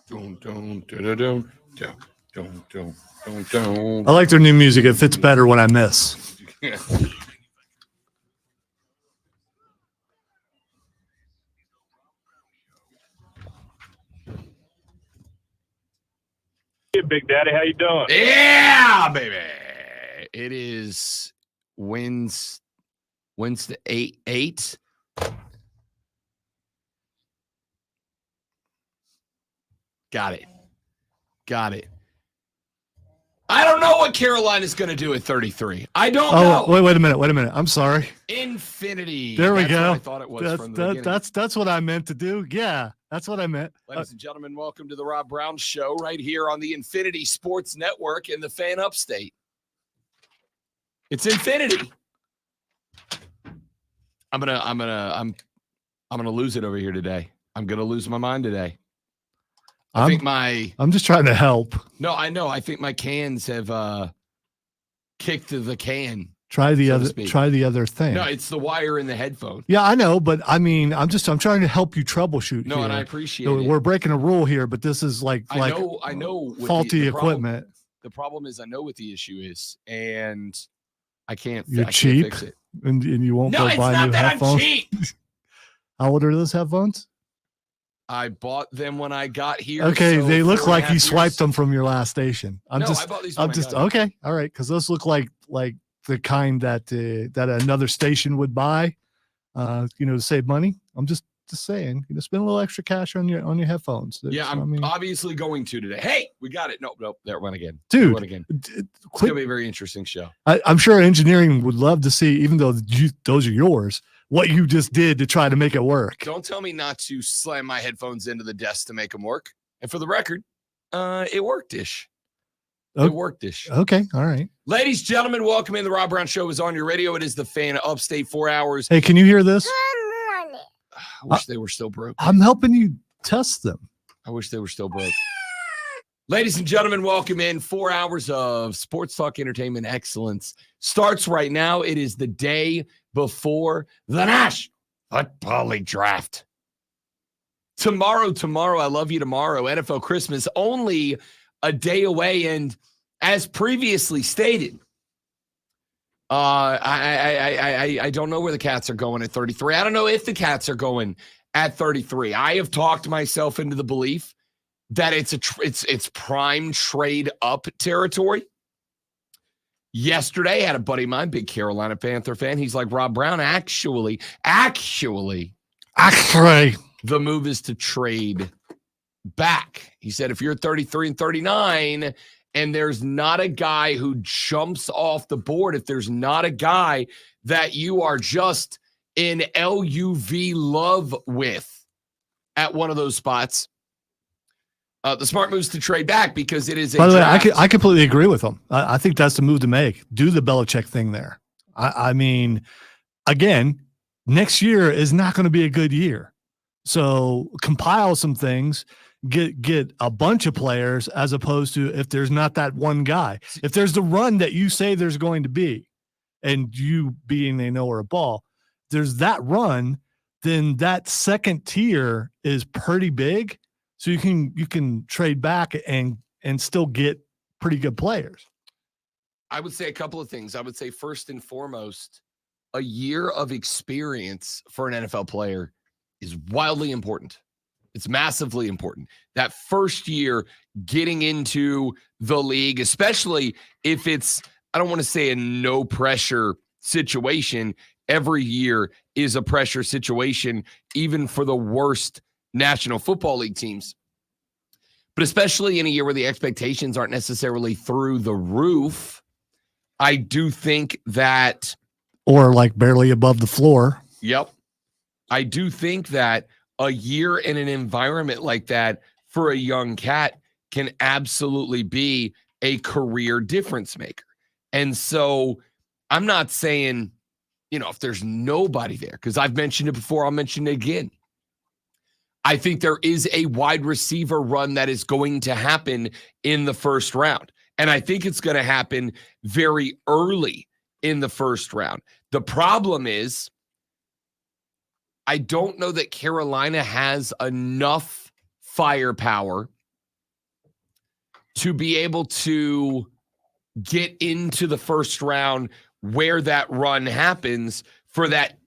Dun, dun, dun, dun, dun, dun, dun, dun, dun. I like their new music. It fits better when I miss. Hey, Big Daddy, how you doing? Yeah, baby. It is Wednesday 8. Got it. I don't know what Carolina's going to do at 33. I don't know. Wait a minute. I'm sorry. Infinity. There we That's go. What I thought it was from the beginning. That's what I meant to do. Yeah, that's what I meant. Ladies and gentlemen, welcome to the Rob Brown Show right here on the Infinity Sports Network in the Fan Upstate. It's Infinity. I'm gonna lose it over here today. I'm gonna lose my mind today. I'm just trying to help. No, I know. I think my cans have kicked the can. Try the other thing. No, it's the wire in the headphone. Yeah, I know, but I mean, I'm trying to help you troubleshoot. No, here. and I appreciate it. We're breaking a rule here, but this is like I know faulty equipment. The problem is I know what the issue is, and I can't. You're I cheap, can't fix it. and you won't No, go it's buy not new that headphones. I'm cheap. How old are those headphones? I bought them when I got here. Okay, so they look like you 4.5 swiped years. them from your last station. I bought these when I got here. Okay, all right, because those look like the kind that another station would buy, to save money. I'm just saying, spend a little extra cash on your headphones. Yeah, I'm obviously going to today. Hey, we got it. Nope, that went again. Dude, It went again. It's gonna be a very interesting show. I'm sure engineering would love to see, even though those are yours, what you just did to try to make it work. Don't tell me not to slam my headphones into the desk to make them work. And for the record, it worked-ish. It worked-ish. Okay, all right. Ladies, gentlemen, welcome in. The Rob Brown Show is on your radio. It is the Fan Upstate 4 hours. Hey, can you hear this? I wish they were still broke. I'm helping you test them. I wish they were still broke. Ladies and gentlemen, welcome in. 4 hours of sports talk, entertainment excellence starts right now. It is the day before the National Football League Draft. Tomorrow, I love you tomorrow. NFL Christmas, only a day away. And as previously stated, I don't know where the Cats are going at 33. I don't know if the Cats are going at 33. I have talked myself into the belief that it's prime trade up territory. Yesterday, I had a buddy of mine, big Carolina Panther fan. He's like, Rob Brown, actually, the move is to trade back. He said, if you're 33 and 39 and there's not a guy who jumps off the board, if there's not a guy that you are just in LUV love with at one of those spots, the smart move is to trade back because it is a By the way, draft. I completely agree with him. I think that's the move to make. Do the Belichick thing there. I mean, again, next year is not going to be a good year. So compile some things, get a bunch of players as opposed to if there's not that one guy. If there's the run that you say there's going to be, and you being a know or a ball, there's that run, then that second tier is pretty big. So you can trade back and still get pretty good players. I would say a couple of things. I would say first and foremost, a year of experience for an NFL player is wildly important. It's massively important. That first year getting into the league, especially if it's, I don't want to say a no pressure situation. Every year is a pressure situation, even for the worst National Football League teams. But especially in a year where the expectations aren't necessarily through the roof, I do think that... Or like barely above the floor. Yep. I do think that a year in an environment like that for a young cat can absolutely be a career difference maker. And so I'm not saying, if there's nobody there, because I've mentioned it before, I'll mention it again. I think there is a wide receiver run that is going to happen in the first round. And I think it's going to happen very early in the first round. The problem is, I don't know that Carolina has enough firepower to be able to get into the first round where that run happens for that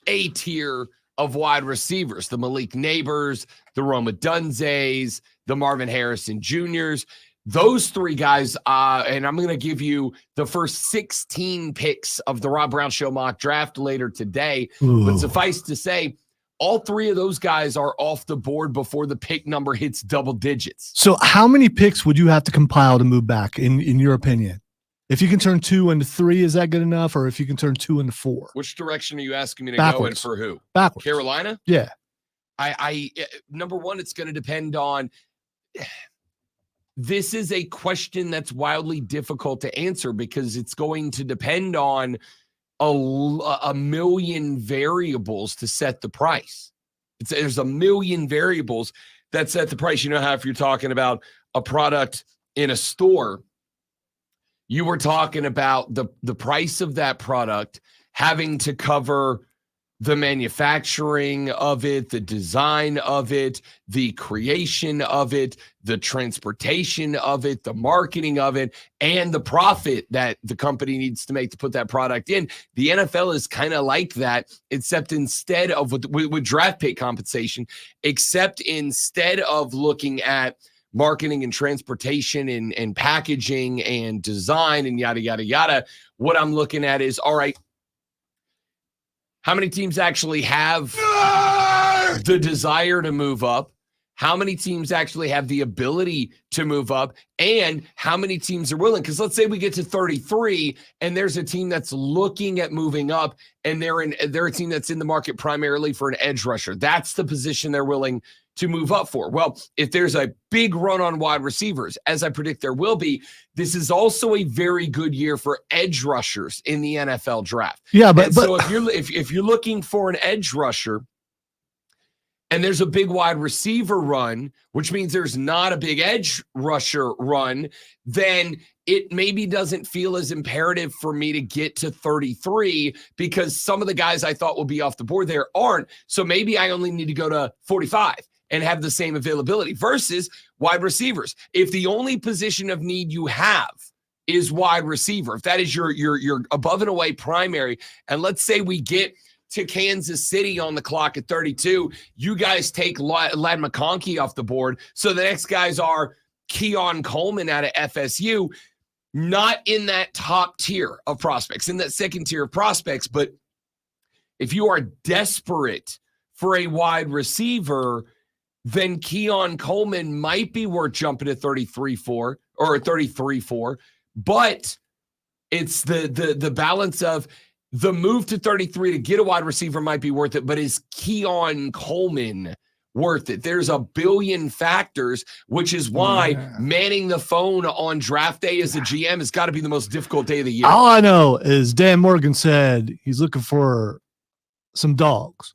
A tier of wide receivers, the Malik Neighbors, the Roma Dunzes, the Marvin Harrison Jr.'s. Those three guys, and I'm going to give you the first 16 picks of the Rob Brown Show mock draft later today. Ooh. But suffice to say, all three of those guys are off the board before the pick number hits double digits. So how many picks would you have to compile to move back, in your opinion? If you can turn 2 into 3, is that good enough? Or if you can turn 2 into 4? Which direction are you asking me to Backwards. go and for who? Backwards. Carolina? Yeah. I number one, it's going to depend on. This is a question that's wildly difficult to answer because it's going to depend on a million variables to set the price. There's a million variables that set the price. You know how if you're talking about a product in a store, you were talking about the price of that product having to cover the manufacturing of it, the design of it, the creation of it, the transportation of it, the marketing of it, and the profit that the company needs to make to put that product in. The NFL is kind of like that, except instead of with draft pick compensation, except instead of looking at marketing and transportation and packaging and design and yada, yada, yada, what I'm looking at is, all right, how many teams actually have the desire to move up? How many teams actually have the ability to move up? And how many teams are willing? Because let's say we get to 33 and there's a team that's looking at moving up and they're a team that's in the market primarily for an edge rusher. That's the position they're willing to move up for. Well, if there's a big run on wide receivers, as I predict there will be, this is also a very good year for edge rushers in the NFL draft. Yeah, but so if you're looking for an edge rusher and there's a big wide receiver run, which means there's not a big edge rusher run, then it maybe doesn't feel as imperative for me to get to 33 because some of the guys I thought would be off the board there aren't. So maybe I only need to go to 45 and have the same availability versus wide receivers. If the only position of need you have is wide receiver, if that is your above and away primary, and let's say we get to Kansas City on the clock at 32, you guys take Ladd McConkey off the board. So the next guys are Keon Coleman out of FSU, not in that top tier of prospects, in that second tier of prospects. But if you are desperate for a wide receiver, then Keon Coleman might be worth jumping to 33-4 or 33-4. But it's the balance of the move to 33 to get a wide receiver might be worth it, but is Keon Coleman worth it? There's a billion factors, which is why manning the phone on draft day as a GM has got to be the most difficult day of the year. All I know is Dan Morgan said he's looking for some dogs.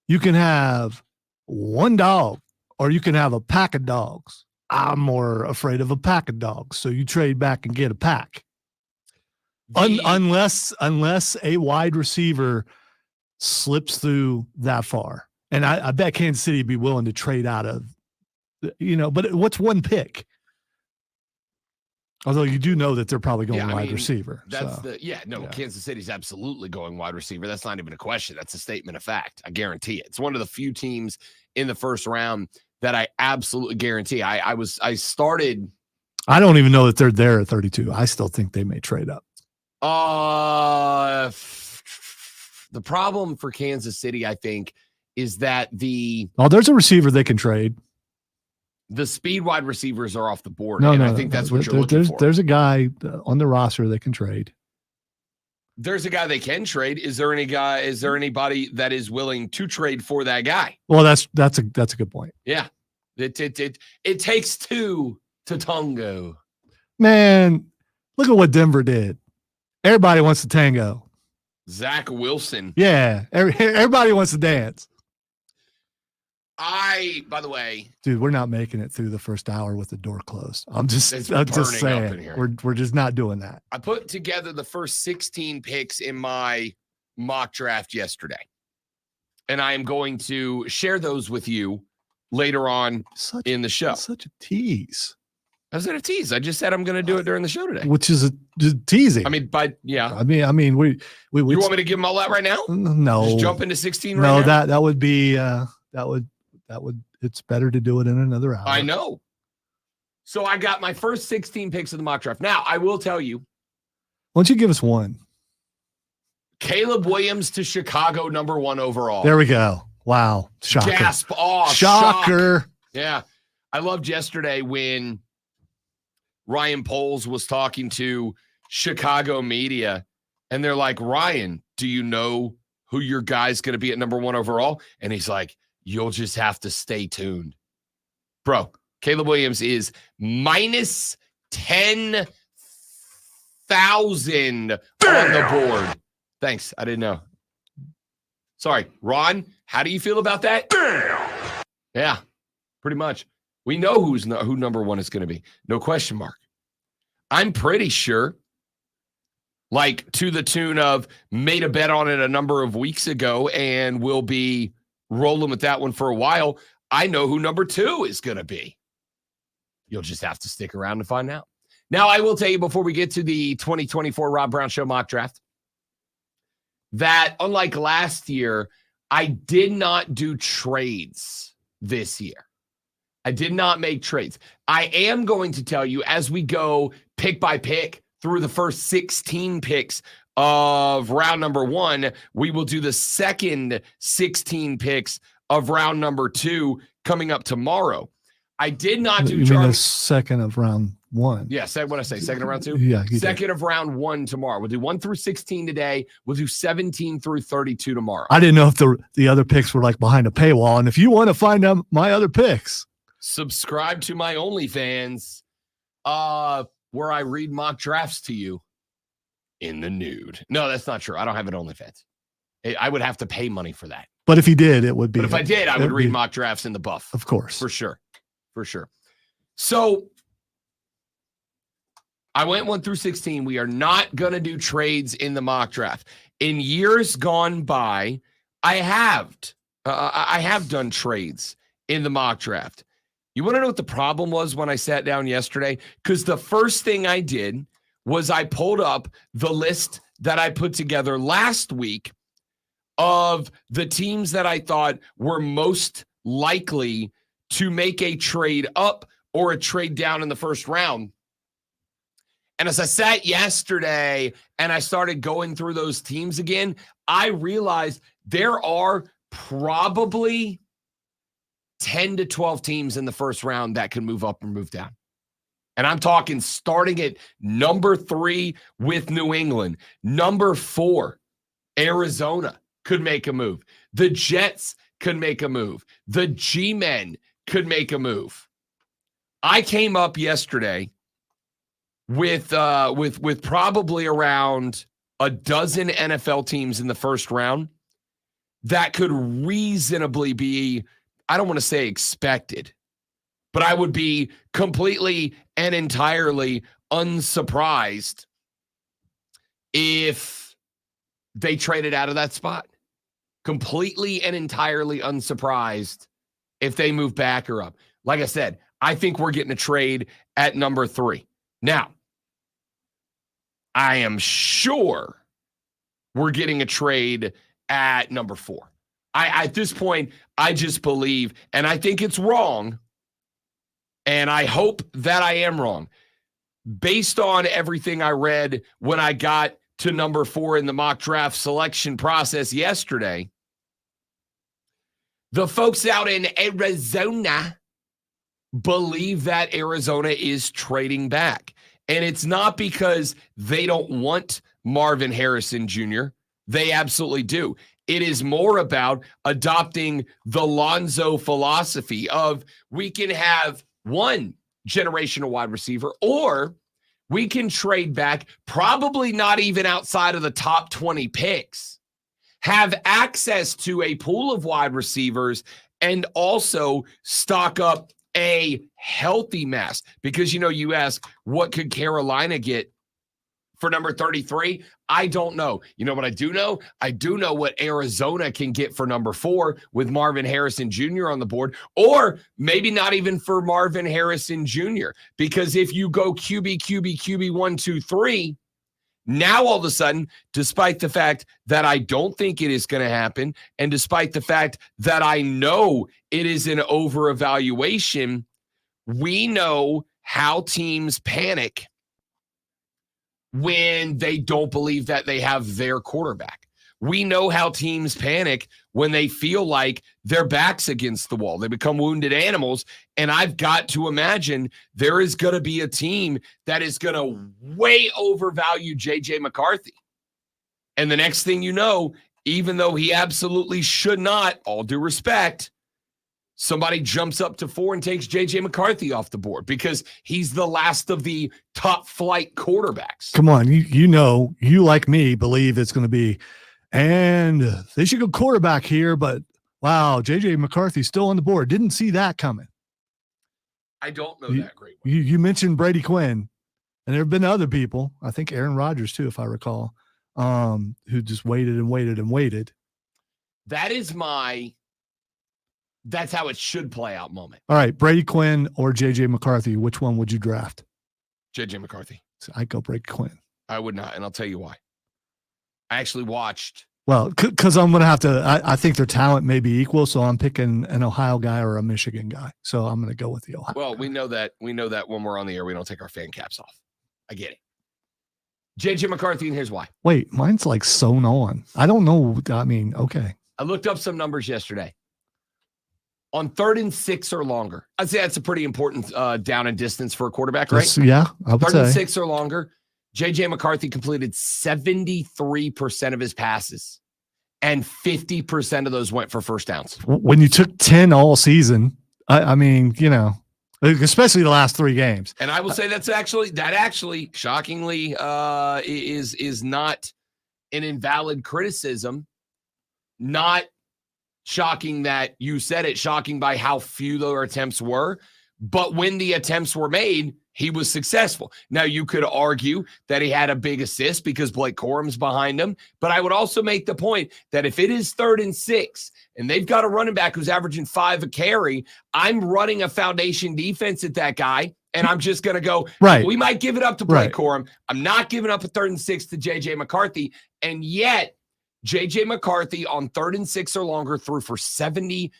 You can have one dog or you can have a pack of dogs. I'm more afraid of a pack of dogs. So you trade back and get a pack. Unless a wide receiver slips through that far. And I bet Kansas City would be willing to trade out of, but what's one pick? Although you do know that they're probably going wide receiver. Kansas City's absolutely going wide receiver. That's not even a question. That's a statement of fact. I guarantee it. It's one of the few teams in the first round that I absolutely guarantee. I don't even know that they're there at 32. I still think they may trade up. The problem for Kansas City, I think, is that there's a receiver they can trade. The speed wide receivers are off the board. I think that's what you're looking for. There's a guy on the roster they can trade. There's a guy they can trade. Is there anybody that is willing to trade for that guy? Well, that's a good point. Yeah. It takes two to tango. Man, look at what Denver did. Everybody wants to tango. Zach Wilson. Yeah. Everybody wants to dance. By the way, dude, we're not making it through the first hour with the door closed. I'm just saying, we're just not doing that. I put together the first 16 picks in my mock draft yesterday, and I am going to share those with you later on in the show. Such a tease. I was going to tease. I just said I'm going to do it during the show today. which is teasing. I mean, yeah. I mean, we You want me to give them all that right now? no, Just jump into 16 right no, now? that would be that would it's better to do it in another hour. I know. So I got my first 16 picks of the mock draft. Now, I will tell you, Why don't you give us one? Caleb Williams to Chicago, number 1 overall. There we go. Wow. Shocker. Gasp. Oh, Shocker. shock. Yeah. I loved yesterday when Ryan Poles was talking to Chicago media, and they're like, Ryan, do you know who your guy's going to be at number 1 overall? And he's like, you'll just have to stay tuned. Bro, Caleb Williams is minus 10,000 on the board. Thanks. I didn't know. Sorry. Ron, how do you feel about that? Yeah, pretty much. We know who number 1 is going to be. No question mark. I'm pretty sure, like to the tune of made a bet on it a number of weeks ago and we'll be rolling with that one for a while. I know who number 2 is going to be. You'll just have to stick around to find out. Now, I will tell you before we get to the 2024 Rob Brown Show mock draft that unlike last year, I did not do trades this year. I did not make trades. I am going to tell you as we go pick by pick through the first 16 picks of round number 1, we will do the second 16 picks of round number 2 coming up tomorrow. I did not do You mean the second of round 1? Yeah, what I say, second of round 2? Yeah. Second of round 1 tomorrow. We'll do 1 through 16 today. We'll do 17 through 32 tomorrow. I didn't know if the other picks were like behind a paywall. And if you want to find out my other picks, subscribe to my OnlyFans, where I read mock drafts to you in the nude. No, that's not true. I don't have an OnlyFans. I would have to pay money for that. but if you did, it would be. But if I did, I would read mock drafts in the buff. Of course. For sure. For sure. So I went 1 through 16. We are not going to do trades in the mock draft. In years gone by, I have done trades in the mock draft. You want to know what the problem was when I sat down yesterday? Because the first thing I did was I pulled up the list that I put together last week of the teams that I thought were most likely to make a trade up or a trade down in the first round. And as I sat yesterday and I started going through those teams again, I realized there are probably 10 to 12 teams in the first round that can move up or move down. And I'm talking starting at number 3 with New England. Number 4, Arizona could make a move. The Jets could make a move. The G-Men could make a move. I came up yesterday with probably around a dozen NFL teams in the first round that could reasonably be, I don't want to say expected, but I would be completely and entirely unsurprised if they traded out of that spot. Completely and entirely unsurprised if they move back or up. Like I said, I think we're getting a trade at number 3. Now, I am sure we're getting a trade at number 4. At this point, I just believe, and I think it's wrong, and I hope that I am wrong. Based on everything I read when I got to number 4 in the mock draft selection process yesterday, the folks out in Arizona believe that Arizona is trading back. And it's not because they don't want Marvin Harrison Jr. They absolutely do. It is more about adopting the Lonzo philosophy of we can have one generational wide receiver, or we can trade back, probably not even outside of the top 20 picks, have access to a pool of wide receivers, and also stock up a healthy mass. Because, you ask, what could Carolina get for number 33? I don't know. You know what I do know? I do know what Arizona can get for number 4 with Marvin Harrison Jr. on the board, or maybe not even for Marvin Harrison Jr. Because if you go QB 1, 2, 3, now all of a sudden, despite the fact that I don't think it is going to happen, and despite the fact that I know it is an over-evaluation, we know how teams panic when they don't believe that they have their quarterback. We know how teams panic when they feel like their back's against the wall. They become wounded animals, and I've got to imagine there is going to be a team that is going to way overvalue J.J. McCarthy. And the next thing you know, even though he absolutely should not, all due respect, somebody jumps up to 4 and takes J.J. McCarthy off the board because he's the last of the top flight quarterbacks. Come on, you like me believe it's going to be, and they should go quarterback here, but wow, J.J. McCarthy's still on the board. Didn't see that coming. I don't know that great. You mentioned Brady Quinn, and there have been other people, I think Aaron Rodgers too, if I recall, who just waited and waited and waited. That's how it should play out moment. All right, Brady Quinn or J.J. McCarthy, which one would you draft? J.J. McCarthy. So I'd go Brady Quinn. I would not, and I'll tell you why. I actually watched. Well, because I'm going to have to, I think their talent may be equal, so I'm picking an Ohio guy or a Michigan guy. So I'm going to go with the Ohio guy. We know that when we're on the air, we don't take our fan caps off. I get it. J.J. McCarthy, and here's why. Wait, mine's like sewn on. I don't know. I mean, okay. I looked up some numbers yesterday. On 3rd and 6 or longer, I'd say that's a pretty important down and distance for a quarterback, right? Yeah, I would 3rd say. and 6 or longer. J.J. McCarthy completed 73% of his passes, and 50% of those went for first downs. When you took 10 all season, I mean, especially the last 3 games. And I will say that actually shockingly is not an invalid criticism. Not shocking that you said it, shocking by how few their attempts were. But when the attempts were made, he was successful. Now, you could argue that he had a big assist because Blake Corum's behind him. But I would also make the point that if it is 3rd and 6 and they've got a running back who's averaging 5 a carry, I'm running a foundation defense at that guy. And I'm just going to go, right. We might give it up to Blake Corum. I'm not giving up a 3rd and 6 to J.J. McCarthy. And yet, J.J. McCarthy on 3rd and 6 or longer threw for 72+%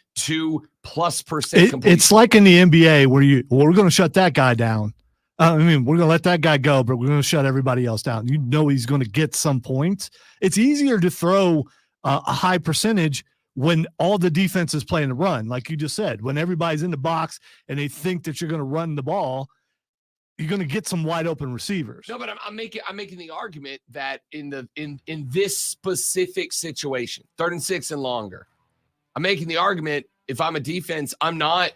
completion. It's like in the NBA where we're going to shut that guy down. We're going to let that guy go, but we're going to shut everybody else down. You know he's going to get some points. It's easier to throw a high percentage when all the defense is playing the run, like you just said. When everybody's in the box and they think that you're going to run the ball, you're going to get some wide open receivers. No, but I'm making the argument that in this specific situation, 3rd and 6 and longer, I'm making the argument if I'm a defense, I'm not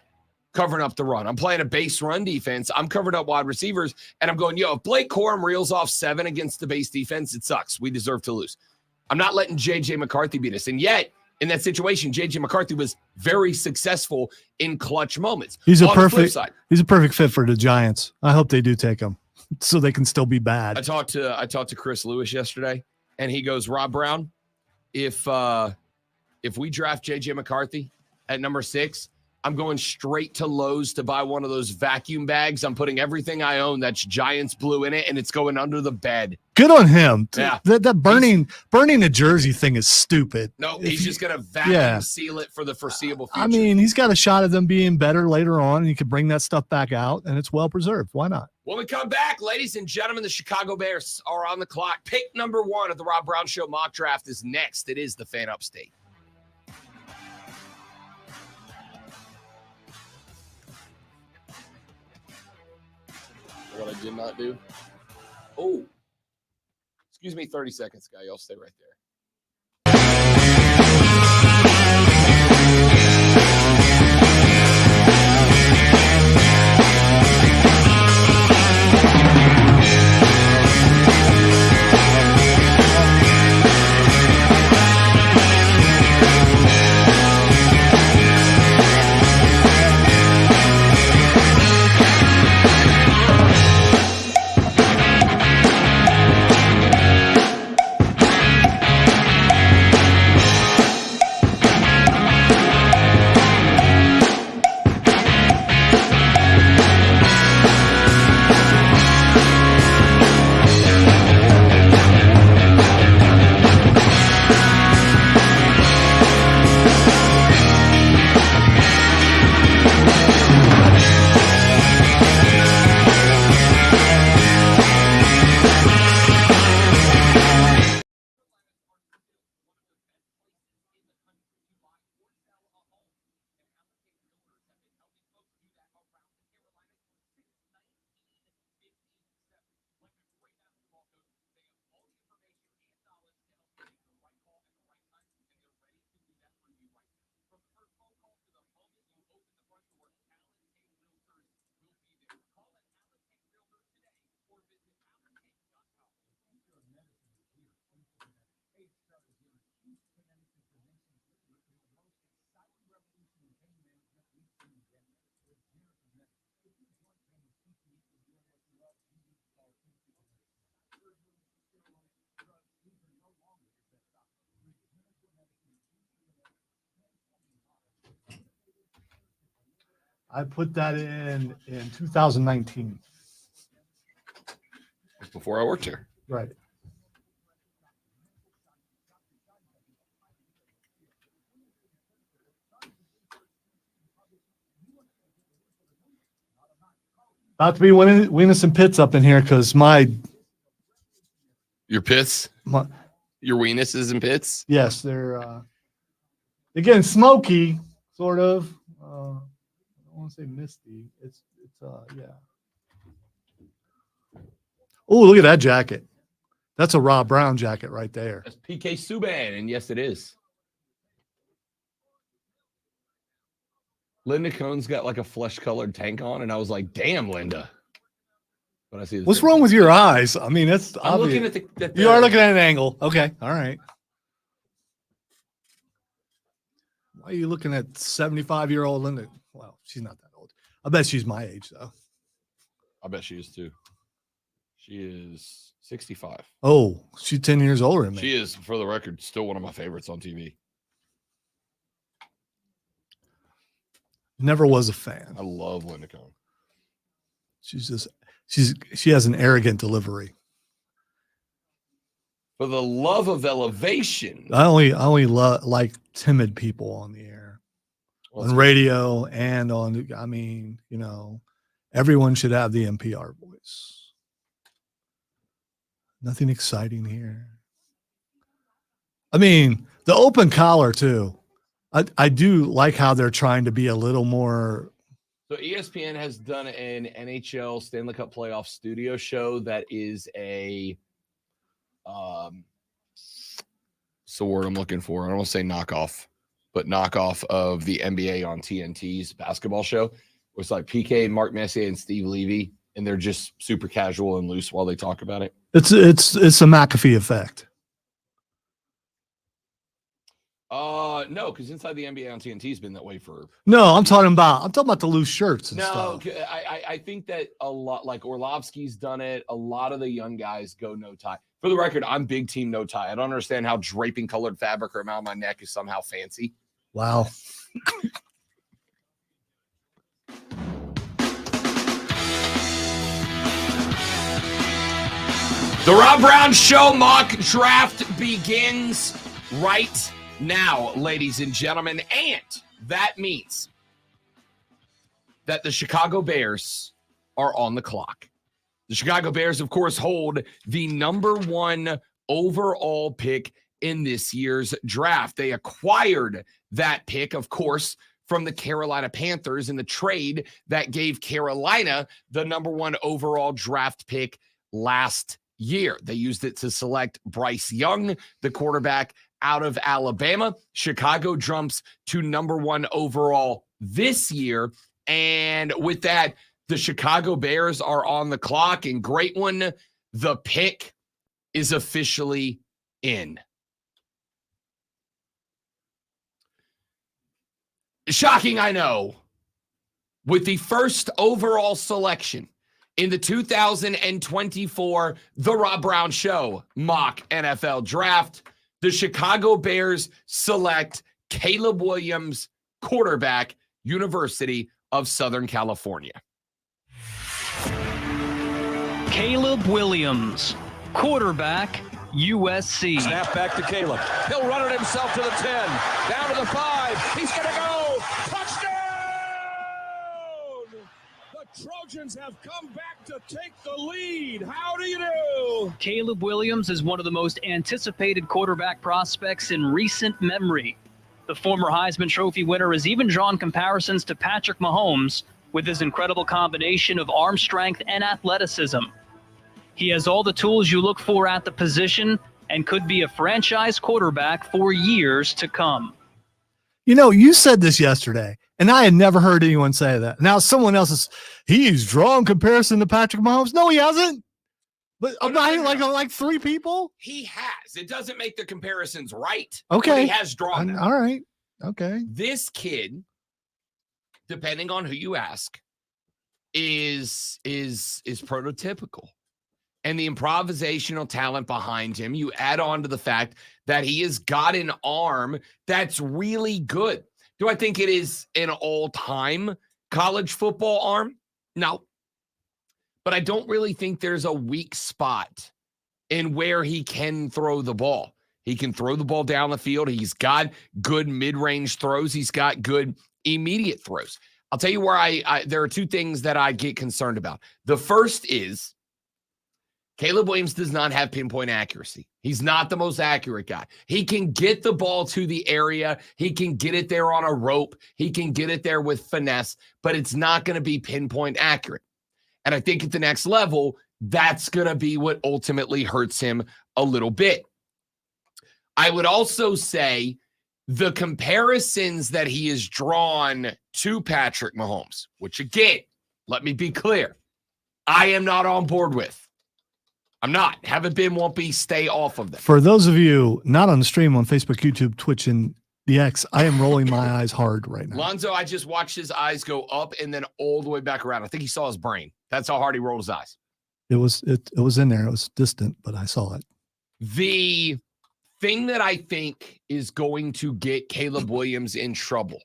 covering up the run. I'm playing a base run defense. I'm covering up wide receivers, and I'm going, if Blake Corum reels off 7 against the base defense, it sucks. We deserve to lose. I'm not letting J.J. McCarthy beat us. And yet, in that situation, J.J. McCarthy was very successful in clutch moments. He's a perfect fit for the Giants. I hope they do take him so they can still be bad. I talked to Chris Lewis yesterday, and he goes, Rob Brown, if we draft J.J. McCarthy at number 6, I'm going straight to Lowe's to buy one of those vacuum bags. I'm putting everything I own that's Giants blue in it, and it's going under the bed. Good on him. Yeah. That burning a jersey thing is stupid. No, he's just going to vacuum seal it for the foreseeable future. I mean, he's got a shot at them being better later on, and he could bring that stuff back out, and it's well preserved. Why not? When we come back, ladies and gentlemen, the Chicago Bears are on the clock. Pick number 1 of the Rob Brown Show mock draft is next. It is the Fan Upstate. What I did not do. Oh, excuse me, 30 seconds, guy. Y'all stay right there. I put that in 2019. Before I worked here. Right. About to be winning some pits up in here because Your pits? Your weenuses and pits? yes, they're getting smoky, sort of. I don't want to say misty. It's yeah. Oh, look at that jacket. That's a Rob Brown jacket right there. That's PK Subban, and yes, it is. Linda Cohn's got like a flesh-colored tank on, and I was like, "Damn, Linda." But I see. What's wrong with your eyes? I mean, it's I'm obvious. looking at the. You are looking at an angle. Okay, all right. Why are you looking at 75-year-old Linda? Well, she's not that old. I bet she's my age though. I bet she is too. She is 65. Oh, she's 10 years older than me. She is, for the record, still one of my favorites on TV. Never was a fan. I love Linda Cohn. She has an arrogant delivery. For the love of elevation. I only like timid people on the air, on radio, and on. I mean, everyone should have the NPR voice. Nothing exciting here. I mean, the open collar too. I do like how they're trying to be a little more. So ESPN has done an NHL Stanley Cup playoff studio show that is a so word I'm looking for. I don't want to say knockoff, but knockoff of the NBA on TNT's basketball show. It's like PK, Mark Messier, and Steve Levy, and they're just super casual and loose while they talk about it. It's a McAfee effect. No, because Inside the NBA on TNT has been that way for. No, I'm talking about the loose shirts and stuff. No, I think that a lot, like Orlovsky's done it. A lot of the young guys go no tie. For the record, I'm big team no tie. I don't understand how draping colored fabric around my neck is somehow fancy. Wow. The Rob Brown Show mock draft begins right now, ladies and gentlemen, and that means that the Chicago Bears are on the clock. The Chicago Bears, of course, hold the number 1 overall pick in this year's draft. They acquired that pick, of course, from the Carolina Panthers in the trade that gave Carolina the number 1 overall draft pick last year. They used it to select Bryce Young, the quarterback out of Alabama. Chicago jumps to number 1 overall this year. And with that, the Chicago Bears are on the clock. And great one, the pick is officially in. Shocking, I know. With the first overall selection in the 2024 The Rob Brown Show mock NFL draft, the Chicago Bears select Caleb Williams, quarterback, University of Southern California. Caleb Williams, quarterback, USC. Snap back to Caleb. He'll run it himself to the 10. Down to the 5. He's going to go. Touchdown! The Trojans have come back to take the lead. How do you do? Caleb Williams is one of the most anticipated quarterback prospects in recent memory. The former Heisman Trophy winner has even drawn comparisons to Patrick Mahomes with his incredible combination of arm strength and athleticism. He has all the tools you look for at the position and could be a franchise quarterback for years to come. You said this yesterday, and I had never heard anyone say that. Now someone else he's drawn comparison to Patrick Mahomes. No, he hasn't. But like 3 people. He has. It doesn't make the comparisons right. Okay. He has drawn them. All right. Okay. This kid, depending on who you ask, is prototypical. And the improvisational talent behind him, you add on to the fact that he has got an arm that's really good. Do I think it is an all-time college football arm? No. But I don't really think there's a weak spot in where he can throw the ball. He can throw the ball down the field. He's got good mid-range throws. He's got good immediate throws. I'll tell you where there are two things that I get concerned about. The first is Caleb Williams does not have pinpoint accuracy. He's not the most accurate guy. He can get the ball to the area. He can get it there on a rope. He can get it there with finesse, but it's not going to be pinpoint accurate. And I think at the next level, that's going to be what ultimately hurts him a little bit. I would also say the comparisons that he has drawn to Patrick Mahomes, which again, let me be clear, I am not on board with. I'm not. Haven't been, won't be. Stay off of them. For those of you not on the stream on Facebook, YouTube, Twitch, and the X, I am rolling my eyes hard right now. Lonzo, I just watched his eyes go up and then all the way back around. I think he saw his brain. That's how hard he rolled his eyes. It was in there. It was distant, but I saw it. The thing that I think is going to get Caleb Williams in trouble,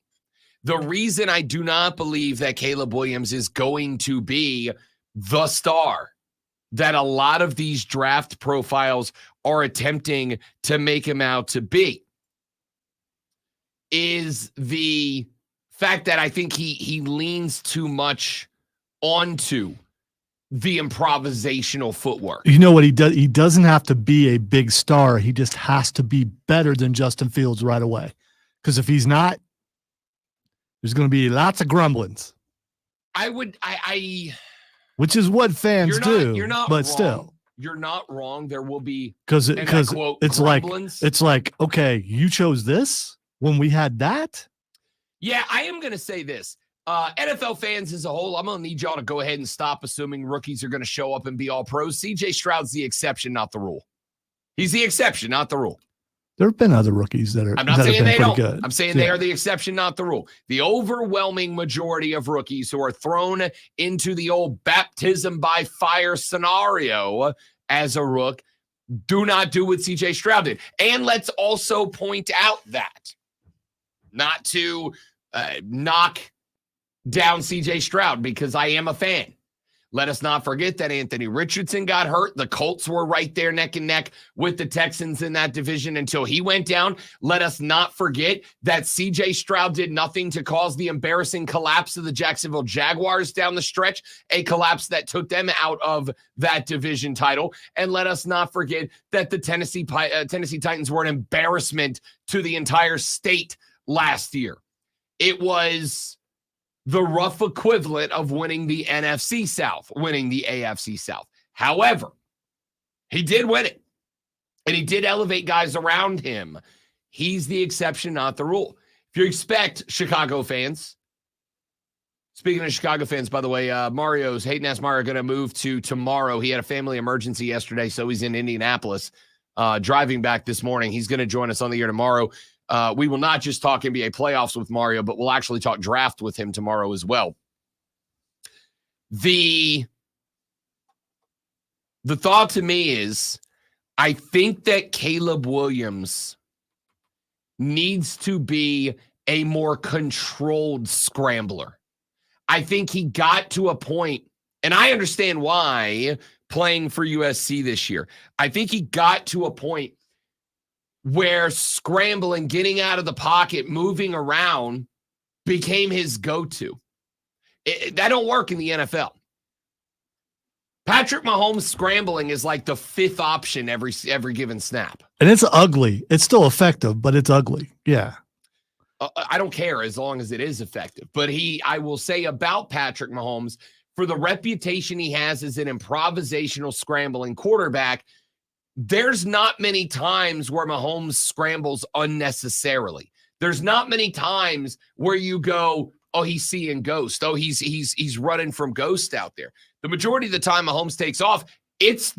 the reason I do not believe that Caleb Williams is going to be the star that a lot of these draft profiles are attempting to make him out to be, is the fact that I think he leans too much onto the improvisational footwork. You know what he does? He doesn't have to be a big star. He just has to be better than Justin Fields right away. Because if he's not, there's going to be lots of grumblings. Which is what fans do. You're not but wrong. still. You're not wrong. There will be because it's like, okay, you chose this when we had that. Yeah, I am going to say this. NFL fans as a whole, I'm going to need y'all to go ahead and stop assuming rookies are going to show up and be all pros. CJ Stroud's the exception, not the rule. He's the exception, not the rule. There have been other rookies that are. I'm not saying they don't. Good. I'm saying they are the exception, not the rule. The overwhelming majority of rookies who are thrown into the old baptism by fire scenario as a rook do not do what CJ Stroud did. And let's also point out that, not to knock down CJ Stroud, because I am a fan. Let us not forget that Anthony Richardson got hurt. The Colts were right there neck and neck with the Texans in that division until he went down. Let us not forget that CJ Stroud did nothing to cause the embarrassing collapse of the Jacksonville Jaguars down the stretch, a collapse that took them out of that division title. And let us not forget that the Tennessee Titans were an embarrassment to the entire state last year. It was the rough equivalent of winning the NFC South, winning the AFC South. However, he did win it, and he did elevate guys around him. He's the exception, not the rule. If you expect Chicago fans, speaking of Chicago fans, by the way, Mario's, Hayden asked Mario, going to move to tomorrow. He had a family emergency yesterday, so he's in Indianapolis, driving back this morning. He's going to join us on the air tomorrow. We will not just talk NBA playoffs with Mario, but we'll actually talk draft with him tomorrow as well. The thought to me is, I think that Caleb Williams needs to be a more controlled scrambler. I think he got to a point, and I understand why playing for USC this year. I think he got to a point where scrambling, getting out of the pocket, moving around became his go-to. That don't work in the NFL. Patrick Mahomes scrambling is like the fifth option every given snap. And it's ugly. It's still effective, but it's ugly. Yeah. I don't care as long as it is effective. But I will say about Patrick Mahomes, for the reputation he has as an improvisational scrambling quarterback, there's not many times where Mahomes scrambles unnecessarily. There's not many times where you go, oh, he's seeing ghost. Oh, he's running from ghost out there. The majority of the time Mahomes takes off, it's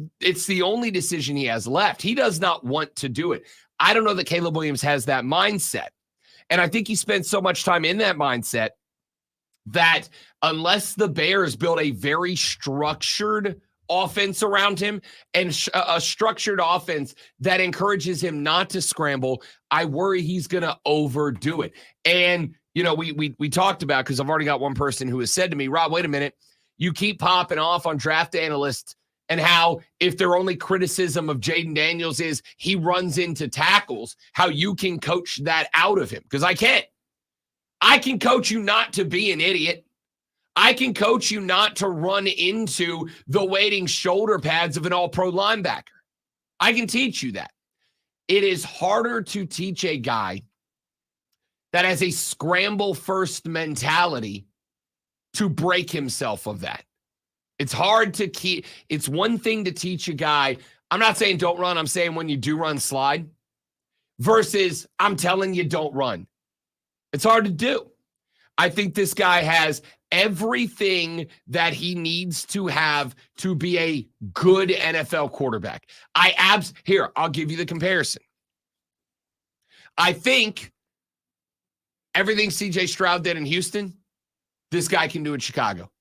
the only decision he has left. He does not want to do it. I don't know that Caleb Williams has that mindset. And I think he spent so much time in that mindset that unless the Bears build a very structured offense around him and a structured offense that encourages him not to scramble, I worry he's going to overdo it. And You know, we talked about, because I've already got one person who has said to me, Rob, wait a minute, you keep popping off on Draft Analyst and how if their only criticism of Jaden Daniels is he runs into tackles, how you can coach that out of him. Because I can't. I can coach you not to be an idiot. I can coach you not to run into the waiting shoulder pads of an all-pro linebacker. I can teach you that. It is harder to teach a guy that has a scramble-first mentality to break himself of that. It's hard to keep. It's one thing to teach a guy. I'm not saying don't run. I'm saying when you do run, slide. Versus I'm telling you don't run. It's hard to do. I think this guy has everything that he needs to have to be a good NFL quarterback. Here, I'll give you the comparison. I think everything CJ Stroud did in Houston, this guy can do in Chicago.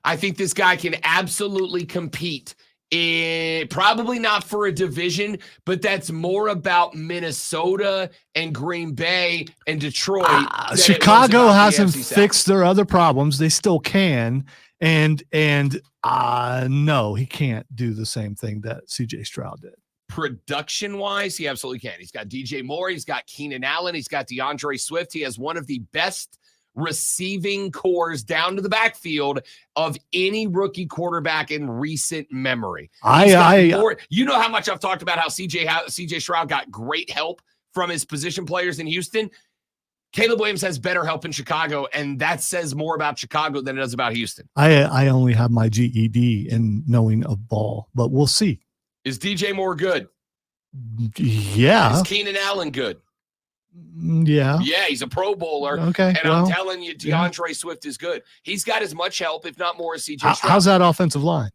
I think this guy can absolutely compete probably not for a division, but that's more about Minnesota and Green Bay and Detroit. Chicago hasn't fixed their other problems. They still can. And no, he can't do the same thing that CJ Stroud did. Production-wise, he absolutely can. He's got DJ Moore. He's got Keenan Allen. He's got DeAndre Swift. He has one of the best receiving cores down to the backfield of any rookie quarterback in recent memory. You know how much I've talked about how CJ Stroud got great help from his position players in Houston. Caleb Williams has better help in Chicago, and that says more about Chicago than it does about Houston. I only have my GED in knowing of ball, but we'll see. Is DJ Moore good? Yeah. Is Keenan Allen good? Yeah. Yeah, he's a Pro Bowler. Okay. And I'm telling you, DeAndre Swift is good. He's got as much help, if not more, as CJ Stroud. How's that offensive line?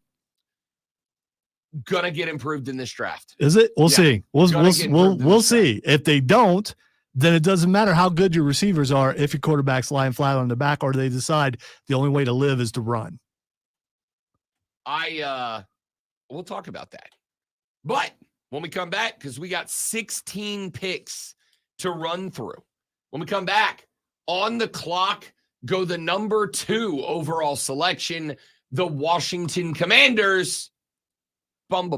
Gonna get improved in this draft. Is it? We'll see. We'll see. If they don't, then it doesn't matter how good your receivers are if your quarterback's lying flat on the back or they decide the only way to live is to run. We'll talk about that. But when we come back, because we got 16 picks to run through. When we come back, on the clock go the number 2 overall selection, the Washington Commanders. Bum.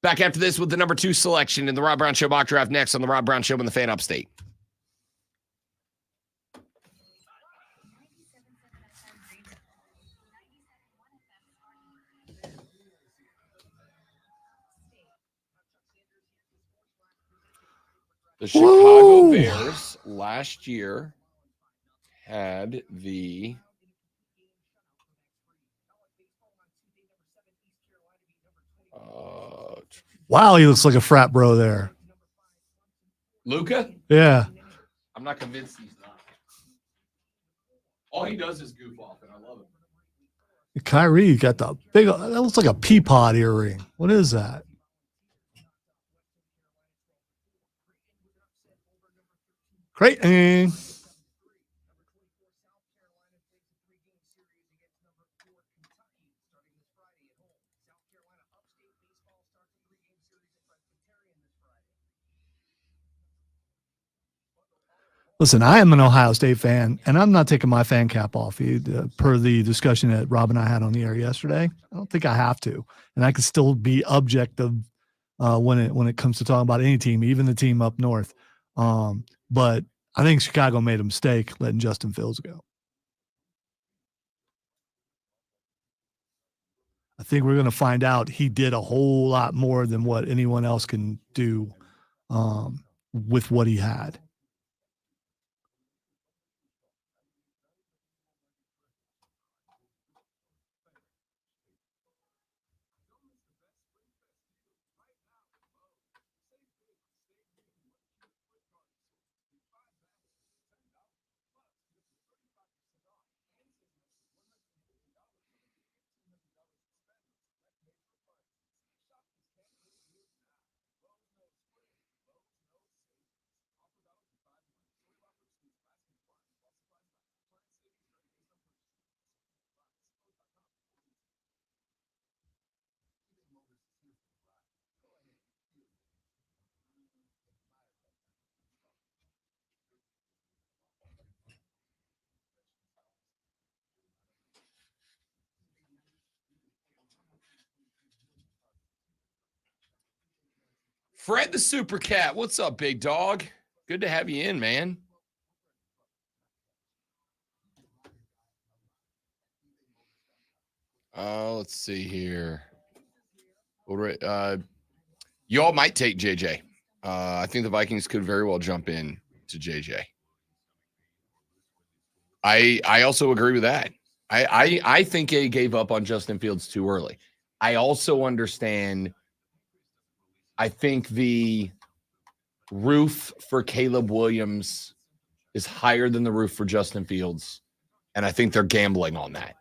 Back after this with the number 2 selection in the Rob Brown Show mock draft next on the Rob Brown Show in the Fan Upstate. The Chicago Bears last year had the wow, he looks like a frat bro there. Luka? Yeah. I'm not convinced he's not. All he does is goof off, and I love it. Kyrie got the big, that looks like a pea pod earring. What is that? Great. Listen, I am an Ohio State fan, and I'm not taking my fan cap off. Per the discussion that Rob and I had on the air yesterday, I don't think I have to, and I can still be objective when it comes to talking about any team, even the team up north. But I think Chicago made a mistake letting Justin Fields go. I think we're going to find out he did a whole lot more than what anyone else can do with what he had. Fred the Super Cat, what's up, big dog? Good to have you in, man. Let's see here. Y'all might take JJ. I think the Vikings could very well jump in to JJ. I also agree with that. I think they gave up on Justin Fields too early. I also understand. I think the roof for Caleb Williams is higher than the roof for Justin Fields, and I think they're gambling on that.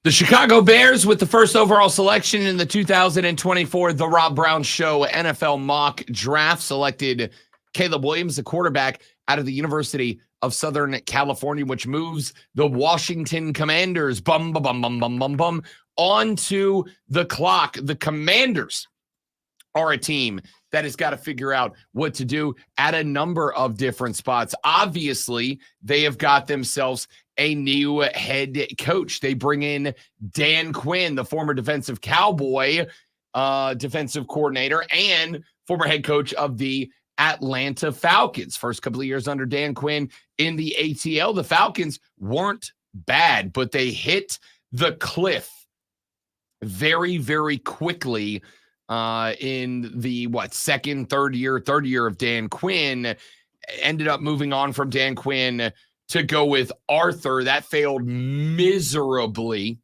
The Chicago Bears with the first overall selection in the 2024 The Rob Brown Show NFL mock draft selected Caleb Williams, the quarterback out of the University of Southern California, which moves the Washington Commanders onto the clock. The Commanders are a team that has got to figure out what to do at a number of different spots. Obviously, they have got themselves a new head coach. They bring in Dan Quinn, the former defensive Cowboy defensive coordinator and former head coach of the Atlanta Falcons. First couple of years under Dan Quinn in the ATL, the Falcons weren't bad, but they hit the cliff very, very quickly in the third year of Dan Quinn. Ended up moving on from Dan Quinn to go with Arthur. That failed miserably.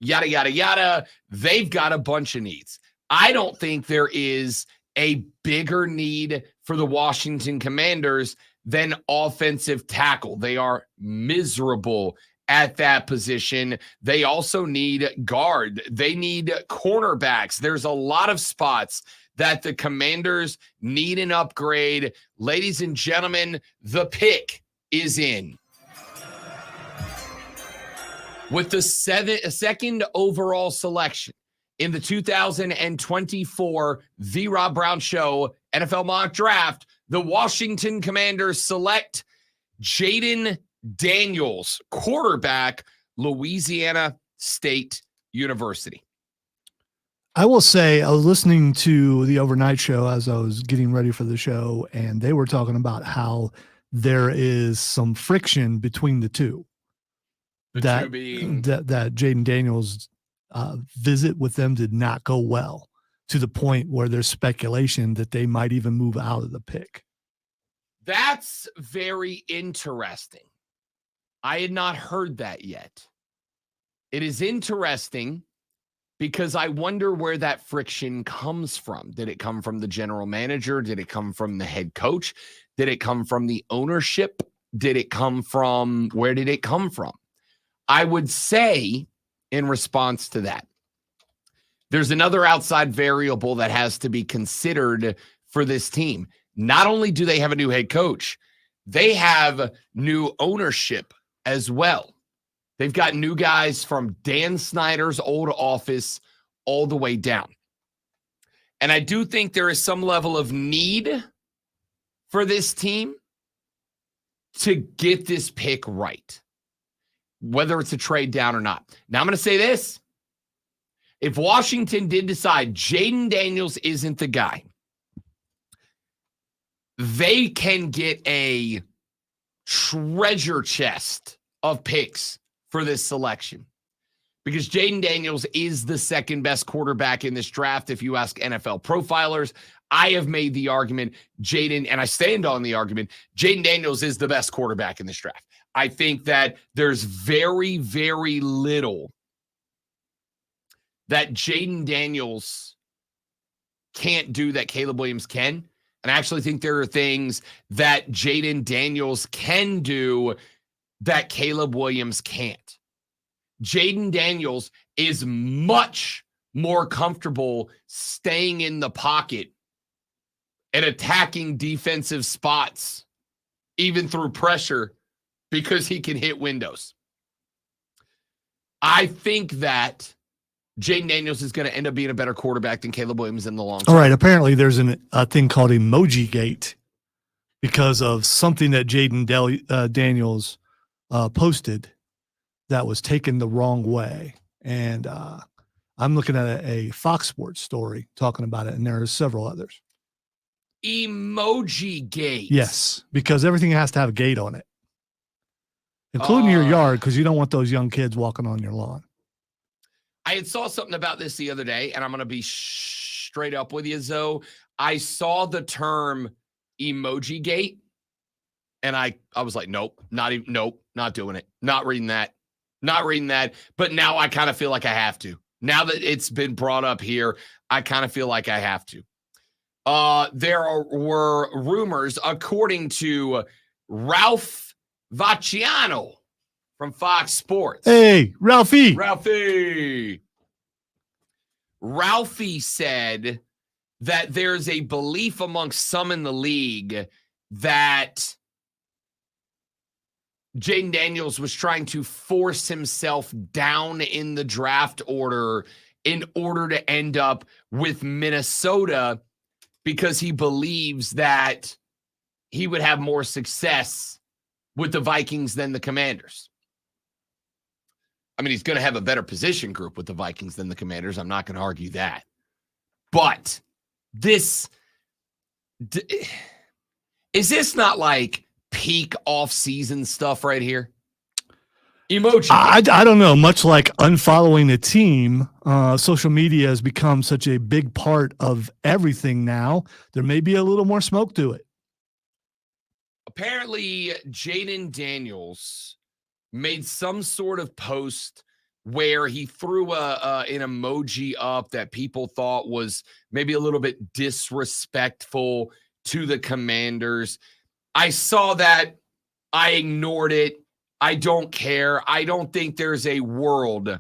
Yada, yada, yada. They've got a bunch of needs. I don't think there is a bigger need for the Washington Commanders than offensive tackle. They are miserable at that position. They also need guard. They need cornerbacks. There's a lot of spots that the Commanders need an upgrade. Ladies and gentlemen, the pick is in. With the second overall selection in the 2024 The Rob Brown Show NFL mock draft, the Washington Commanders select Jayden Daniels, quarterback, Louisiana State University. I will say I was listening to the overnight show as I was getting ready for the show, and they were talking about how there is some friction between the two. That Jayden Daniels' visit with them did not go well, to the point where there's speculation that they might even move out of the pick. That's very interesting. I had not heard that yet. It is interesting because I wonder where that friction comes from. Did it come from the general manager? Did it come from the head coach? Did it come from the ownership? Where did it come from? I would say, in response to that, there's another outside variable that has to be considered for this team. Not only do they have a new head coach, they have new ownership as well. They've got new guys from Dan Snyder's old office all the way down. And I do think there is some level of need for this team to get this pick right, whether it's a trade down or not. Now, I'm going to say this. If Washington did decide Jayden Daniels isn't the guy, they can get a treasure chest of picks for this selection, because Jayden Daniels is the second best quarterback in this draft. If you ask NFL profilers, I have made the argument and I stand on the argument, Jayden Daniels is the best quarterback in this draft. I think that there's very, very little that Jayden Daniels can't do that Caleb Williams can. And I actually think there are things that Jayden Daniels can do that Caleb Williams can't. Jaden Daniels is much more comfortable staying in the pocket and attacking defensive spots, even through pressure, because he can hit windows. I think that Jaden Daniels is going to end up being a better quarterback than Caleb Williams in the long term. All right. Apparently, there's a thing called Emoji Gate because of something that Jaden Daniels posted that was taken the wrong way. And I'm looking at a Fox Sports story talking about it, and there are several others. Emoji Gate. Yes, because everything has to have a gate on it, including your yard, because you don't want those young kids walking on your lawn. I had saw something about this the other day, and I'm going to be straight up with you, Zoe. I saw the term Emoji Gate, and I was like, nope, not doing it. Not reading that. But now I kind of feel like I have to. Now that it's been brought up here, I kind of feel like I have to. Were rumors, according to Ralph Vacciano from Fox Sports. Hey, Ralphie. Ralphie said that there's a belief amongst some in the league that Jaden Daniels was trying to force himself down in the draft order in order to end up with Minnesota because he believes that he would have more success with the Vikings than the Commanders. I mean, he's going to have a better position group with the Vikings than the Commanders. I'm not going to argue that. But is this not like peak off-season stuff right here? Emoji. I don't know. Much like unfollowing a team, social media has become such a big part of everything now. There may be a little more smoke to it. Apparently, Jaden Daniels made some sort of post where he threw an emoji up that people thought was maybe a little bit disrespectful to the Commanders. I saw that. I ignored it. I don't care. I don't think there's a world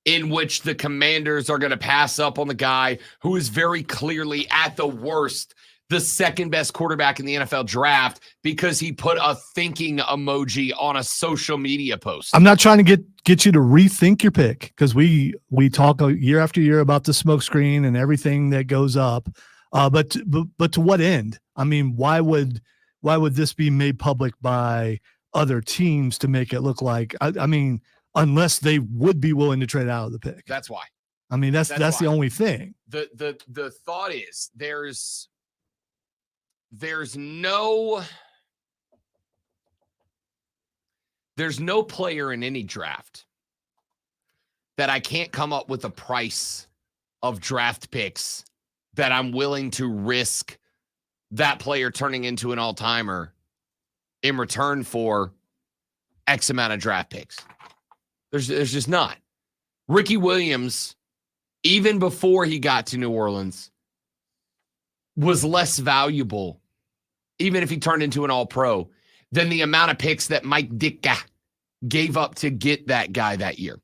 in which the Commanders are going to pass up on the guy who is very clearly, at the worst, the second best quarterback in the NFL draft because he put a thinking emoji on a social media post. I'm not trying to get you to rethink your pick because we talk year after year about the smoke screen and everything that goes up. But to what end? I mean, why would this be made public by other teams to make it look like? I mean, unless they would be willing to trade out of the pick. That's why. I mean, that's the only thing. The thought is there's no player in any draft that I can't come up with a price of draft picks that I'm willing to risk that player turning into an all-timer in return for X amount of draft picks. There's just not. Ricky Williams, even before he got to New Orleans, was less valuable, even if he turned into an all-pro, than the amount of picks that Mike Ditka gave up to get that guy that year.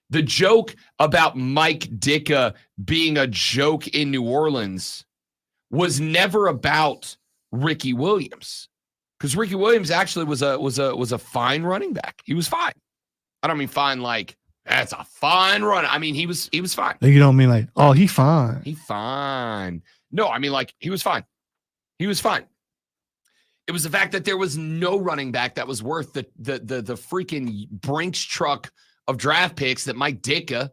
The joke about Mike Ditka being a joke in New Orleans was never about Ricky Williams, because Ricky Williams actually was a fine running back. He was fine. I don't mean fine like that's a fine run. I mean he was fine. You don't mean like, oh, he fine. He fine. No, I mean like he was fine. He was fine. It was the fact that there was no running back that was worth the freaking Brinks truck of draft picks that Mike Ditka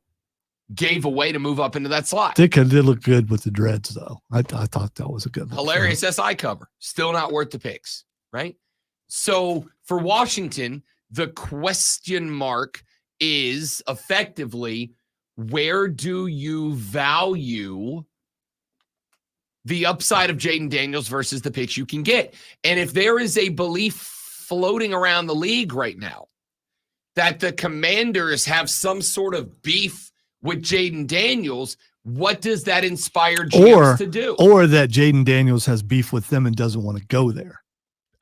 gave away to move up into that slot. Ditka did look good with the dreads, though. I thought that was a good look. Hilarious SI cover. Still not worth the picks, right? So for Washington, the question mark is effectively, where do you value the upside of Jaden Daniels versus the picks you can get? And if there is a belief floating around the league right now that the Commanders have some sort of beef with Jaden Daniels, what does that inspire GMs to do? Or that Jaden Daniels has beef with them and doesn't want to go there.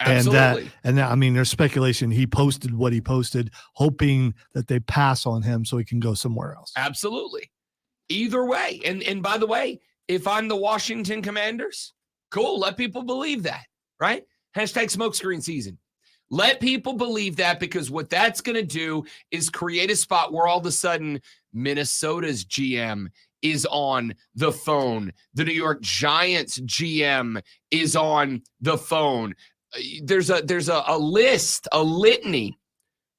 Absolutely. And that, I mean, there's speculation he posted what he posted, hoping that they pass on him so he can go somewhere else. Absolutely. Either way. And by the way, if I'm the Washington Commanders, cool. Let people believe that, right? Hashtag smokescreen season. Let people believe that, because what that's going to do is create a spot where all of a sudden Minnesota's GM is on the phone. The New York Giants GM is on the phone. There's a list, a litany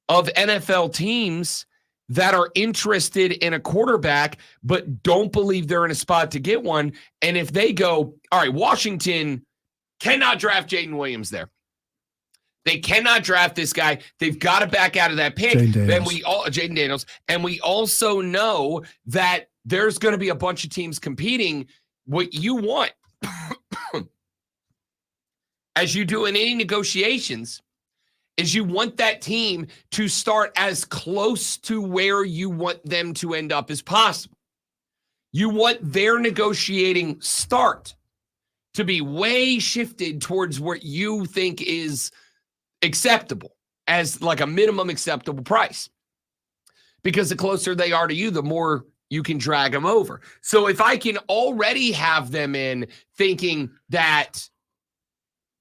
of NFL teams that are interested in a quarterback, but don't believe they're in a spot to get one. And if they go, all right, Washington cannot draft Jaden Williams there. They cannot draft this guy. They've got to back out of that pick. Then Jaden Daniels. And we also know that there's going to be a bunch of teams competing. What you want, as you do in any negotiations, is you want that team to start as close to where you want them to end up as possible. You want their negotiating start to be way shifted towards what you think is acceptable, as like a minimum acceptable price. Because the closer they are to you, the more you can drag them over. So if I can already have them in thinking that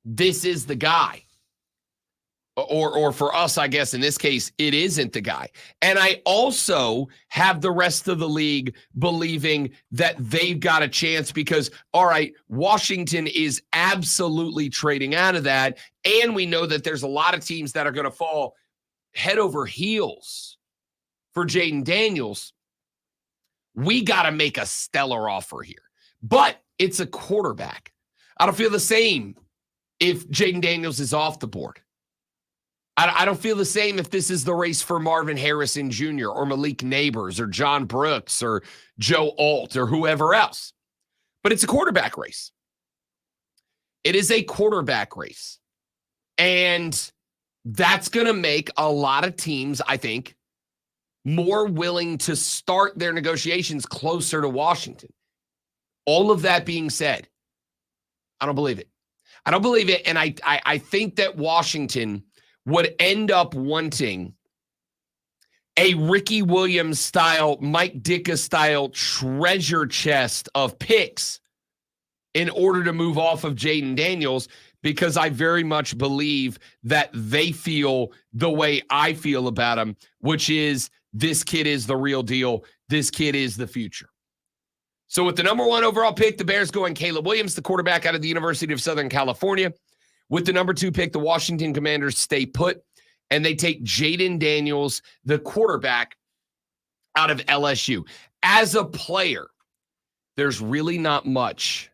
this is the guy, or for us, I guess in this case, it isn't the guy. And I also have the rest of the league believing that they've got a chance because, all right, Washington is absolutely trading out of that. And we know that there's a lot of teams that are going to fall head over heels for Jaden Daniels. We got to make a stellar offer here. But it's a quarterback. I don't feel the same if Jaden Daniels is off the board. I don't feel the same if this is the race for Marvin Harrison Jr. or Malik Neighbors or John Brooks or Joe Alt or whoever else. But it's a quarterback race. It is a quarterback race. And that's going to make a lot of teams, I think, more willing to start their negotiations closer to Washington. All of that being said, I don't believe it. I don't believe it. And I think that Washington would end up wanting a Ricky Williams style, Mike Ditka style treasure chest of picks in order to move off of Jaden Daniels, because I very much believe that they feel the way I feel about him, which is this kid is the real deal. This kid is the future. So with the number 1 overall pick, the Bears going Caleb Williams, the quarterback out of the University of Southern California. With the number 2 pick, the Washington Commanders stay put, and they take Jaden Daniels, the quarterback out of LSU. As a player, there's really not much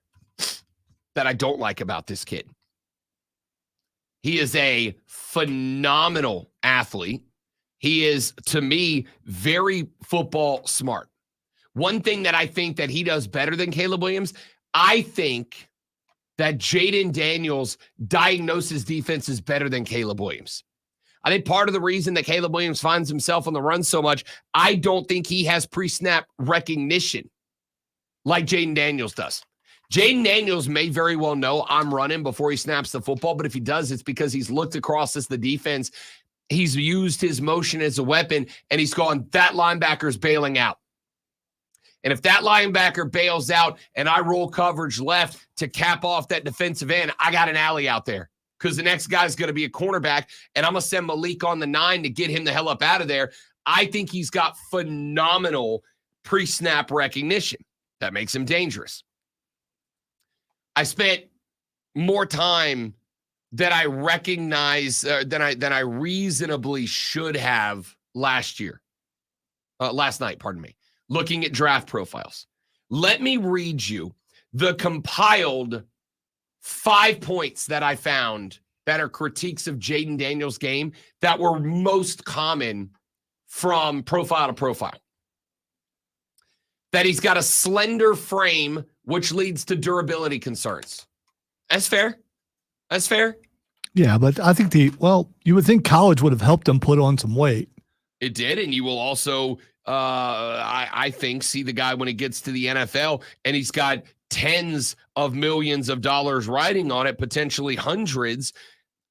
that I don't like about this kid. He is a phenomenal athlete. He is, to me, very football smart. One thing that I think that he does better than Caleb Williams, I think that Jaden Daniels diagnoses defenses better than Caleb Williams. I think part of the reason that Caleb Williams finds himself on the run so much, I don't think he has pre-snap recognition like Jaden Daniels does. Jaden Daniels may very well know I'm running before he snaps the football, but if he does, it's because he's looked across as the defense. He's used his motion as a weapon, and he's gone, that linebacker's bailing out. And if that linebacker bails out and I roll coverage left to cap off that defensive end, I got an alley out there because the next guy's going to be a cornerback, and I'm going to send Malik on the 9 to get him the hell up out of there. I think he's got phenomenal pre-snap recognition. That makes him dangerous. I spent more time than I recognize, than I reasonably should have last night, looking at draft profiles. Let me read you the compiled 5 points that I found that are critiques of Jaden Daniels' game that were most common from profile to profile. That he's got a slender frame, which leads to durability concerns. That's fair. That's fair. Yeah, but I think you would think college would have helped him put on some weight. It did, and you will also, I think, see the guy when he gets to the NFL, and he's got tens of millions of dollars riding on it, potentially hundreds.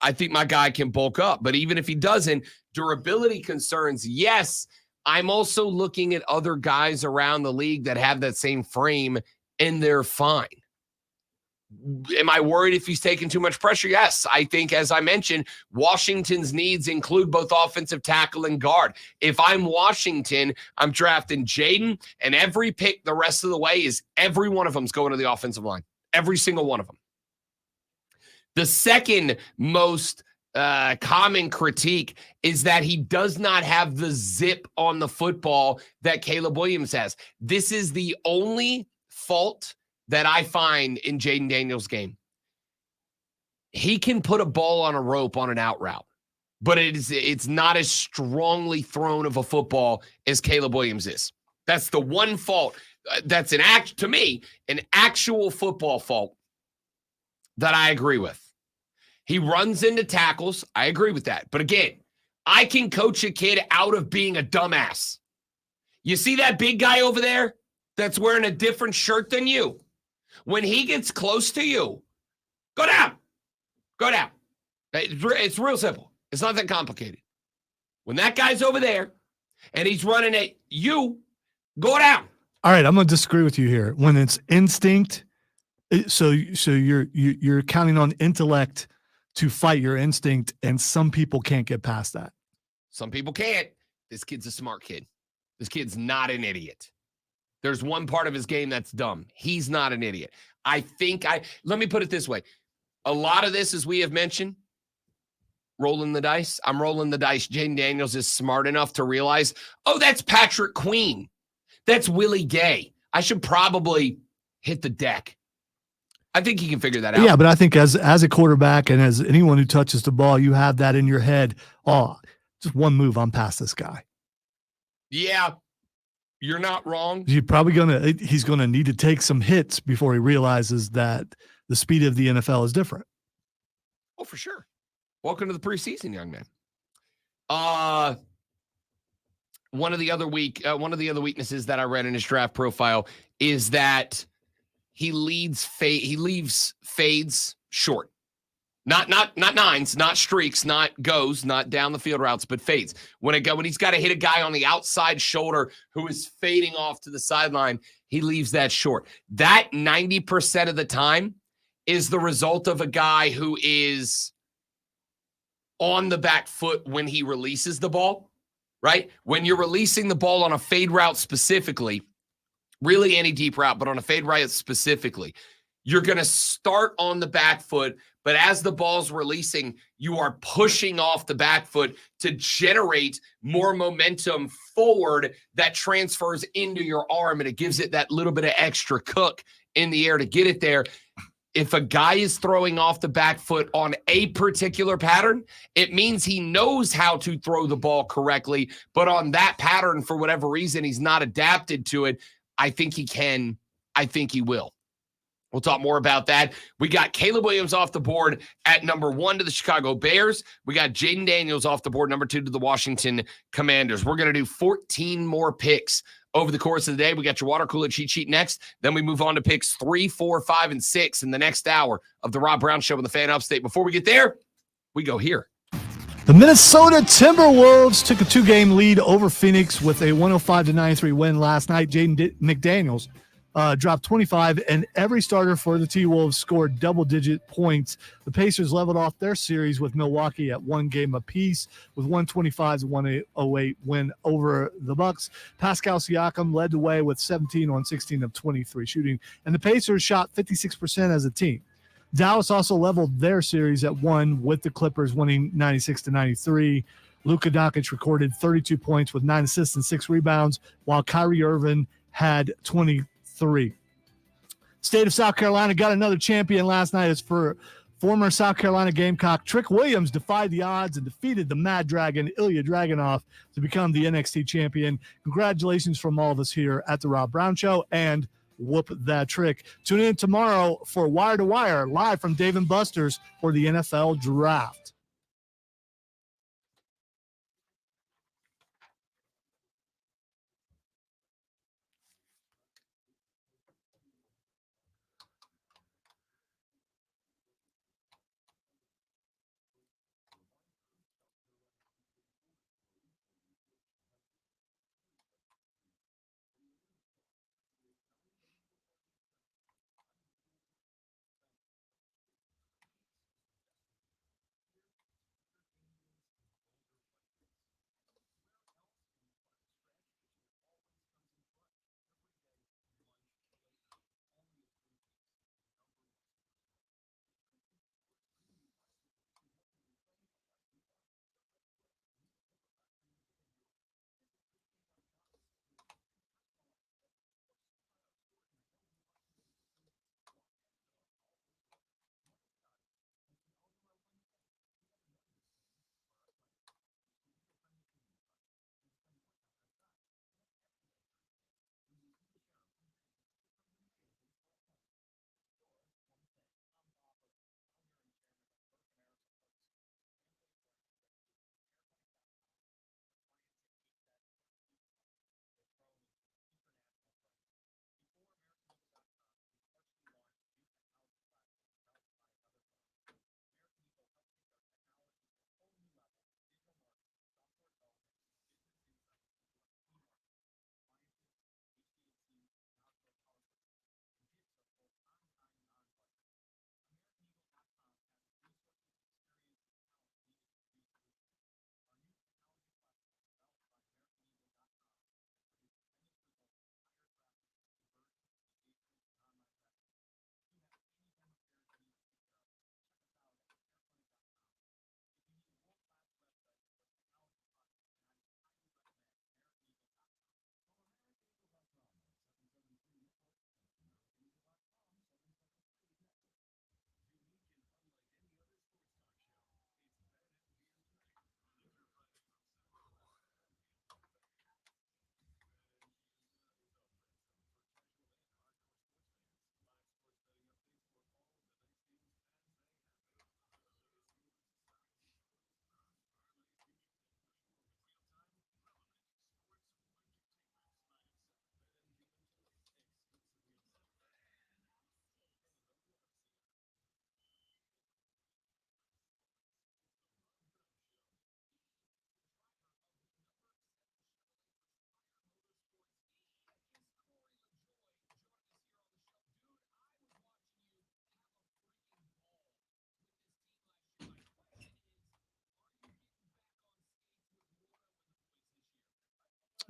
I think my guy can bulk up. But even if he doesn't, durability concerns, yes. I'm also looking at other guys around the league that have that same frame, and they're fine. Am I worried if he's taking too much pressure? Yes. I think, as I mentioned, Washington's needs include both offensive tackle and guard. If I'm Washington, I'm drafting Jaden, and every pick the rest of the way is every one of them's going to the offensive line. Every single one of them. The second most common critique is that he does not have the zip on the football that Caleb Williams has. This is the only fault that I find in Jaden Daniels' game. He can put a ball on a rope on an out route, but it's not as strongly thrown of a football as Caleb Williams is. That's the one fault that's to me, an actual football fault that I agree with. He runs into tackles. I agree with that. But again, I can coach a kid out of being a dumbass. You see that big guy over there that's wearing a different shirt than you? When he gets close to you, go down. Go down. It's real simple. It's not that complicated. When that guy's over there and he's running at you, go down. All right, I'm going to disagree with you here. When it's instinct, so you're counting on intellect to fight your instinct, and some people can't get past that. Some people can't. This kid's a smart kid. This kid's not an idiot. There's one part of his game that's dumb. He's not an idiot. Let me put it this way. A lot of this, as we have mentioned, rolling the dice. I'm rolling the dice. Jaden Daniels is smart enough to realize, oh, that's Patrick Queen. That's Willie Gay. I should probably hit the deck. I think he can figure that out. Yeah, but I think as a quarterback and as anyone who touches the ball, you have that in your head. Oh, just one move, I'm past this guy. Yeah, you're not wrong. He's gonna need to take some hits before he realizes that the speed of the NFL is different. Oh, for sure. Welcome to the preseason, young man. One of the other weaknesses that I read in his draft profile is that he leaves fades short. Not nines, not streaks, not goes, not down the field routes, but fades. When he's got to hit a guy on the outside shoulder who is fading off to the sideline, he leaves that short. That 90% of the time is the result of a guy who is on the back foot when he releases the ball, right? When you're releasing the ball on a fade route specifically, really any deep route, but on a fade route specifically, you're going to start on the back foot, but as the ball's releasing, you are pushing off the back foot to generate more momentum forward that transfers into your arm, and it gives it that little bit of extra cook in the air to get it there. If a guy is throwing off the back foot on a particular pattern, it means he knows how to throw the ball correctly, but on that pattern, for whatever reason, he's not adapted to it. I think he can. I think he will. We'll talk more about that. We got Caleb Williams off the board at number 1 to the Chicago Bears. We got Jaden Daniels off the board, number 2 to the Washington Commanders. We're going to do 14 more picks over the course of the day. We got your water cooler cheat sheet next. Then we move on to picks 3, 4, 5, and 6 in the next hour of the Rob Brown Show on the Fan Upstate. Before we get there, we go here. The Minnesota Timberwolves took a 2-game lead over Phoenix with a 105-93 win last night. Jaden McDaniels dropped 25, and every starter for the T-Wolves scored double-digit points. The Pacers leveled off their series with Milwaukee at 1 game apiece with 125-108 win over the Bucks. Pascal Siakam led the way with 17 on 16 of 23 shooting, and the Pacers shot 56% as a team. Dallas also leveled their series at 1 with the Clippers winning 96-93. Luka Doncic recorded 32 points with 9 assists and 6 rebounds, while Kyrie Irving had 23. State of South Carolina got another champion last night. As for former South Carolina Gamecock Trick Williams defied the odds and defeated the Mad Dragon Ilya Dragunov to become the NXT champion. Congratulations from all of us here at the Rob Brown Show, and whoop that trick. Tune in tomorrow for Wire to Wire, live from Dave & Buster's for the NFL Draft.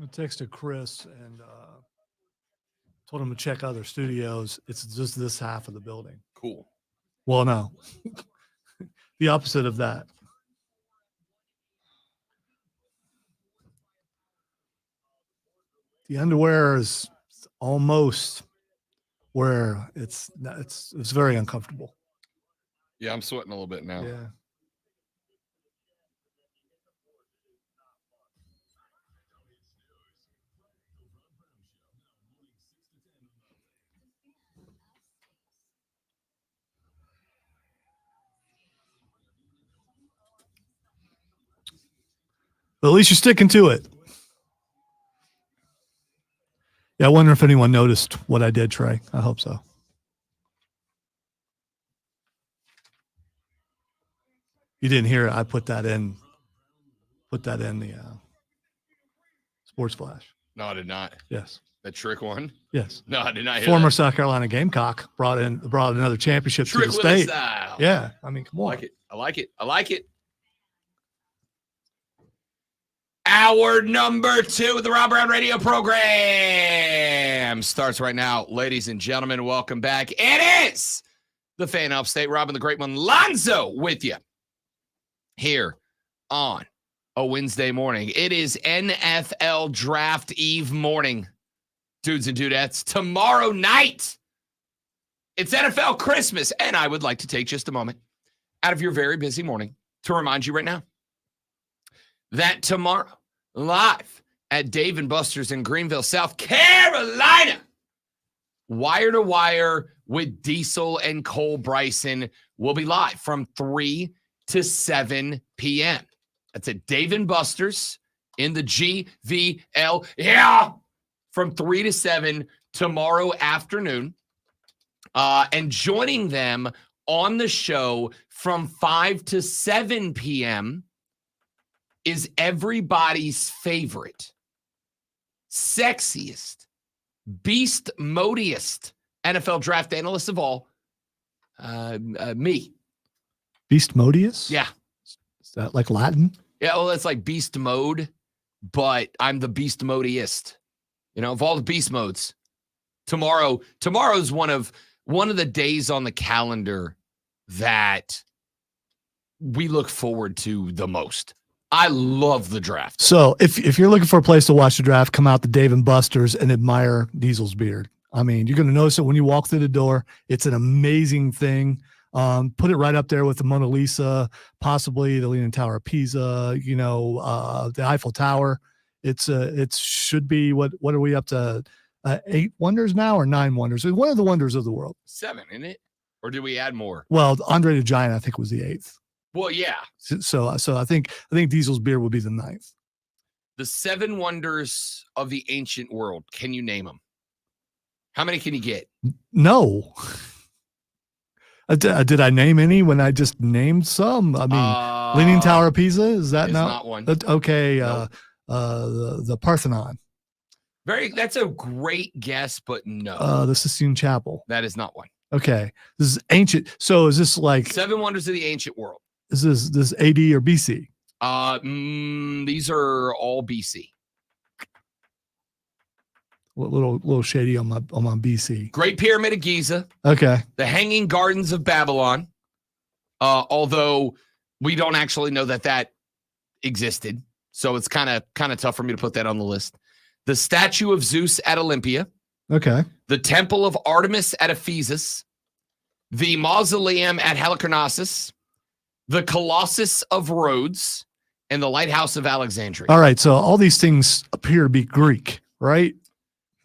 I texted Chris and told him to check other studios. It's just this half of the building. Cool. Well, no, the opposite of that. The underwear is almost where it's very uncomfortable. Yeah, I'm sweating a little bit now. Yeah. But at least you're sticking to it. Yeah, I wonder if anyone noticed what I did, Trey. I hope so. You didn't hear it. I put that in the sports flash. No, I did not. Yes. That trick one? Yes. No, I did not hear Former that. South Carolina Gamecock brought another championship Trick to the with a state. style. Yeah. I mean, come I on. like it. I like it. I like it. Hour number 2 of the Rob Brown Radio program starts right now. Ladies and gentlemen, welcome back. It is the Fan Upstate. Robin the Great One, Lonzo with you here on a Wednesday morning. It is NFL Draft Eve morning, dudes and dudettes. Tomorrow night, it's NFL Christmas. And I would like to take just a moment out of your very busy morning to remind you right now that tomorrow, live at Dave & Buster's in Greenville, South Carolina, Wire to Wire with Diesel and Cole Bryson will be live from 3 to 7 p.m. That's at Dave & Buster's in the GVL. Yeah! From 3 to 7 tomorrow afternoon. And joining them on the show from 5 to 7 p.m. is everybody's favorite, sexiest, beast modiest NFL draft analyst of all, me. Beast Modius? Yeah. Is that like Latin? Yeah, well, it's like beast mode, but I'm the beast modiest. You know, of all the beast modes. Tomorrow's one of the days on the calendar that we look forward to the most. I love the draft. So if you're looking for a place to watch the draft, come out to Dave & Buster's and admire Diesel's beard. I mean, you're going to notice it when you walk through the door. It's an amazing thing. Put it right up there with the Mona Lisa, possibly the Leaning Tower of Pisa, the Eiffel Tower. It should be, what are we up to? 8 wonders now or 9 wonders? It's one of the wonders of the world. 7, isn't it? Or do we add more? Well, Andre the Giant, I think, was the 8th. Well, yeah. So I think Diesel's beard would be the 9th. The 7 wonders of the ancient world. Can you name them? How many can you get? No. Did I name any when I just named some? I mean, Leaning Tower of Pisa, is that not one? Okay. Nope. The Parthenon. That's a great guess, but no. The Sistine Chapel. That is not one. Okay. This is ancient. So is this like 7 wonders of the ancient world. Is this AD or BC? These are all BC. A little shady on my BC. Great Pyramid of Giza. Okay. The Hanging Gardens of Babylon. Although we don't actually know that existed, so it's kind of tough for me to put that on the list. The statue of Zeus at Olympia. Okay. The Temple of Artemis at Ephesus. The Mausoleum at Halicarnassus. The Colossus of Rhodes. And the Lighthouse of Alexandria. All right. So all these things appear to be Greek, right?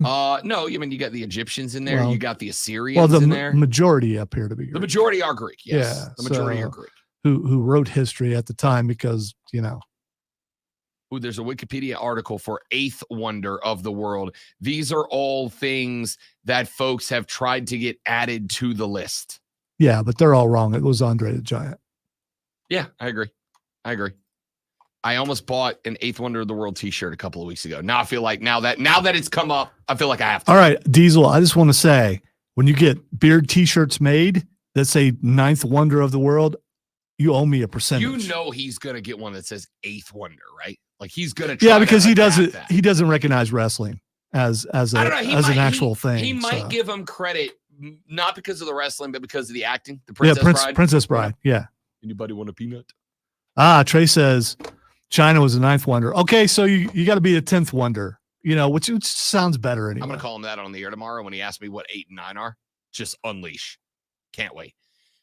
No, I mean, you got the Egyptians in there. Well, you got the Assyrians in there. Majority appear to be Greek. The majority are Greek. Yes. Yeah, The majority so are Greek. Who wrote history at the time because, Ooh, there's a Wikipedia article for 8th wonder of the world. These are all things that folks have tried to get added to the list. Yeah, but they're all wrong. It was Andre the Giant. Yeah, I agree. I almost bought an 8th wonder of the world t-shirt a couple of weeks ago. Now I feel like now that it's come up, I feel like I have to. All right, Diesel, I just want to say, when you get beard t-shirts made that say 9th wonder of the world, you owe me a percentage. You know he's going to get one that says 8th wonder, right? Like he's gonna try Yeah, because to he adapt doesn't that. he doesn't recognize wrestling as I don't know, he an might- actual thing. He might so. give him credit not because of the wrestling, but because of the acting. The Yeah, Princess Bride. Princess Bride. Yeah. Anybody want a peanut? Trey says China was the 9th wonder. Okay, so you got to be a 10th wonder, which sounds better anyway. I'm gonna call him that on the air tomorrow when he asks me what 8 and 9 are. Just unleash. Can't wait.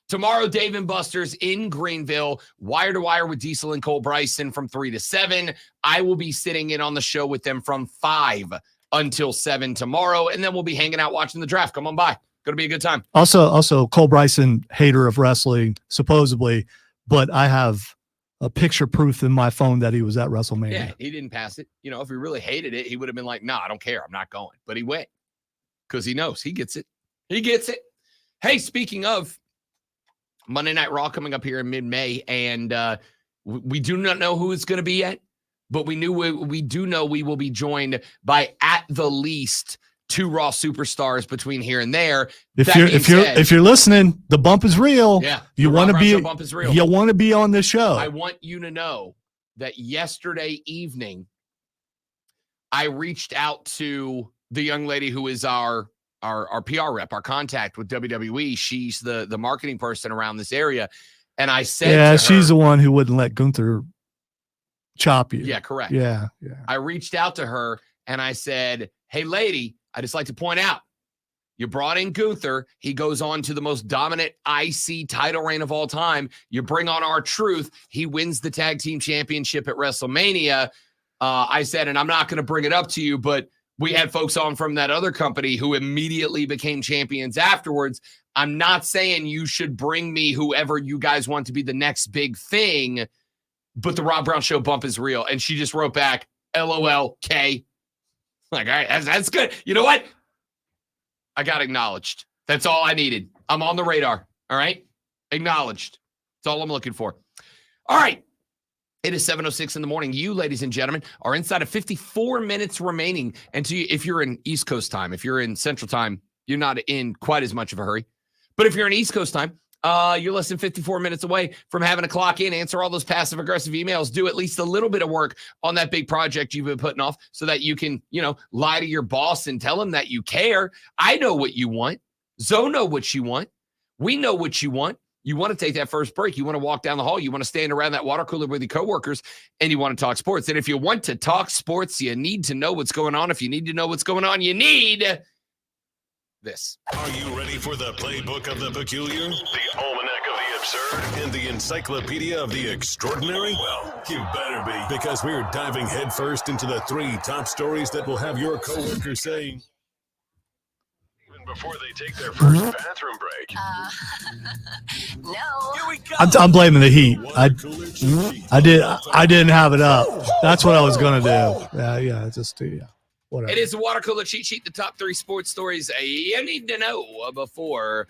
Tomorrow, Dave and Buster's in Greenville, wire to wire with Diesel and Cole Bryson from 3 to 7. I will be sitting in on the show with them from 5 until 7 tomorrow, and then we'll be hanging out watching the draft. Come on by. Gonna be a good time. Also, Cole Bryson, hater of wrestling, supposedly, but I have a picture proof in my phone that he was at WrestleMania. Yeah, he didn't pass it. If he really hated it, he would have been like, "Nah, I don't care. I'm not going." But he went because he knows he gets it. He gets it. Hey, speaking of Monday Night Raw coming up here in mid-May, and we do not know who it's going to be yet, but we do know we will be joined by at the least 2 Raw superstars between here and there. If you're listening, the bump is real. Yeah, you want to be bump is real. You want to be on the show. I want you to know that yesterday evening, I reached out to the young lady who is our PR rep, our contact with WWE. She's the marketing person around this area. And I said, to her, she's the one who wouldn't let Gunther chop you. Yeah, correct. Yeah. I reached out to her and I said, "Hey, lady, I just like to point out, you brought in Gunther. He goes on to the most dominant IC title reign of all time. You bring on R-Truth. He wins the tag team championship at WrestleMania." I said, and I'm not going to bring it up to you, but we had folks on from that other company who immediately became champions afterwards. I'm not saying you should bring me whoever you guys want to be the next big thing, but the Rob Brown Show bump is real. And she just wrote back, LOL, K. Like, all right, that's good. You know what? I got acknowledged. That's all I needed. I'm on the radar. All right? Acknowledged. That's all I'm looking for. All right. It is 7:06 in the morning. You, ladies and gentlemen, are inside of 54 minutes remaining. And if you're in East Coast time, if you're in Central time, you're not in quite as much of a hurry. But if you're in East Coast time, you're less than 54 minutes away from having to clock in, answer all those passive-aggressive emails, do at least a little bit of work on that big project you've been putting off so that you can, lie to your boss and tell him that you care. I know what you want. Zoe know what you want. We know what you want. You want to take that first break. You want to walk down the hall. You want to stand around that water cooler with your coworkers, and you want to talk sports. And if you want to talk sports, you need to know what's going on. If you need to know what's going on, you need this. Are you ready for the playbook of the peculiar, the almanac of the absurd, and the encyclopedia of the extraordinary? Well, you better be, because we're diving headfirst into the 3 top stories that will have your coworkers saying, even before they take their first bathroom break. No. Here we go. I'm blaming the heat. Water cooler cheat sheet. I didn't have it up. That's what I was gonna do. Whatever. It is the water cooler cheat sheet, the top 3 sports stories you need to know before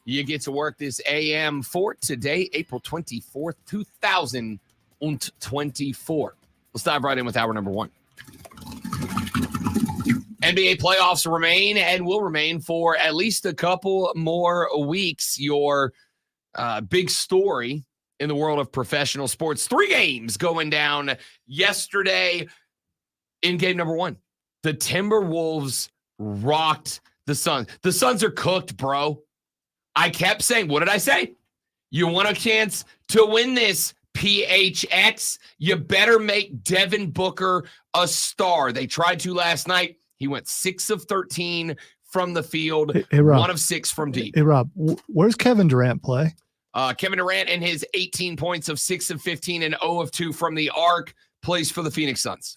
you get to work this AM for today, April 24th, 2024. Let's dive right in with hour number 1. NBA playoffs remain and will remain for at least a couple more weeks. Your big story in the world of professional sports, 3 games going down yesterday in game number 1. The Timberwolves rocked the Suns. The Suns are cooked, bro. I kept saying, what did I say? You want a chance to win this, PHX? You better make Devin Booker a star. They tried to last night. He went 6 of 13 from the field, Hey, Rob. 1 of 6 from deep. Hey, Rob, where's Kevin Durant play? Kevin Durant and his 18 points of 6 of 15 and 0 of 2 from the arc plays for the Phoenix Suns.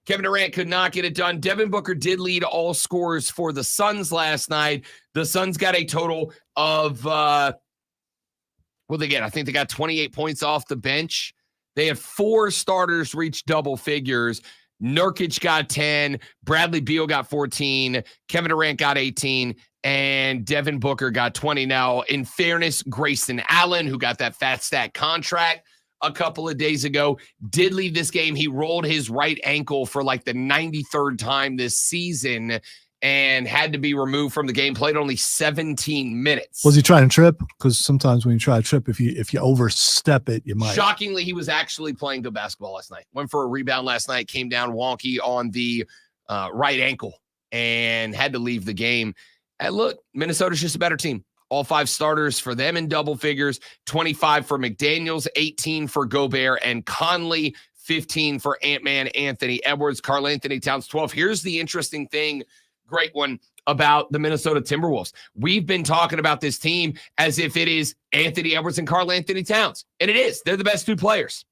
Kevin Durant could not get it done. Devin Booker did lead all scorers for the Suns last night. The Suns got a total of, what they get? I think they got 28 points off the bench. They had 4 starters reach double figures. Nurkic got 10. Bradley Beal got 14. Kevin Durant got 18. And Devin Booker got 20. Now, in fairness, Grayson Allen, who got that fat stat contract a couple of days ago, did leave this game. He rolled his right ankle for like the 93rd time this season. and had to be removed from the game, played only 17 minutes. Was he trying to trip? Because sometimes when you try to trip, if you overstep it, you might. Shockingly, he was actually playing good basketball last night. Went for a rebound last night, came down wonky on the right ankle and had to leave the game. And look, Minnesota's just a better team. All 5 starters for them in double figures, 25 for McDaniels, 18 for Gobert and Conley, 15 for Ant-Man Anthony Edwards, Karl Anthony Towns, 12. Here's the interesting thing, great one, about the Minnesota Timberwolves. We've been talking about this team as if it is Anthony Edwards and Karl Anthony Towns, and it is. They're the best 2 players.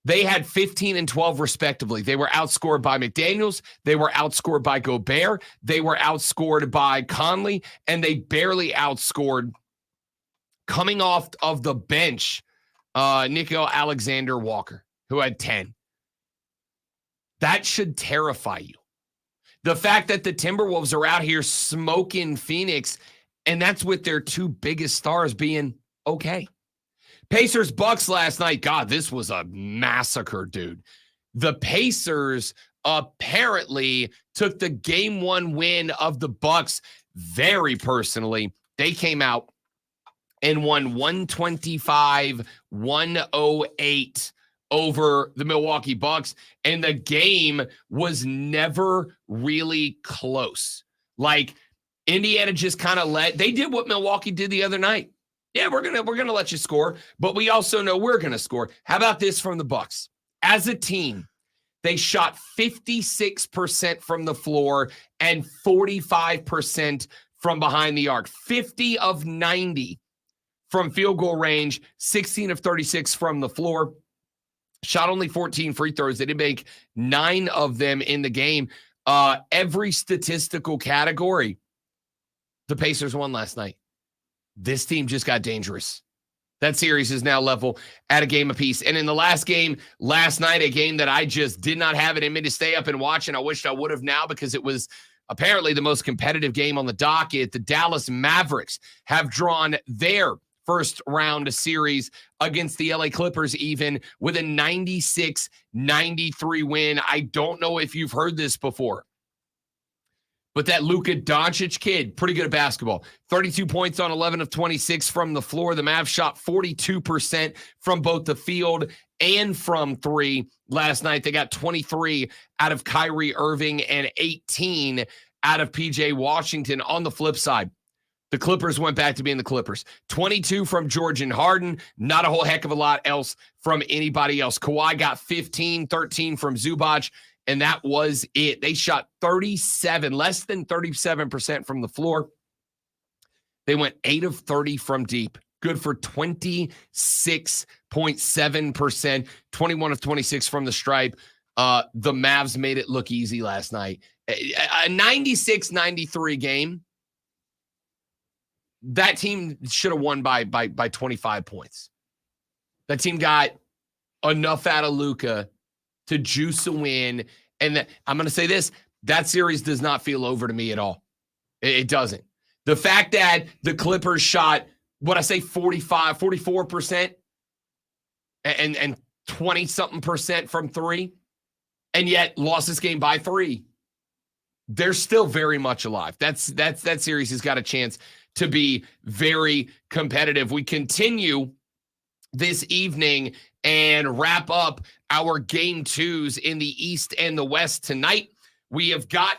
They had 15 and 12 respectively. They were outscored by McDaniels. They were outscored by Gobert. They were outscored by Conley, and they barely outscored, coming off of the bench, Nickeil Alexander-Walker, who had 10. That should terrify you. The fact that the Timberwolves are out here smoking Phoenix, and that's with their 2 biggest stars being okay. Pacers Bucks last night. God, this was a massacre, dude. The Pacers apparently took the game 1 win of the Bucks very personally. They came out and won 125-108 over the Milwaukee Bucks, and the game was never really close. Like, Indiana just kind of they did what Milwaukee did the other night. Yeah, we're gonna let you score, but we also know we're gonna score. How about this from the Bucks? As a team, they shot 56% from the floor and 45% from behind the arc. 50 of 90 from field goal range, 16 of 36 from the floor. Shot only 14 free throws. They did make 9 of them in the game. Every statistical category, the Pacers won last night. This team just got dangerous. That series is now level at a game apiece. And in the last game last night, a game that I just did not have it in me to stay up and watch, and I wished I would have now because it was apparently the most competitive game on the docket. The Dallas Mavericks have drawn their first round series against the LA Clippers, even with a 96-93 win. I don't know if you've heard this before, but that Luka Doncic kid, pretty good at basketball. 32 points on 11 of 26 from the floor. The Mavs shot 42% from both the field and from 3 last night. They got 23 out of Kyrie Irving and 18 out of PJ Washington. On the flip side, the Clippers went back to being the Clippers. 22 from George and Harden. Not a whole heck of a lot else from anybody else. Kawhi got 15, 13 from Zubac, and that was it. They shot 37, less than 37% from the floor. They went 8 of 30 from deep. Good for 26.7%, 21 of 26 from the stripe. The Mavs made it look easy last night. A 96-93 game. That team should have won by 25 points. That team got enough out of Luka to juice a win. And I'm going to say this, that series does not feel over to me at all. It doesn't. The fact that the Clippers shot, 44% and 20-something% from 3, and yet lost this game by 3. They're still very much alive. That series has got a chance to be very competitive. We continue this evening and wrap up our game 2s in the East and the West tonight. We have got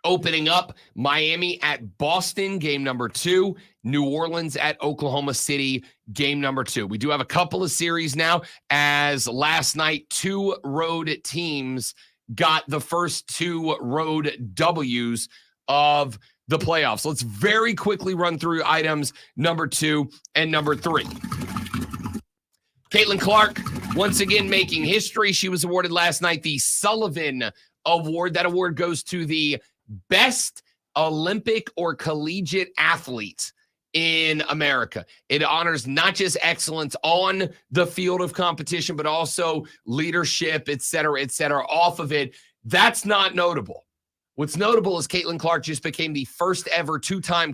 opening up Miami at Boston, game number 2, New Orleans at Oklahoma City, game number 2. We do have a couple of series now, as last night 2 road teams got the first 2 road W's of the playoffs. Let's very quickly run through items number 2 and number 3. Caitlin Clark, once again making history. She was awarded last night the Sullivan Award. That award goes to the best Olympic or collegiate athlete in America. It honors not just excellence on the field of competition, but also leadership, et cetera, off of it. That's not notable. What's notable is Caitlin Clark just became the first ever two-time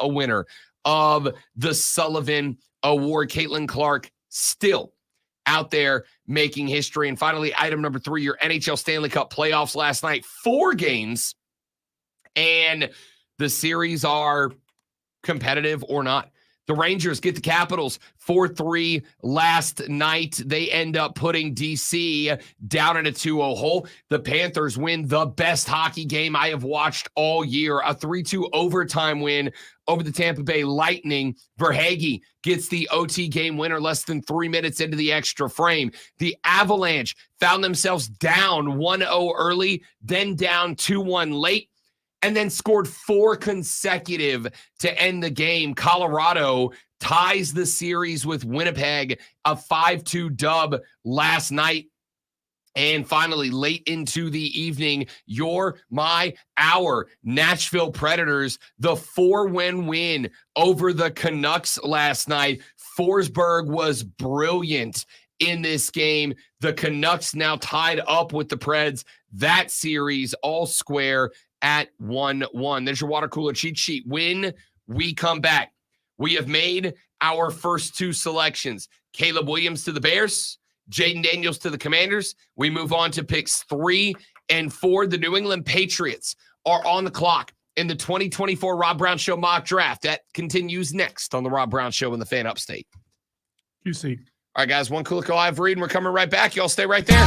a winner of the Sullivan Award. Caitlin Clark still out there making history. And finally, item number 3, your NHL Stanley Cup playoffs last night. 4 games, and the series are competitive or not. The Rangers get the Capitals 4-3 last night. They end up putting DC down in a 2-0 hole. The Panthers win the best hockey game I have watched all year, a 3-2 overtime win over the Tampa Bay Lightning. Verhaeghe gets the OT game winner less than 3 minutes into the extra frame. The Avalanche found themselves down 1-0 early, then down 2-1 late, and then scored 4 consecutive to end the game. Colorado ties the series with Winnipeg, a 5-2 dub last night. And finally, late into the evening, our Nashville Predators, the 4-win win over the Canucks last night. Forsberg was brilliant in this game. The Canucks now tied up with the Preds. That series all square at 1-1. There's your water cooler cheat sheet. When we come back, we have made our first 2 selections. Caleb Williams to the Bears, Jaden Daniels to the Commanders. We move on to picks 3 and 4. The New England Patriots are on the clock in the 2024 Rob Brown Show mock draft. That continues next on the Rob Brown Show in the Fan Upstate. QC. All right, guys, one cool live read, and we're coming right back. Y'all stay right there.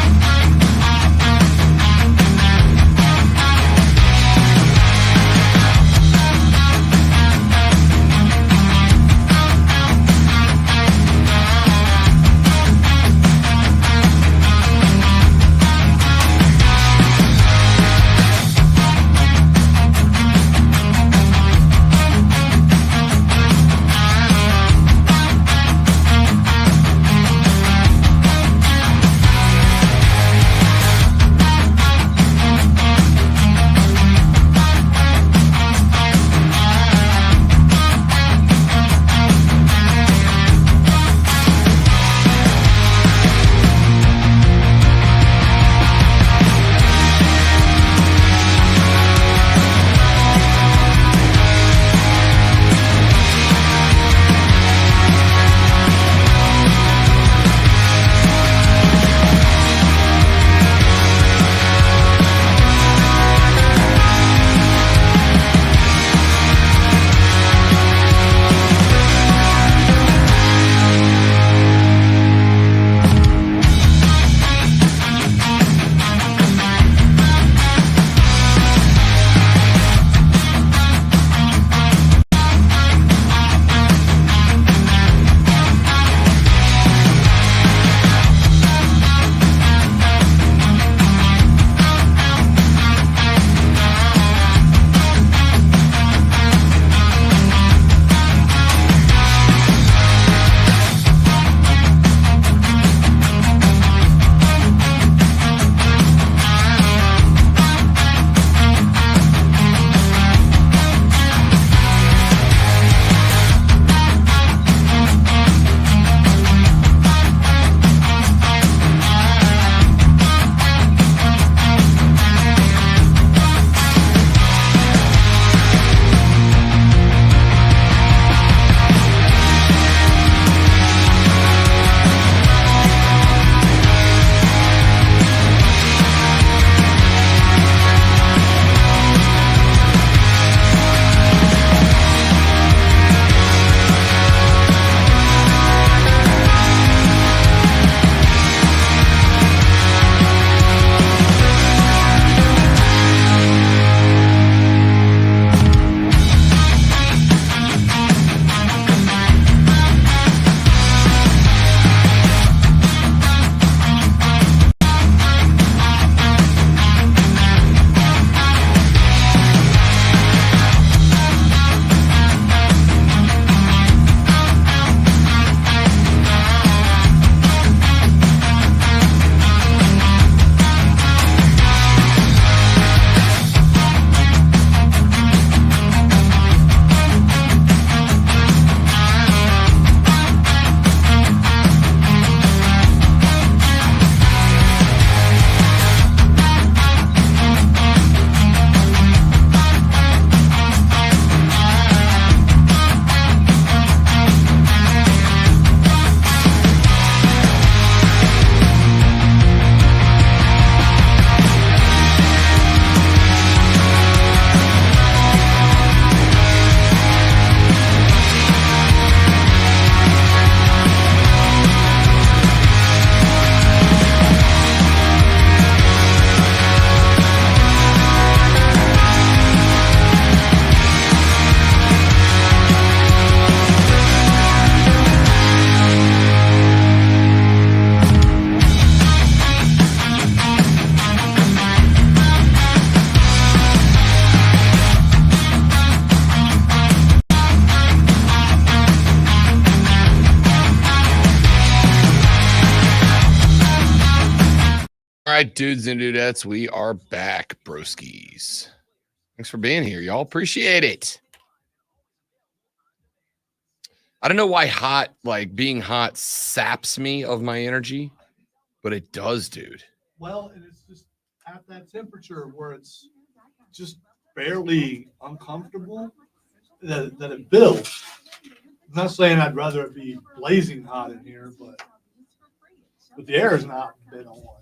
right, dudes and dudettes, we are back, broskies. Thanks for being here, y'all. Appreciate it. I don't know why being hot saps me of my energy, but it does, dude. Well, and it's just at that temperature where it's just barely uncomfortable that it builds. I'm not saying I'd rather it be blazing hot in here, but the air is not been on.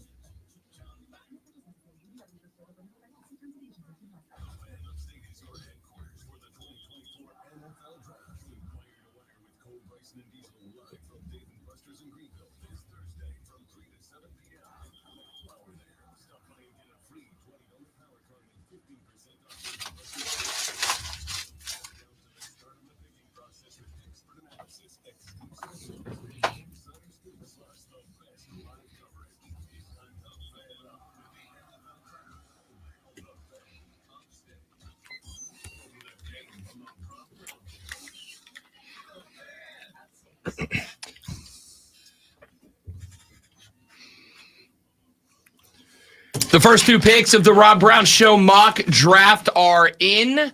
The first two picks of the Rob Brown Show mock draft are in.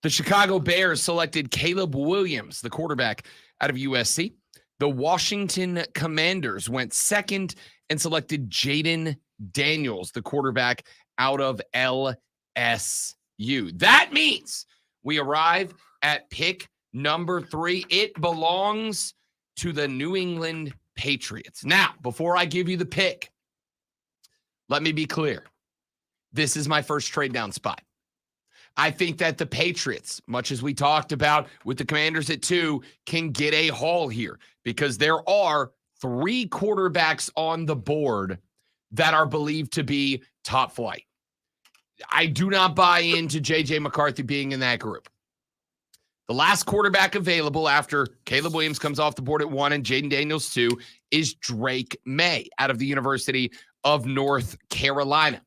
The Chicago Bears selected Caleb Williams, the quarterback out of USC. The Washington Commanders went second and selected Jaden Daniels, the quarterback out of LSU. That means we arrive at pick number 3. It belongs to the New England Patriots. Now, before I give you the pick, let me be clear. This is my first trade down spot. I think that the Patriots, much as we talked about with the Commanders at 2, can get a haul here because there are 3 quarterbacks on the board that are believed to be top flight. I do not buy into J.J. McCarthy being in that group. The last quarterback available after Caleb Williams comes off the board at 1 and Jaden Daniels 2 is Drake May out of the University of North Carolina.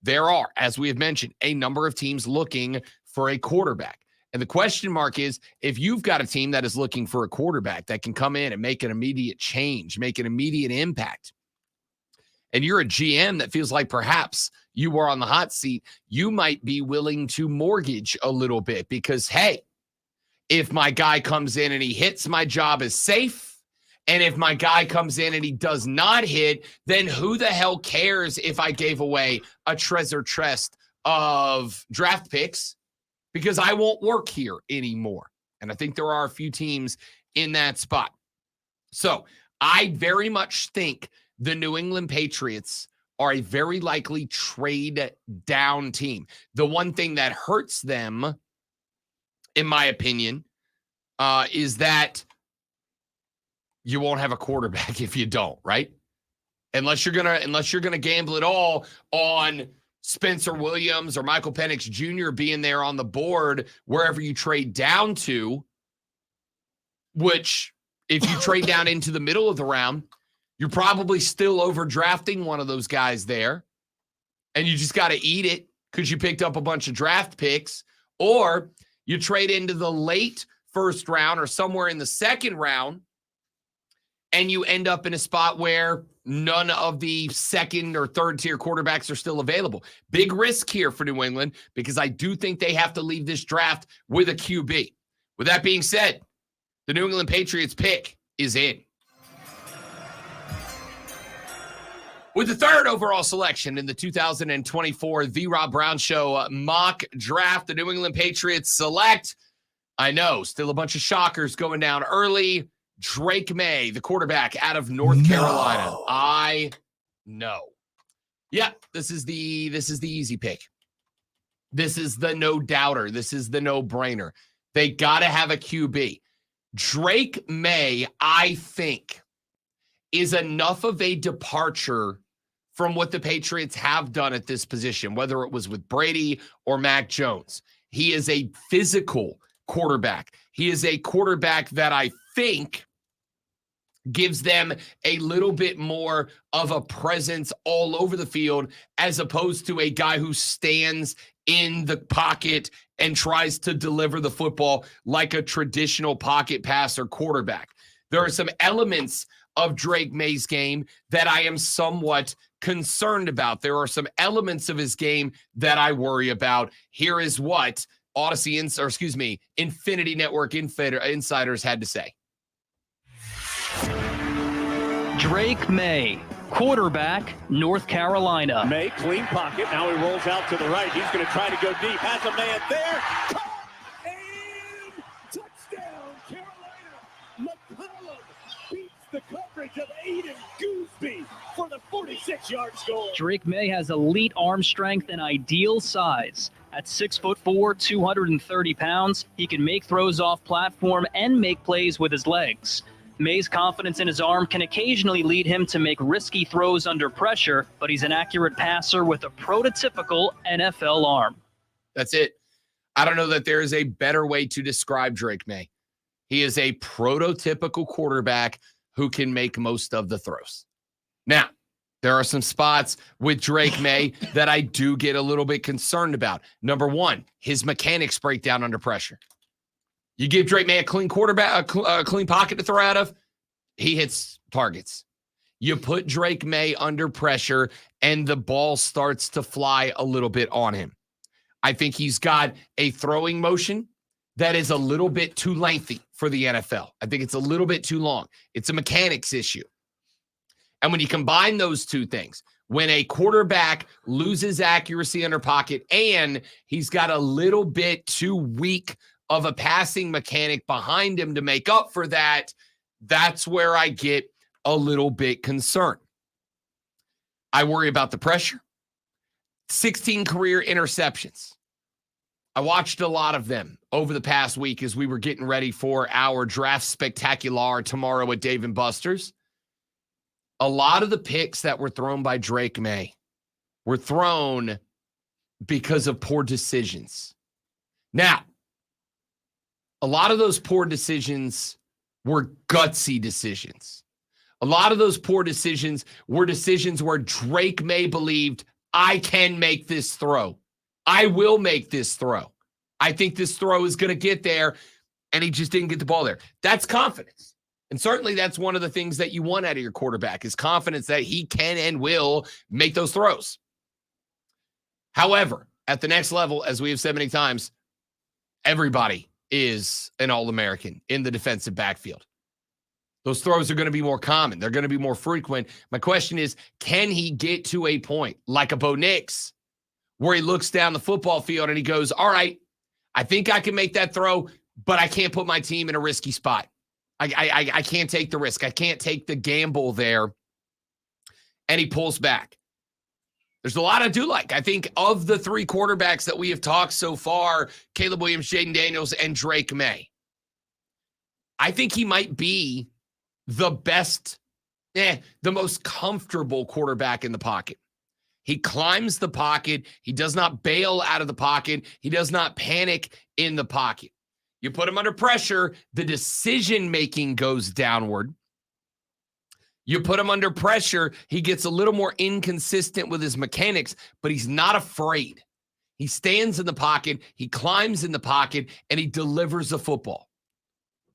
There are, as we have mentioned, a number of teams looking for a quarterback. And the question mark is, if you've got a team that is looking for a quarterback that can come in and make an immediate change, make an immediate impact, and you're a GM that feels like perhaps you are on the hot seat, you might be willing to mortgage a little bit because, hey, if my guy comes in and he hits, my job is safe. And if my guy comes in and he does not hit, then who the hell cares if I gave away a treasure chest of draft picks because I won't work here anymore. And I think there are a few teams in that spot. So I very much think the New England Patriots are a very likely trade down team. The one thing that hurts them, in my opinion, is that you won't have a quarterback if you don't, right? Unless you're gonna gamble it all on Spencer Williams or Michael Penix Jr. being there on the board wherever you trade down to, which if you trade down into the middle of the round, you're probably still overdrafting one of those guys there, and you just got to eat it because you picked up a bunch of draft picks, or you trade into the late first round or somewhere in the second round, and you end up in a spot where none of the second or third tier quarterbacks are still available. Big risk here for New England because I do think they have to leave this draft with a QB. With that being said, the New England Patriots pick is in. With the 3rd overall selection in the 2024 The Rob Brown Show mock draft, the New England Patriots select, I know, still a bunch of shockers going down early, Drake May, the quarterback out of North Carolina. I know. Yeah, this is the easy pick. This is the no doubter. This is the no brainer. They got to have a QB. Drake May, I think, is enough of a departure from what the Patriots have done at this position, whether it was with Brady or Mac Jones. He is a physical quarterback. He is a quarterback that I think gives them a little bit more of a presence all over the field as opposed to a guy who stands in the pocket and tries to deliver the football like a traditional pocket passer quarterback. There are some elements of Drake May's game that I am somewhat concerned about. There are some elements of his game that I worry about. Here is what Infinity Network insiders had to say. Drake May, quarterback, North Carolina. May, clean pocket. Now he rolls out to the right. He's going to try to go deep. Has a man there. Caught and touchdown, Carolina. McCollum beats the coverage of Aiden Gooseby for the 46-yard score. Drake May has elite arm strength and ideal size. At 6'4", 230 pounds, he can make throws off platform and make plays with his legs. May's confidence in his arm can occasionally lead him to make risky throws under pressure, but he's an accurate passer with a prototypical NFL arm. That's it. I don't know that there is a better way to describe Drake May. He is a prototypical quarterback who can make most of the throws. Now, there are some spots with Drake May that I do get a little bit concerned about. Number one, his mechanics break down under pressure. You give Drake May a clean quarterback, a clean pocket to throw out of, he hits targets. You put Drake May under pressure, and the ball starts to fly a little bit on him. I think he's got a throwing motion that is a little bit too lengthy for the NFL. I think it's a little bit too long. It's a mechanics issue. And when you combine those two things, when a quarterback loses accuracy under pocket and he's got a little bit too weak of a passing mechanic behind him to make up for that, that's where I get a little bit concerned. I worry about the pressure. 16 career interceptions. I watched a lot of them over the past week as we were getting ready for our draft spectacular tomorrow at Dave & Buster's. A lot of the picks that were thrown by Drake May were thrown because of poor decisions. Now, a lot of those poor decisions were gutsy decisions. A lot of those poor decisions were decisions where Drake May believed, I can make this throw. I will make this throw. I think this throw is going to get there, and he just didn't get the ball there. That's confidence. And certainly that's one of the things that you want out of your quarterback is confidence that he can and will make those throws. However, at the next level, as we have said many times, everybody is an All-American in the defensive backfield. Those throws are going to be more common. They're going to be more frequent. My question is, can he get to a point like a Bo Nix where he looks down the football field and he goes, all right, I think I can make that throw, but I can't put my team in a risky spot. I can't take the risk. I can't take the gamble there. And he pulls back. There's a lot I do like. I think of the three quarterbacks that we have talked so far, Caleb Williams, Jaden Daniels, and Drake May, I think he might be the best, the most comfortable quarterback in the pocket. He climbs the pocket. He does not bail out of the pocket. He does not panic in the pocket. You put him under pressure, the decision-making goes downward. You put him under pressure, he gets a little more inconsistent with his mechanics, but he's not afraid. He stands in the pocket, he climbs in the pocket, and he delivers the football.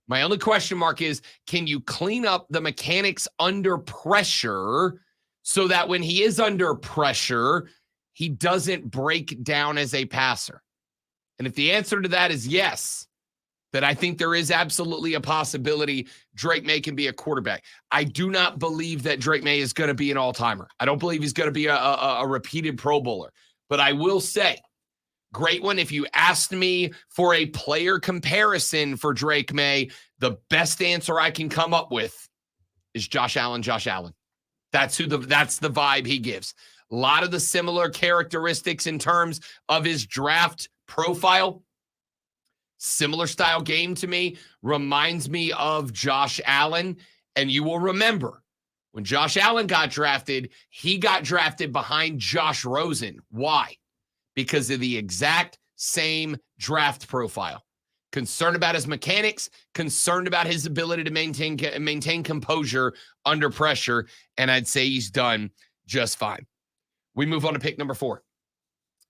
My only question mark is, can you clean up the mechanics under pressure so that when he is under pressure, he doesn't break down as a passer? And if the answer to that is yes, then I think there is absolutely a possibility Drake May can be a quarterback. I do not believe that Drake May is going to be an all-timer. I don't believe he's going to be a repeated Pro Bowler. But I will say, great one. If you asked me for a player comparison for Drake May, the best answer I can come up with is Josh Allen. That's the vibe he gives. A lot of the similar characteristics in terms of his draft profile. Similar style game to me, reminds me of Josh Allen. And you will remember when Josh Allen got drafted, he got drafted behind Josh Rosen. Why? Because of the exact same draft profile. Concerned about his mechanics, concerned about his ability to maintain composure under pressure, and I'd say he's done just fine. We move on to pick number 4.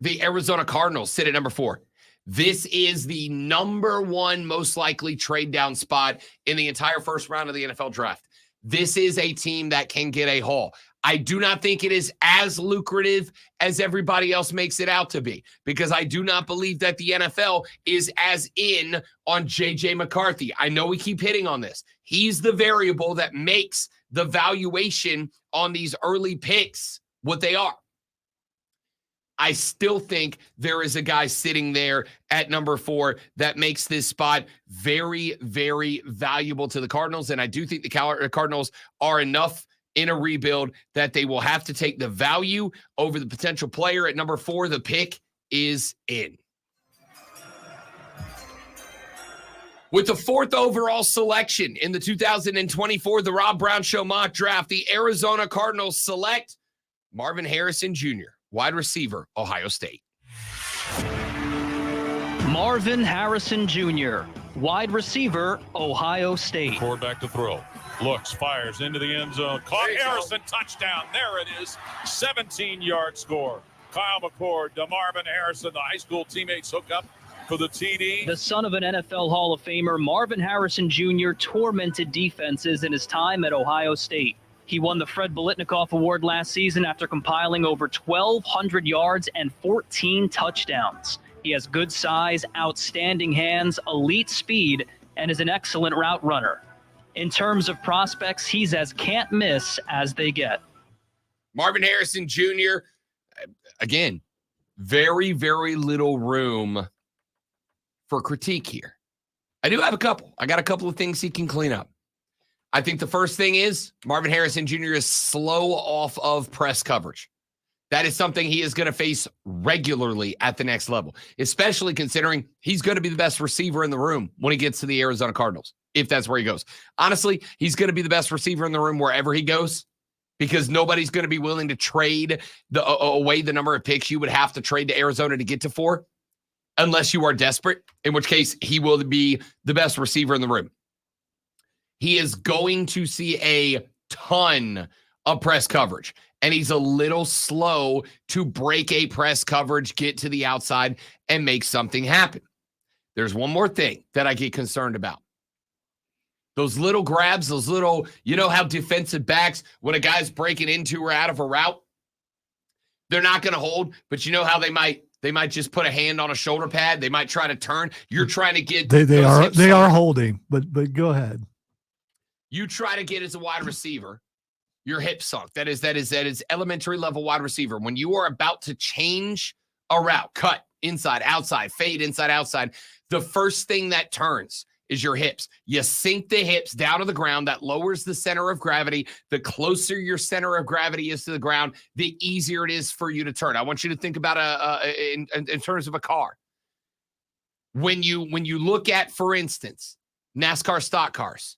The Arizona Cardinals sit at number 4. This is the number one most likely trade down spot in the entire first round of the NFL draft. This is a team that can get a haul. I do not think it is as lucrative as everybody else makes it out to be, because I do not believe that the NFL is as in on J.J. McCarthy. I know we keep hitting on this. He's the variable that makes the valuation on these early picks what they are. I still think there is a guy sitting there at number 4 that makes this spot very, very valuable to the Cardinals. And I do think the Cardinals are enough in a rebuild that they will have to take the value over the potential player. At number 4, the pick is in. With the 4th overall selection in the 2024 The Rob Brown Show mock draft, the Arizona Cardinals select Marvin Harrison Jr., wide receiver, Ohio State. Marvin Harrison Jr., wide receiver, Ohio State. Quarterback to throw. Looks, fires into the end zone. Caught Harrison, touchdown. There it is. 17-yard score. Kyle McCord to Marvin Harrison. The high school teammates hook up for the TD. The son of an NFL Hall of Famer, Marvin Harrison Jr. tormented defenses in his time at Ohio State. He won the Fred Biletnikoff Award last season after compiling over 1,200 yards and 14 touchdowns. He has good size, outstanding hands, elite speed, and is an excellent route runner. In terms of prospects, he's as can't miss as they get. Marvin Harrison Jr., again, very, very little room for critique here. I do have a couple. I got a couple of things he can clean up. I think the first thing is Marvin Harrison Jr. is slow off of press coverage. That is something he is going to face regularly at the next level, especially considering he's going to be the best receiver in the room when he gets to the Arizona Cardinals, if that's where he goes. Honestly, he's going to be the best receiver in the room wherever he goes, because nobody's going to be willing to trade away the number of picks you would have to trade to Arizona to get to 4, unless you are desperate, in which case he will be the best receiver in the room. He is going to see a ton of press coverage, and he's a little slow to break a press coverage, get to the outside, and make something happen. There's one more thing that I get concerned about. Those little grabs, those little, you know how defensive backs, when a guy's breaking into or out of a route, they're not going to hold, but you know how they might just put a hand on a shoulder pad. They might try to turn. You're trying to get they are holding, but go ahead. You try to get as a wide receiver, your hip sunk. That is elementary level wide receiver. When you are about to change a route, cut inside, outside, fade inside, outside, the first thing that turns is your hips. You sink the hips down to the ground. That lowers the center of gravity. The closer your center of gravity is to the ground, the easier it is for you to turn. I want you to think about in terms of a car. When you look at, for instance, NASCAR stock cars,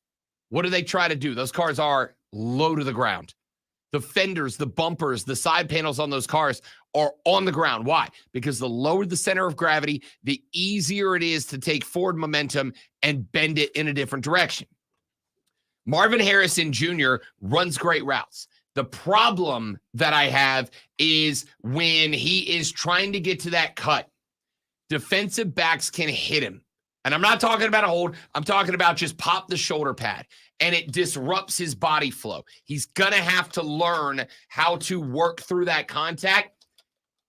what do they try to do? Those cars are low to the ground. The fenders, the bumpers, the side panels on those cars are on the ground. Why? Because the lower the center of gravity, the easier it is to take forward momentum and bend it in a different direction. Marvin Harrison Jr. runs great routes. The problem that I have is when he is trying to get to that cut, defensive backs can hit him. And I'm not talking about a hold. I'm talking about just pop the shoulder pad, and it disrupts his body flow. He's going to have to learn how to work through that contact,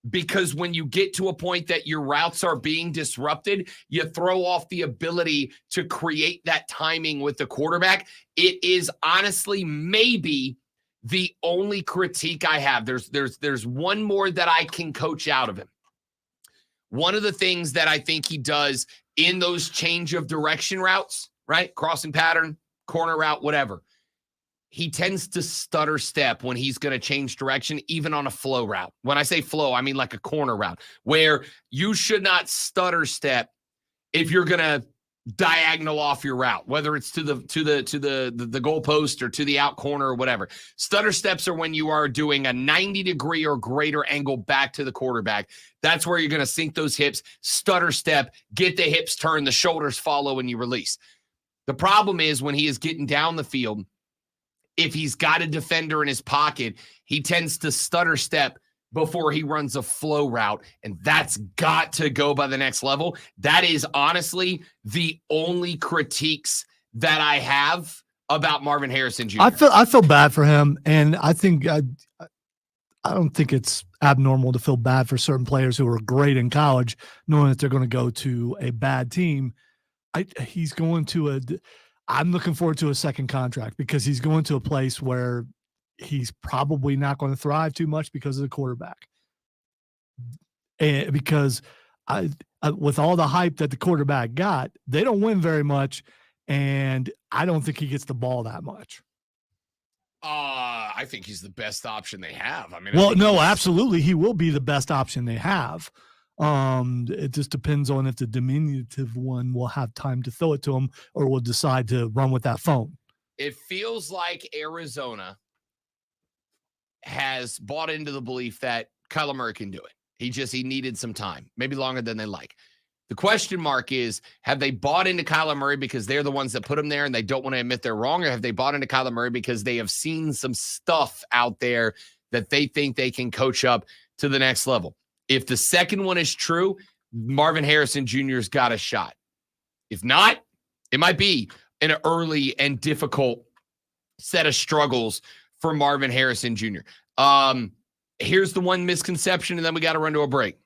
because when you get to a point that your routes are being disrupted, you throw off the ability to create that timing with the quarterback. It is honestly maybe the only critique I have. There's one more that I can coach out of him. One of the things that I think he does in those change of direction routes, right? Crossing pattern, corner route, whatever. He tends to stutter step when he's going to change direction, even on a flow route. When I say flow, I mean like a corner route, where you should not stutter step if you're going to diagonal off your route, whether it's to the goalpost or to the out corner or whatever. Stutter steps are when you are doing a 90-degree or greater angle back to the quarterback. That's where you're going to sink those hips, stutter step, get the hips turned, the shoulders follow, and you release. The problem is when he is getting down the field, if he's got a defender in his pocket, he tends to stutter step before he runs a flow route, and that's got to go by the next level. That is honestly the only critiques that I have about Marvin Harrison Jr. I feel bad for him, and I think I don't think it's abnormal to feel bad for certain players who are great in college, knowing that they're going to go to a bad team. He's going to I'm looking forward to a second contract because he's going to a place where he's probably not going to thrive too much because of the quarterback. And because with all the hype that the quarterback got, they don't win very much, and I don't think he gets the ball that much. I think he's the best option they have. I mean, well, no, absolutely, he will be the best option they have. It just depends on if the diminutive one will have time to throw it to him or will decide to run with that phone. It feels like Arizona has bought into the belief that Kyler Murray can do it. He needed some time, maybe longer than they like. The question mark is, have they bought into Kyler Murray because they're the ones that put him there and they don't want to admit they're wrong? Or have they bought into Kyler Murray because they have seen some stuff out there that they think they can coach up to the next level? If the second one is true, Marvin Harrison Jr.'s got a shot. If not, it might be an early and difficult set of struggles for Marvin Harrison Jr. Here's the one misconception, and then we got to run to a break.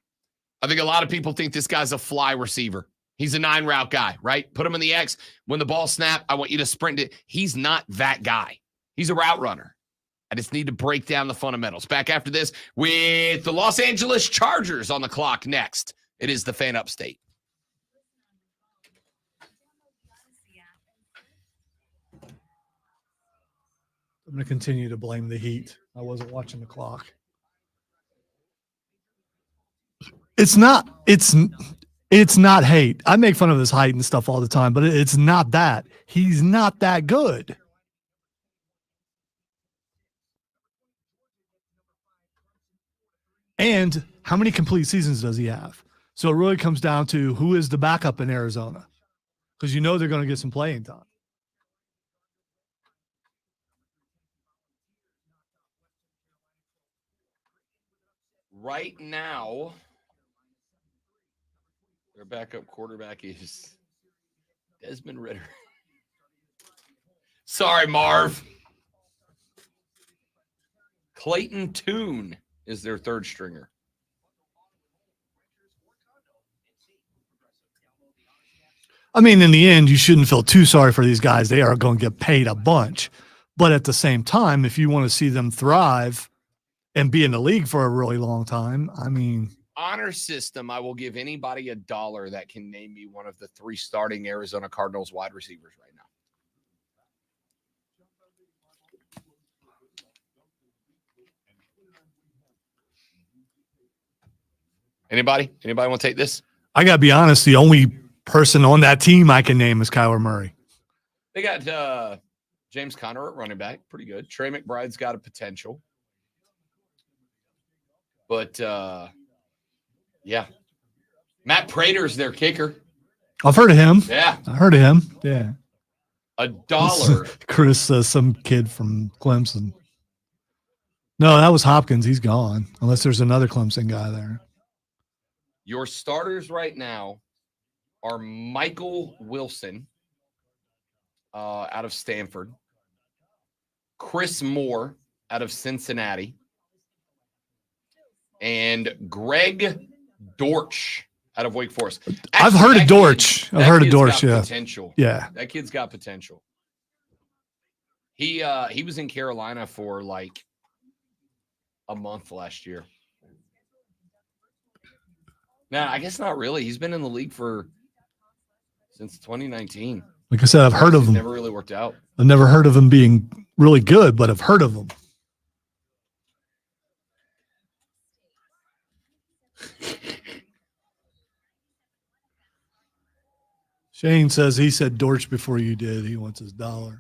I think a lot of people think this guy's a fly receiver. He's a 9-route guy, right? Put him in the X. When the ball snapped, I want you to sprint it. He's not that guy. He's a route runner. I just need to break down the fundamentals. Back after this with the Los Angeles Chargers on the clock next. It is the Fan Upstate. I'm going to continue to blame the heat. I wasn't watching the clock. It's not hate. I make fun of his height and stuff all the time, but it's not that. He's not that good. And how many complete seasons does he have? So it really comes down to who is the backup in Arizona, because you know they're going to get some playing time. Right now, their backup quarterback is Desmond Ridder. Sorry, Marv. Clayton Tune is their third stringer. I mean, in the end, you shouldn't feel too sorry for these guys. They are going to get paid a bunch. But at the same time, if you want to see them thrive and be in the league for a really long time, I mean, honor system, I will give anybody $1 that can name me one of the 3 starting Arizona Cardinals wide receivers right now. Anybody want to take this? I got to be honest, the only person on that team I can name is Kyler Murray. They got James Conner at running back. Pretty good. Trey McBride's got a potential. But, yeah. Matt Prater's their kicker. I've heard of him. Yeah. I heard of him. Yeah. $1. Chris, some kid from Clemson. No, that was Hopkins. He's gone, unless there's another Clemson guy there. Your starters right now are Michael Wilson out of Stanford, Chris Moore out of Cincinnati, and Greg Dortch out of Wake Forest. Actually, I've heard of Dortch. I've heard of Dortch, yeah. Potential. Yeah. That kid's got potential. He was in Carolina for like a month last year. Now, I guess not really. He's been in the league since 2019. Like I said, I've heard of him. Never really worked out. I've never heard of him being really good, but I've heard of him. Shane says he said Dortch before you did. He wants his $1.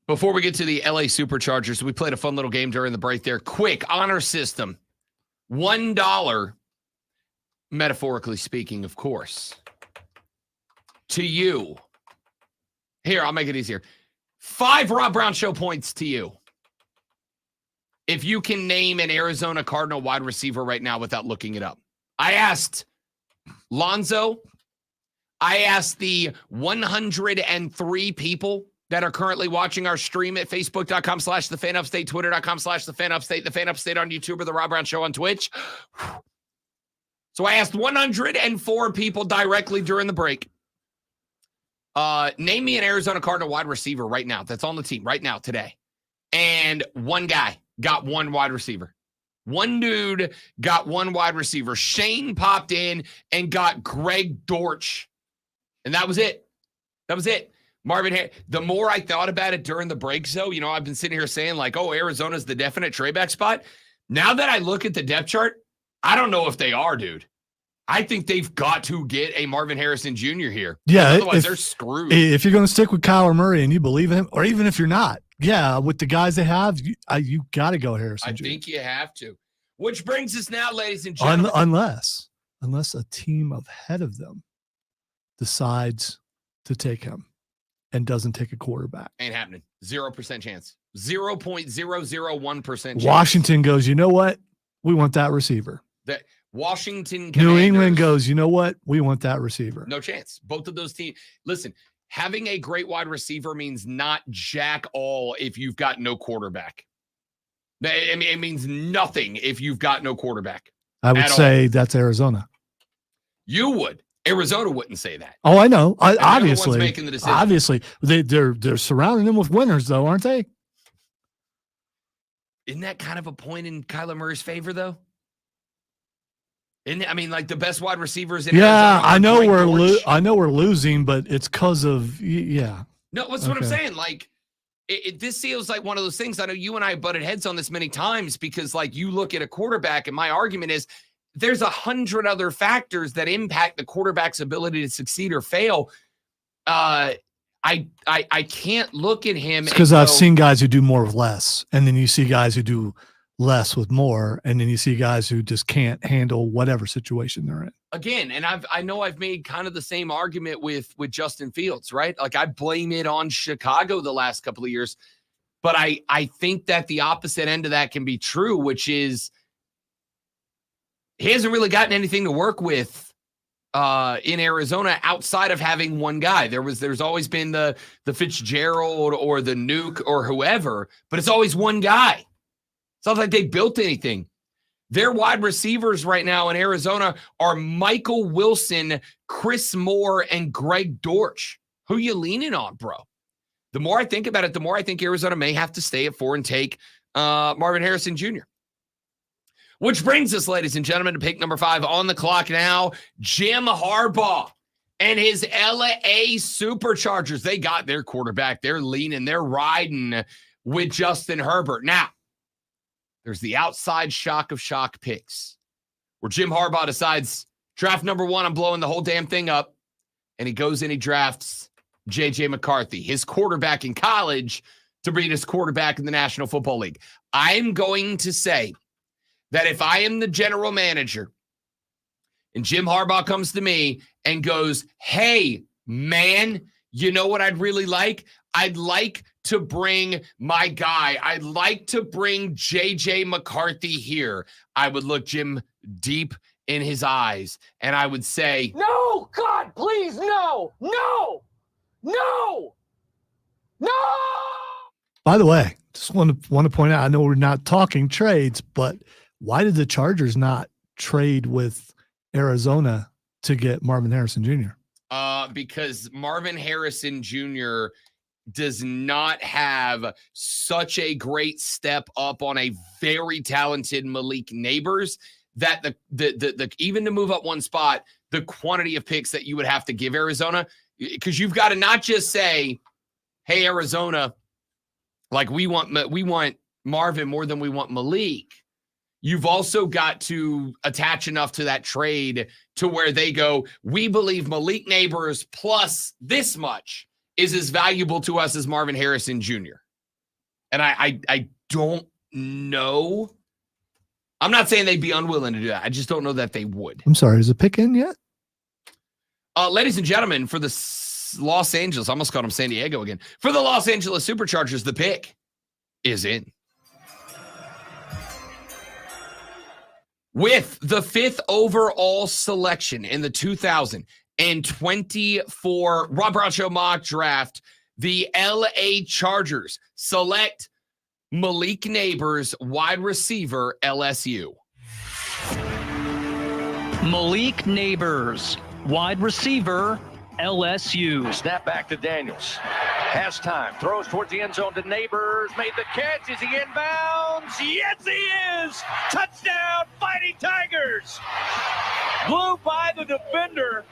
Before we get to the LA Superchargers, we played a fun little game during the break there. Quick honor system. $1, metaphorically speaking, of course, to you. Here, I'll make it easier. 5 Rob Brown Show points to you if you can name an Arizona Cardinal wide receiver right now without looking it up. I asked Lonzo. I asked the 103 people that are currently watching our stream at facebook.com/thefanupstate, twitter.com/thefanupstate, the Fan Upstate on YouTube, or the Rob Brown Show on Twitch. So I asked 104 people directly during the break. Name me an Arizona Cardinal wide receiver right now that's on the team right now today. And one guy got one wide receiver. One dude got one wide receiver. Shane popped in and got Greg Dortch. And that was it. That was it. Marvin Harris. The more I thought about it during the break, though, you know, I've been sitting here saying like, oh, Arizona's the definite trade back spot. Now that I look at the depth chart, I don't know if they are, dude. I think they've got to get a Marvin Harrison Jr. here. Yeah. Otherwise, they're screwed. If you're going to stick with Kyler Murray and you believe him, or even if you're not, yeah, with the guys they have, you got to go Harrison Jr. I think you have to. Which brings us now, ladies and gentlemen. Unless a team ahead of them decides to take him and doesn't take a quarterback. Ain't happening. 0% chance. 0.001% chance. Washington goes, you know what? We want that receiver. That Washington New England Commanders, goes, you know what? We want that receiver. no chance. Both of those teams. Listen, having a great wide receiver means not jack all if you've got no quarterback. I mean, it means nothing if you've got no quarterback. I would at say that's Arizona. You would. Arizona wouldn't say that. Oh, I know. And they're the ones Obviously, making the decision. obviously, they're surrounding them with winners, though, aren't they? Isn't that kind of a point in Kyler Murray's favor, though? I mean, like the best wide receivers in Yeah, Arizona are I know Greg Dortch. I know we're losing, but it's because of yeah. No, that's what I'm Okay. saying. Like, this feels like one of those things. I know you and I butted heads on this many times because, like, you look at a quarterback, and my argument is there's 100 other factors that impact the quarterback's ability to succeed or fail. I can't look at him Because and I've go, seen guys who do more with less, and then you see guys who do less with more, and then you see guys who just can't handle whatever situation they're in. again, and I know I've made kind of the same argument with Justin Fields, right? Like I blame it on Chicago the last couple of years, but I think that the opposite end of that can be true, which is he hasn't really gotten anything to work with in Arizona outside of having one guy. There's always been the Fitzgerald or the Nuke or whoever, but it's always one guy. It's not like they built anything. Their wide receivers right now in Arizona are Michael Wilson, Chris Moore, and Greg Dortch. Who you leaning on, bro? The more I think about it, the more I think Arizona may have to stay at 4 and take Marvin Harrison Jr. Which brings us, ladies and gentlemen, to pick number 5 on the clock now. Jim Harbaugh and his LA Superchargers. They got their quarterback. They're leaning. They're riding with Justin Herbert. Now, there's the outside shock of shock picks where Jim Harbaugh decides draft number 1, I'm blowing the whole damn thing up. And he goes and he drafts J.J. McCarthy, his quarterback in college, to be his quarterback in the National Football League. I'm going to say that if I am the general manager and Jim Harbaugh comes to me and goes, hey, man, you know what I'd really like? I'd like to bring my guy. I'd like to bring J.J. McCarthy here. I would look Jim deep in his eyes and I would say, No, God, please, no, no, no, no. By the way, just want to point out, I know we're not talking trades, but why did the Chargers not trade with Arizona to get Marvin Harrison Jr.? Because Marvin Harrison Jr. does not have such a great step up on a very talented Malik Neighbors that the even to move up one spot, the quantity of picks that you would have to give Arizona, because you've got to not just say, hey, Arizona, like we want Marvin more than we want Malik. You've also got to attach enough to that trade to where they go, we believe Malik Neighbors plus this much is as valuable to us as Marvin Harrison Jr. And I don't know. I'm not saying they'd be unwilling to do that. I just don't know that they would. I'm sorry, is the pick in yet? Ladies and gentlemen, for the Los Angeles, I almost called them San Diego again. For the Los Angeles Superchargers, the pick is in. With the 5th overall selection in the 2024 Rob Brown Show mock draft, the LA Chargers select Malik Neighbors, wide receiver, LSU. Malik Neighbors, wide receiver, LSU. Snap back to Daniels. Has time. Throws towards the end zone to Neighbors. Made the catch. Is he inbounds? Yes, he is. Touchdown, Fighting Tigers. Blew by the defender.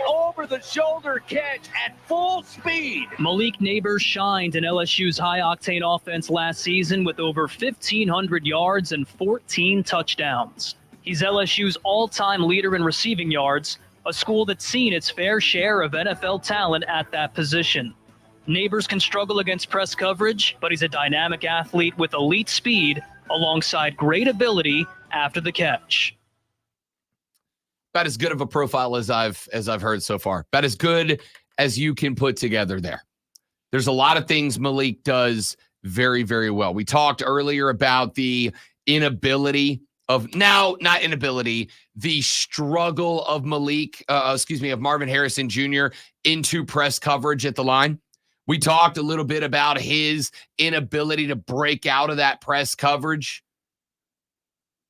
Over the shoulder catch at full speed. Malik Neighbors shined in LSU's high-octane offense last season with over 1,500 yards and 14 touchdowns. He's LSU's all-time leader in receiving yards, a school that's seen its fair share of NFL talent at that position. Neighbors can struggle against press coverage, but he's a dynamic athlete with elite speed alongside great ability after the catch. About as good of a profile as I've heard so far. About as good as you can put together there. There's a lot of things Malik does very, very well. We talked earlier about the inability of the struggle of of Marvin Harrison Jr. into press coverage at the line. We talked a little bit about his inability to break out of that press coverage.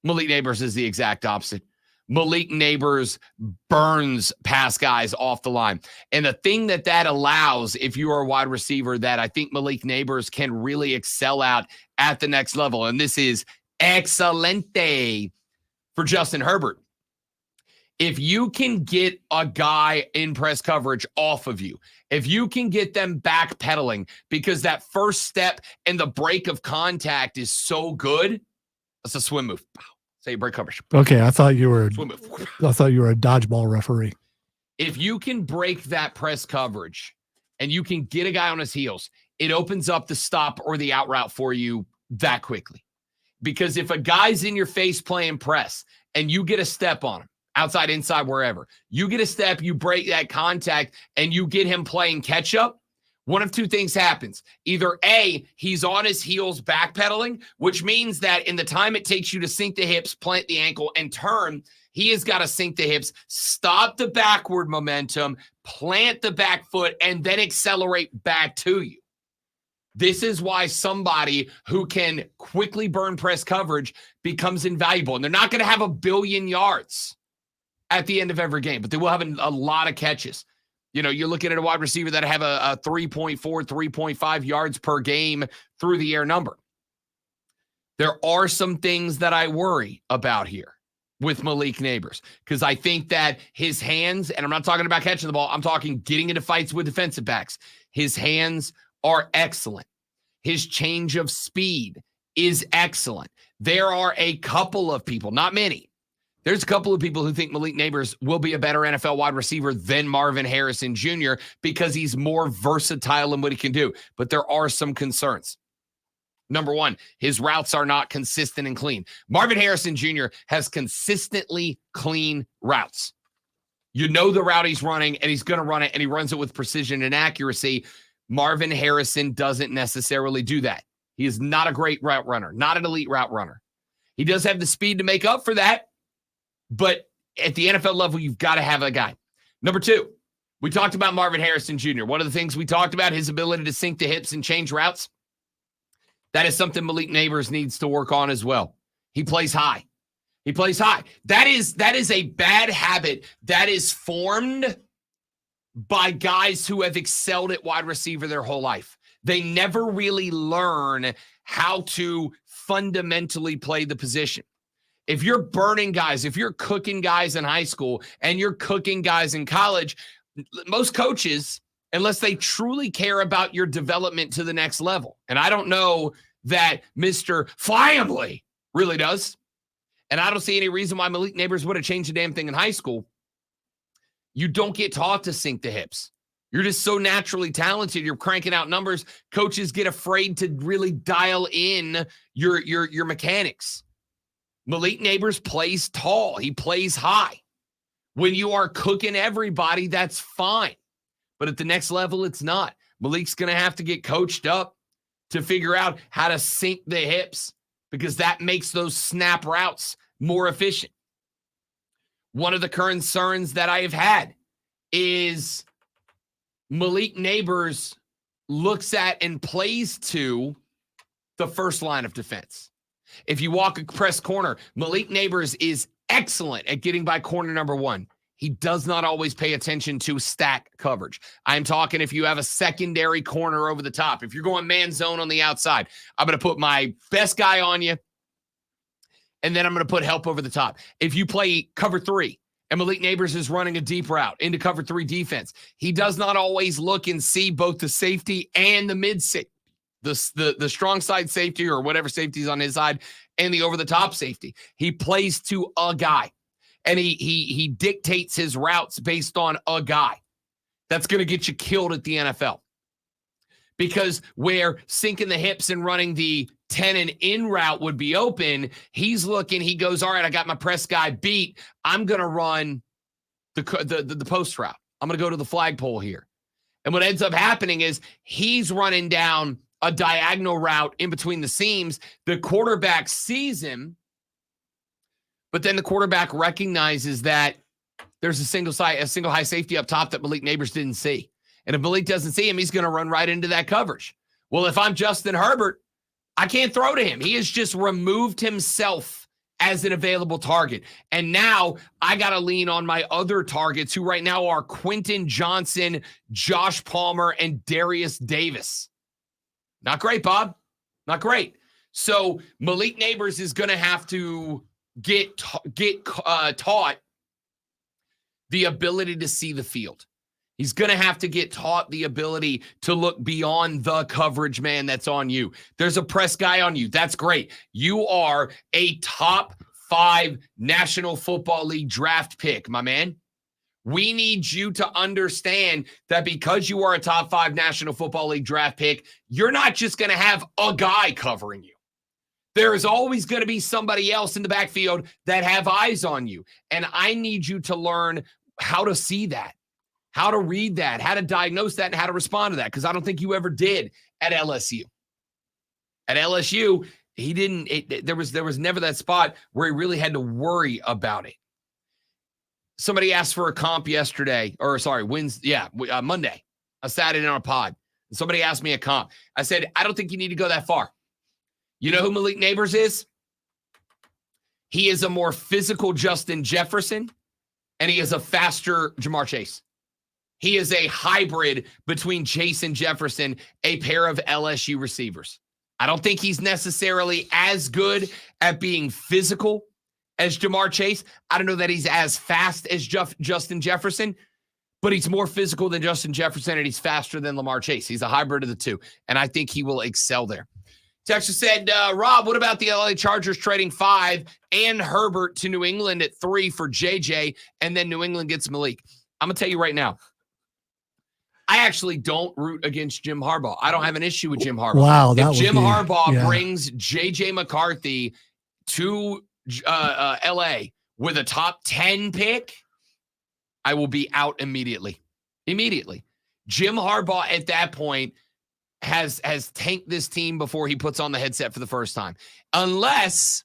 Malik Neighbors is the exact opposite. Malik Neighbors burns past guys off the line. And the thing that allows, if you are a wide receiver, that I think Malik Neighbors can really excel at the next level, and this is excelente for Justin Herbert. If you can get a guy in press coverage off of you, if you can get them backpedaling because that first step and the break of contact is so good, that's a swim move. Say break coverage. Okay, I thought you were a swim move. dodgeball referee. If you can break that press coverage and you can get a guy on his heels, it opens up the stop or the out route for you that quickly. Because if a guy's in your face playing press and you get a step on him, outside, inside, wherever, you get a step, you break that contact, and you get him playing catch up, one of two things happens. Either A, he's on his heels backpedaling, which means that in the time it takes you to sink the hips, plant the ankle, and turn, he has got to sink the hips, stop the backward momentum, plant the back foot, and then accelerate back to you. This is why somebody who can quickly burn press coverage becomes invaluable. And they're not going to have 1 billion yards at the end of every game, but they will have a lot of catches. You know, you're looking at a wide receiver that have a 3.4, 3.5 yards per game through the air number. There are some things that I worry about here with Malik Neighbors, because I think that his hands, and I'm not talking about catching the ball, I'm talking getting into fights with defensive backs. His hands are excellent. His change of speed is excellent. There are a couple of people, not many. There's a couple of people who think Malik Neighbors will be a better NFL wide receiver than Marvin Harrison Jr. because he's more versatile in what he can do. But there are some concerns. Number one, his routes are not consistent and clean. Marvin Harrison Jr. has consistently clean routes. You know the route he's running, and he's going to run it, and he runs it with precision and accuracy. Marvin Harrison doesn't necessarily do that. He is not a great route runner, not an elite route runner. He does have the speed to make up for that, but at the NFL level, you've got to have a guy. Number two, we talked about Marvin Harrison Jr. One of the things we talked about, his ability to sink the hips and change routes. That is something Malik Neighbors needs to work on as well. He plays high. He plays high. That is a bad habit that is formed by guys who have excelled at wide receiver their whole life. They never really learn how to fundamentally play the position. If you're burning guys, if you're cooking guys in high school and you're cooking guys in college, most coaches, unless they truly care about your development to the next level, and I don't know that Mr. Flyably really does, and I don't see any reason why Malik Neighbors would have changed a damn thing in high school. You don't get taught to sink the hips. You're just so naturally talented. You're cranking out numbers. Coaches get afraid to really dial in your mechanics. Malik Neighbors plays tall. He plays high. When you are cooking everybody, that's fine. but at the next level, it's not. Malik's going to have to get coached up to figure out how to sink the hips because that makes those snap routes more efficient. One of the concerns that I have had is Malik Neighbors looks at and plays to the first line of defense. If you walk a press corner, Malik Neighbors is excellent at getting by corner number one. He does not always pay attention to stack coverage. I'm talking if you have a secondary corner over the top. If you're going man zone on the outside, I'm going to put my best guy on you, and then I'm going to put help over the top. If you play cover three and Malik Neighbors is running a deep route into cover three defense, he does not always look and see both the safety and the mid safety, the strong side safety or whatever safety is on his side, and the over the top safety. He plays to a guy. And he dictates his routes based on a guy. That's going to get you killed at the NFL. Because where sinking the hips and running the 10 and in route would be open, he's looking, he goes, all right, I got my press guy beat. I'm going to run the post route. I'm going to go to the flagpole here. And what ends up happening is he's running down a diagonal route in between the seams. The quarterback sees him. But then the quarterback recognizes that there's a single high safety up top that Malik Neighbors didn't see. And if Malik doesn't see him, he's going to run right into that coverage. Well, if I'm Justin Herbert, I can't throw to him. He has just removed himself as an available target. And now I got to lean on my other targets who right now are Quentin Johnson, Josh Palmer, and Darius Davis. Not great, Bob. Not great. So Malik Neighbors is going to have to get taught the ability to see the field. He's going to have to get taught the ability to look beyond the coverage man that's on you. There's a press guy on you. That's great. You are a top 5 National Football League draft pick, my man. We need you to understand that because you are a top 5 National Football League draft pick, you're not just going to have a guy covering you. There is always going to be somebody else in the backfield that have eyes on you. And I need you to learn how to see that, how to read that, how to diagnose that, and how to respond to that. Because I don't think you ever did at LSU. At LSU, there was never that spot where he really had to worry about it. Somebody asked for a comp yesterday, Monday. I sat in on a pod. And somebody asked me a comp. I said, I don't think you need to go that far. You know who Malik Neighbors is? He is a more physical Justin Jefferson, and he is a faster Ja'Marr Chase. He is a hybrid between Chase and Jefferson, a pair of LSU receivers. I don't think he's necessarily as good at being physical as Ja'Marr Chase. I don't know that he's as fast as Justin Jefferson, but he's more physical than Justin Jefferson, and he's faster than Lamar Chase. He's a hybrid of the two, and I think he will excel there. Texas said, Rob, what about the LA Chargers trading 5 and Herbert to New England at 3 for JJ, and then New England gets Malik? I'm going to tell you right now, I actually don't root against Jim Harbaugh. I don't have an issue with Jim Harbaugh. Wow, if Jim Harbaugh brings JJ McCarthy to LA with a top 10 pick, I will be out immediately. Immediately. Jim Harbaugh at that point has tanked this team before he puts on the headset for the first time. Unless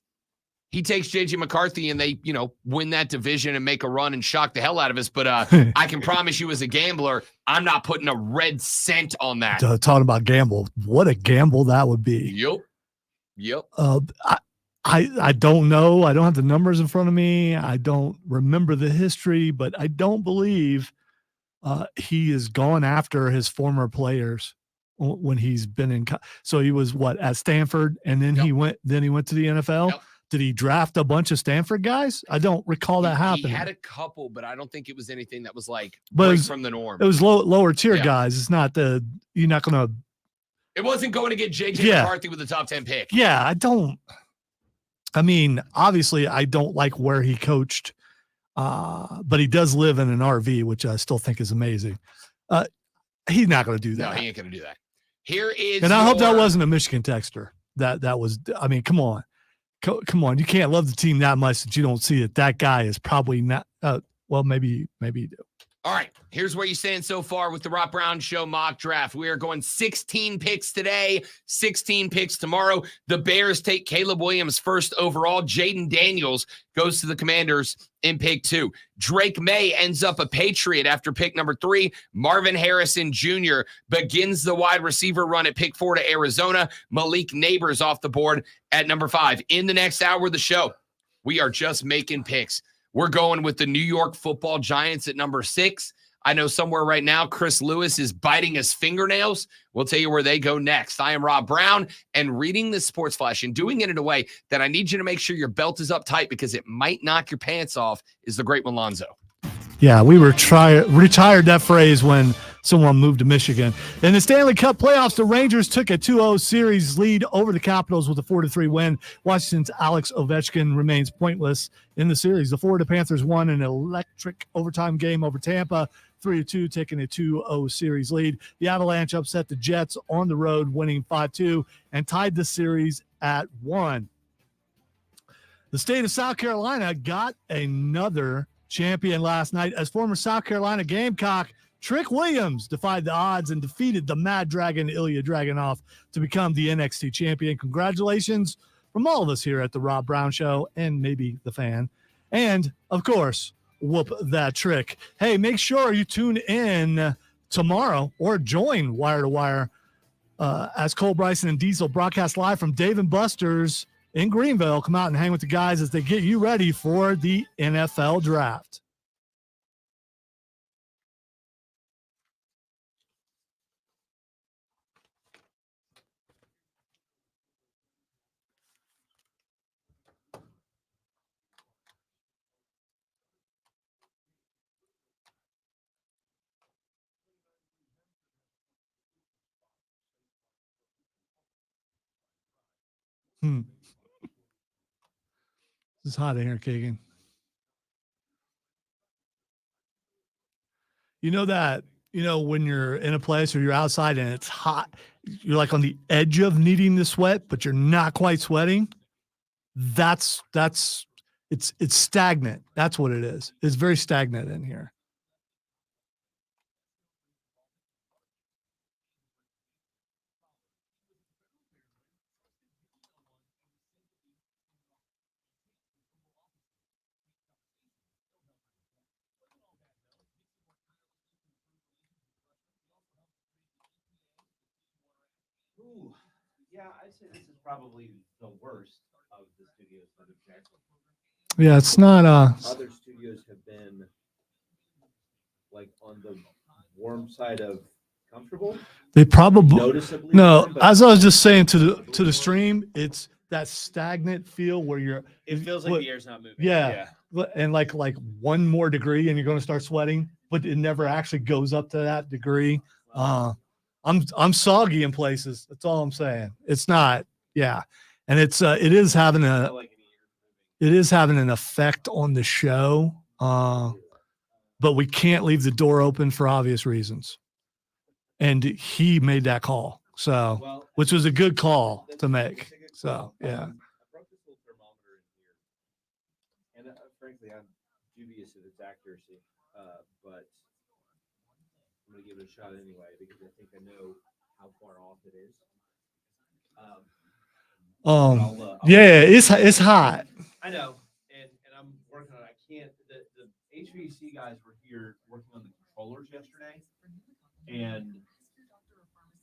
he takes J.J. McCarthy and they, win that division and make a run and shock the hell out of us. But I can promise you as a gambler, I'm not putting a red cent on that. Talking about gamble, what a gamble that would be. Yep. I don't know. I don't have the numbers in front of me. I don't remember the history, but I don't believe he has gone after his former players when he's been in. So he was at Stanford, and then he went to the NFL. Yep. Did he draft a bunch of Stanford guys? I don't recall that happening. He had a couple, but I don't think it was anything that was from the norm. It was lower tier guys. It's not you're not going to. It wasn't going to get J.J. McCarthy with the top 10 pick. Yeah, obviously I don't like where he coached, but he does live in an RV, which I still think is amazing. He's not going to do that. No, he ain't going to do that. Here is, and I hope that wasn't a Michigan texter. That was. Come on, You can't love the team that much that you don't see that guy is probably not. Well, maybe you do. All right, here's where you stand so far with the Rob Brown Show mock draft. We are going 16 picks today, 16 picks tomorrow. The Bears take Caleb Williams first overall. Jaden Daniels goes to the Commanders in pick 2. Drake May ends up a Patriot after pick number 3. Marvin Harrison Jr. begins the wide receiver run at pick 4 to Arizona. Malik Neighbors off the board at number 5. In the next hour of the show, we are just making picks. We're going with the New York Football Giants at number 6. I know somewhere right now, Chris Lewis is biting his fingernails. We'll tell you where they go next. I am Rob Brown, and reading this Sports Flash and doing it in a way that I need you to make sure your belt is up tight because it might knock your pants off is the great one, Lonzo. Yeah, we were retired that phrase when someone moved to Michigan. In the Stanley Cup playoffs, the Rangers took a 2-0 series lead over the Capitals with a 4-3 win. Washington's Alex Ovechkin remains pointless in the series. The Florida Panthers won an electric overtime game over Tampa, 3-2, taking a 2-0 series lead. The Avalanche upset the Jets on the road, winning 5-2, and tied the series at 1. The state of South Carolina got another champion last night as former South Carolina Gamecock Trick Williams defied the odds and defeated the Mad Dragon Ilya Dragunov to become the NXT champion. Congratulations from all of us here at the Rob Brown Show and maybe the fan. And, of course, whoop that trick. Hey, make sure you tune in tomorrow or join Wire to Wire as Cole Bryson and Diesel broadcast live from Dave & Buster's in Greenville. Come out and hang with the guys as they get you ready for the NFL draft. It's hot in here, Kagan. You know that, when you're in a place or you're outside and it's hot, you're like on the edge of needing to sweat, but you're not quite sweating. It's stagnant. That's what it is. It's very stagnant in here. Yeah, I'd say this is probably the worst of the studios that have checked. Yeah, it's not. Other studios have been like on the warm side of comfortable. They probably Noticeably no. warm, but As I was just saying to the stream, it's that stagnant feel where it feels like the air's not moving. Yeah. And like one more degree and you're going to start sweating, but it never actually goes up to that degree. I'm soggy in places. That's all I'm saying. It's not. Yeah. And it is having an effect on the show. But we can't leave the door open for obvious reasons. And he made that call. So, which was a good call to make. So, yeah. I broke this little thermometer in here, and frankly, I'm dubious of its accuracy, but I'm gonna give it a shot anyway because I think I know how far off it is. It's hot. I know, and I'm working on it. I can't. The HVAC guys were here working on the controllers yesterday, and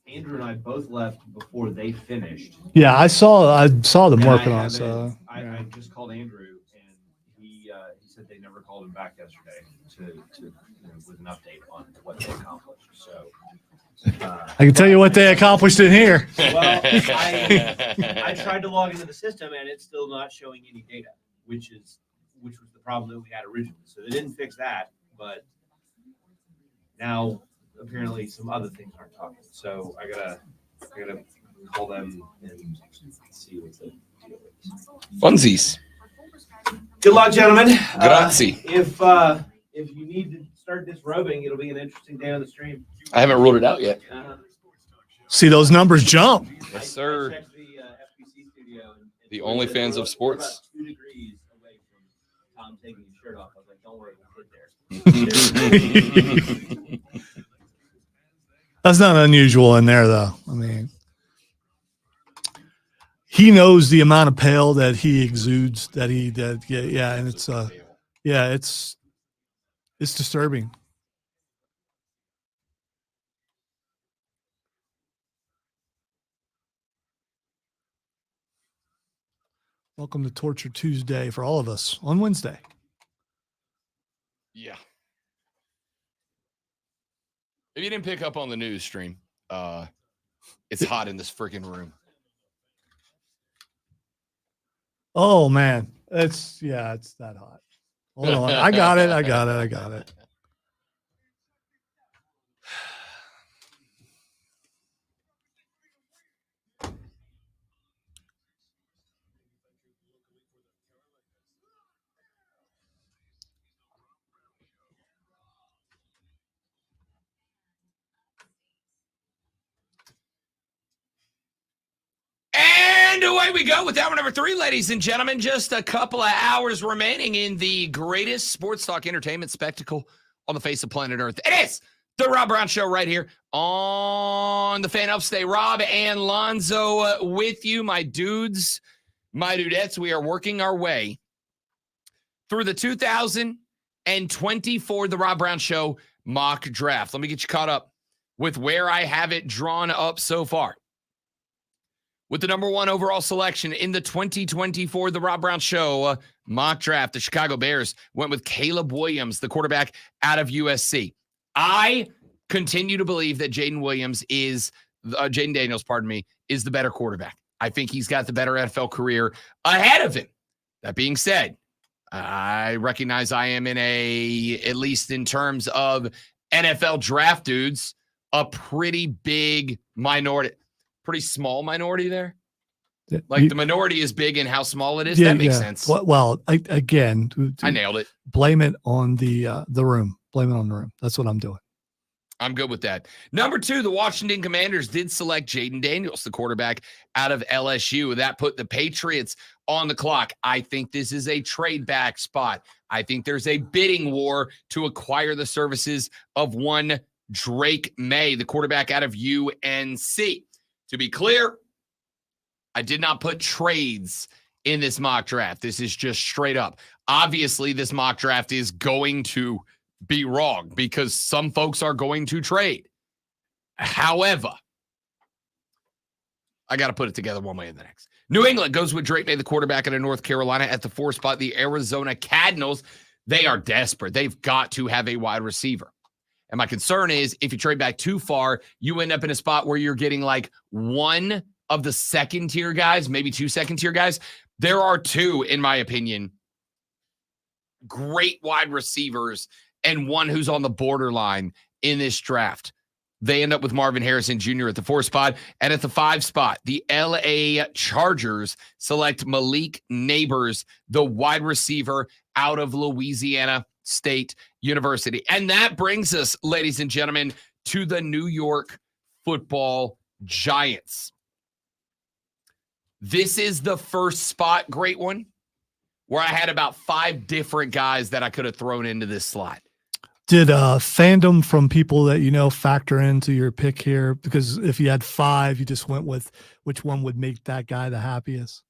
Andrew and I both left before they finished. Yeah, I saw them And working I on it. haven't- So I just called Andrew, and he said they never called him back yesterday with an update on what they accomplished. So I can tell you what they accomplished in here. well, I tried to log into the system, and it's still not showing any data, which was the problem that we had originally. So they didn't fix that, but now apparently some other things aren't talking. So I gotta call them and see what the deal is. Funsies. Good luck, gentlemen. Grazie. If you need to start disrobing, it'll be an interesting day on the stream. I haven't ruled it out yet. See those numbers jump. Yes, sir. I checked the FBC studio. And The OnlyFans of sports. About 2 degrees away from Tom taking his shirt off. I was like, Don't worry, we'll get there. That's not unusual in there, though. I mean, he knows the amount of pale that he exudes. And it's it's disturbing. Welcome to Torture Tuesday for all of us on Wednesday. Yeah. If you didn't pick up on the news stream, it's hot in this freaking room. Oh man, it's that hot. Hold on, I got it. And away we go with hour number 3, ladies and gentlemen. Just a couple of hours remaining in the greatest sports talk entertainment spectacle on the face of planet Earth. It is the Rob Brown Show right here on the Fan Upstate. Rob and Lonzo with you, my dudes, my dudettes. We are working our way through the 2024 The Rob Brown Show mock draft. Let me get you caught up with where I have it drawn up so far. With the number 1 overall selection in the 2024 The Rob Brown Show mock draft, the Chicago Bears went with Caleb Williams, the quarterback out of USC. I continue to believe that Jaden Daniels, is the better quarterback. I think he's got the better NFL career ahead of him. That being said, I recognize I am in at least in terms of NFL draft dudes, a pretty big minority. Pretty small minority there. Like the minority is big in how small it is. That makes sense. Well, again, I nailed it. Blame it on the room. Blame it on the room. That's what I'm doing. I'm good with that. Number 2, the Washington Commanders did select Jaden Daniels, the quarterback out of LSU. That put the Patriots on the clock. I think this is a trade back spot. I think there's a bidding war to acquire the services of one Drake May, the quarterback out of UNC. To be clear, I did not put trades in this mock draft. This is just straight up. Obviously, this mock draft is going to be wrong because some folks are going to trade. However, I got to put it together one way or the next. New England goes with Drake May, the quarterback out of North Carolina. At the 4 spot, the Arizona Cardinals. They are desperate. They've got to have a wide receiver. And my concern is if you trade back too far, you end up in a spot where you're getting like one of the second-tier guys, maybe 2 second-tier guys. There are 2, in my opinion, great wide receivers and one who's on the borderline in this draft. They end up with Marvin Harrison Jr. at the 4 spot. And at the 5 spot, the LA Chargers select Malik Neighbors, the wide receiver out of Louisiana State University. And that brings us, ladies and gentlemen, to the New York Football Giants. This is the first spot, great one, where I had about 5 different guys that I could have thrown into this slot. Did fandom from people that you know factor into your pick here? Because if you had 5, you just went with which one would make that guy the happiest.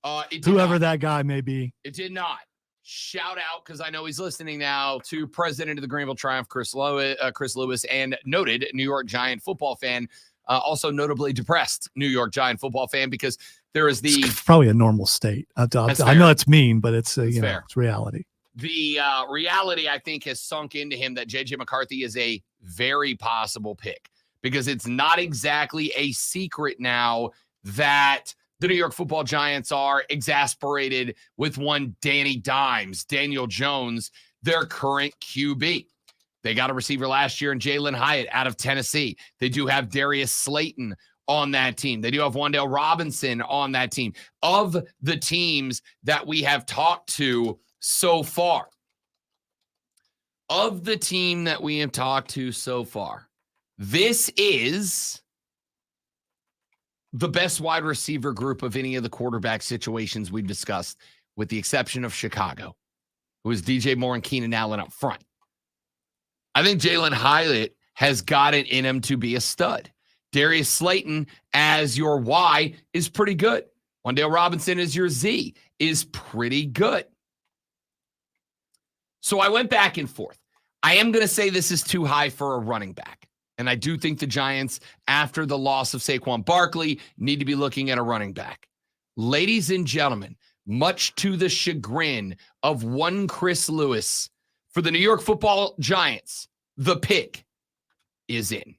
Whoever that guy may be. It did not. Shout out, because I know he's listening now, to president of the Greenville Triumph, Chris Lewis, and noted New York Giant football fan, also notably depressed New York Giant football fan, because there is it's probably a normal state. I know it's mean, but it's it's reality. The reality, I think, has sunk into him that J.J. McCarthy is a very possible pick, because it's not exactly a secret now that the New York Football Giants are exasperated with one Danny Dimes, Daniel Jones, their current QB. They got a receiver last year in Jalen Hyatt out of Tennessee. They do have Darius Slayton on that team. They do have Wan'Dale Robinson on that team. Of the teams that we have talked to so far, this is the best wide receiver group of any of the quarterback situations we've discussed, with the exception of Chicago. who is DJ Moore and Keenan Allen up front. I think Jalen Hyatt has got it in him to be a stud. Darius Slayton as your Y is pretty good. Wan'Dale Robinson as your Z is pretty good. So I went back and forth. I am going to say this is too high for a running back. And I do think the Giants, after the loss of Saquon Barkley, need to be looking at a running back. Ladies and gentlemen, much to the chagrin of one Chris Lewis, for the New York Football Giants, the pick is in.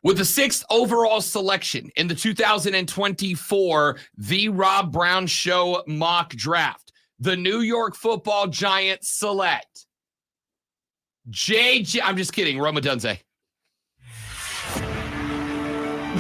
With the 6th overall selection in the 2024 The Rob Brown Show mock draft, the New York Football Giants select I'm just kidding, Rome Odunze.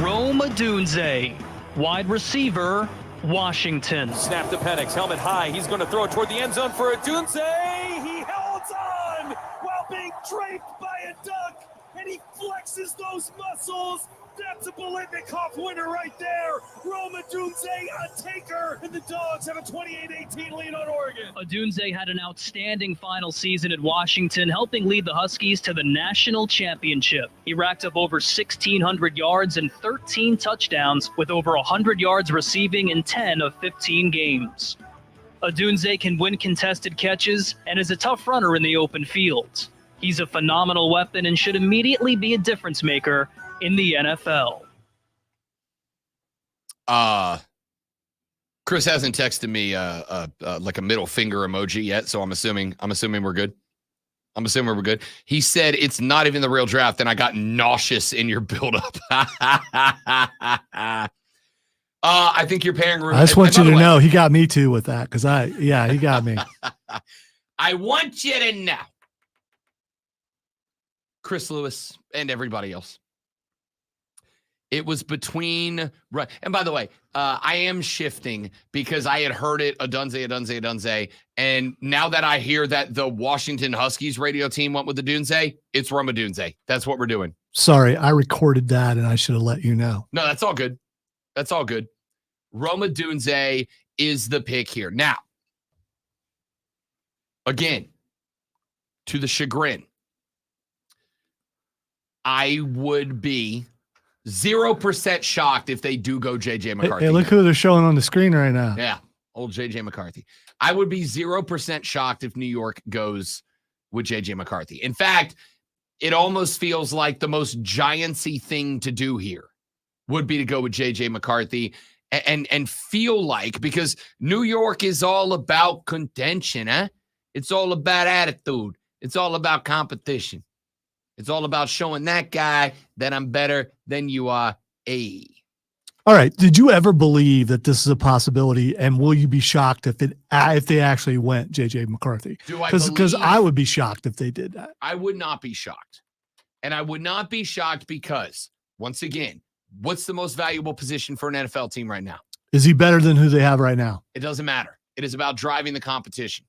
Rome Odunze, wide receiver, Washington. Snap to Penix, helmet high. He's going to throw it toward the end zone for Odunze. He holds on while being draped by a duck, and he flexes those muscles. That's a Biletnikoff winner right there. Rome Odunze, a taker, and the Dogs have a 28-18 lead on Oregon. Odunze had an outstanding final season at Washington, helping lead the Huskies to the national championship. He racked up over 1,600 yards and 13 touchdowns, with over 100 yards receiving in 10 of 15 games. Odunze can win contested catches and is a tough runner in the open field. He's a phenomenal weapon and should immediately be a difference maker in the NFL. Chris hasn't texted me like a middle finger emoji yet, so I'm assuming we're good. He said it's not even the real draft, and I got nauseous in your buildup. I think you're pairing. I just want you to know he got me too with that because he got me. I want you to know, Chris Lewis and everybody else. It was between, and by the way, I am shifting because I had heard it, Odunze, and now that I hear that the Washington Huskies radio team went with Odunze, it's Rome Odunze. That's what we're doing. Sorry, I recorded that and I should have let you know. No, that's all good. Rome Odunze is the pick here. Now, again, to the chagrin, I would be 0% shocked if they do go JJ McCarthy. Hey, look who they're showing on the screen right now. Yeah, old JJ McCarthy. I would be 0% shocked if New York goes with JJ McCarthy. In fact, it almost feels like the most Giantsy thing to do here would be to go with JJ McCarthy and feel like, because New York is all about contention, huh? It's all about attitude. It's all about competition. It's all about showing that guy that I'm better than you are. All right. Did you ever believe that this is a possibility? And will you be shocked if they actually went JJ McCarthy? Because I would be shocked if they did that. I would not be shocked. And I would not be shocked because, once again, what's the most valuable position for an NFL team right now? Is he better than who they have right now? It doesn't matter. It is about driving the competition.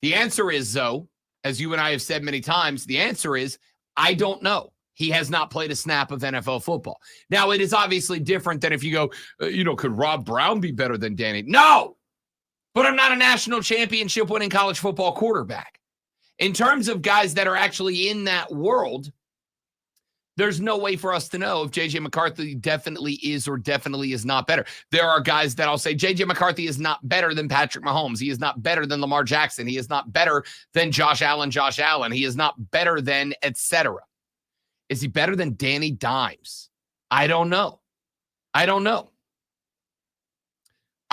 The answer is, though, as you and I have said many times, the answer is, I don't know. He has not played a snap of NFL football. Now, it is obviously different than if you go, could Rob Brown be better than Danny? No, but I'm not a national championship winning college football quarterback. In terms of guys that are actually in that world, there's no way for us to know if JJ McCarthy definitely is or definitely is not better. There are guys that I'll say JJ McCarthy is not better than Patrick Mahomes. He is not better than Lamar Jackson. He is not better than Josh Allen. He is not better than etc. Is he better than Danny Dimes? I don't know. I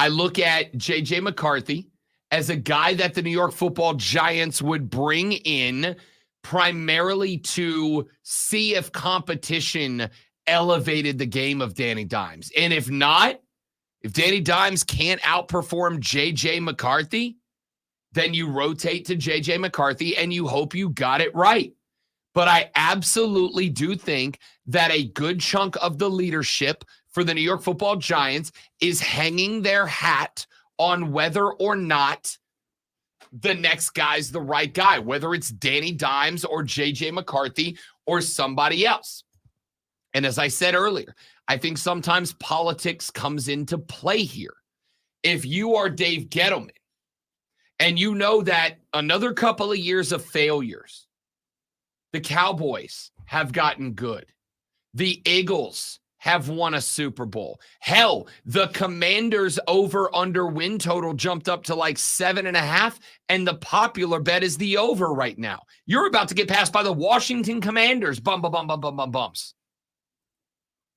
look at JJ McCarthy as a guy that the New York Football Giants would bring in primarily to see if competition elevated the game of Danny Dimes. And if not, if Danny Dimes can't outperform JJ McCarthy, then you rotate to JJ McCarthy and you hope you got it right. But I absolutely do think that a good chunk of the leadership for the New York Football Giants is hanging their hat on whether or not the next guy's the right guy, whether it's Danny Dimes or JJ McCarthy or somebody else. And as I said earlier, I think sometimes politics comes into play here. if you are Dave Gettleman and you know that another couple of years of failures, the Cowboys have gotten good. The Eagles have won a Super Bowl. Hell, the Commanders over-under win total jumped up to like 7.5, and the popular bet is the over right now. You're about to get passed by the Washington Commanders. Bumps.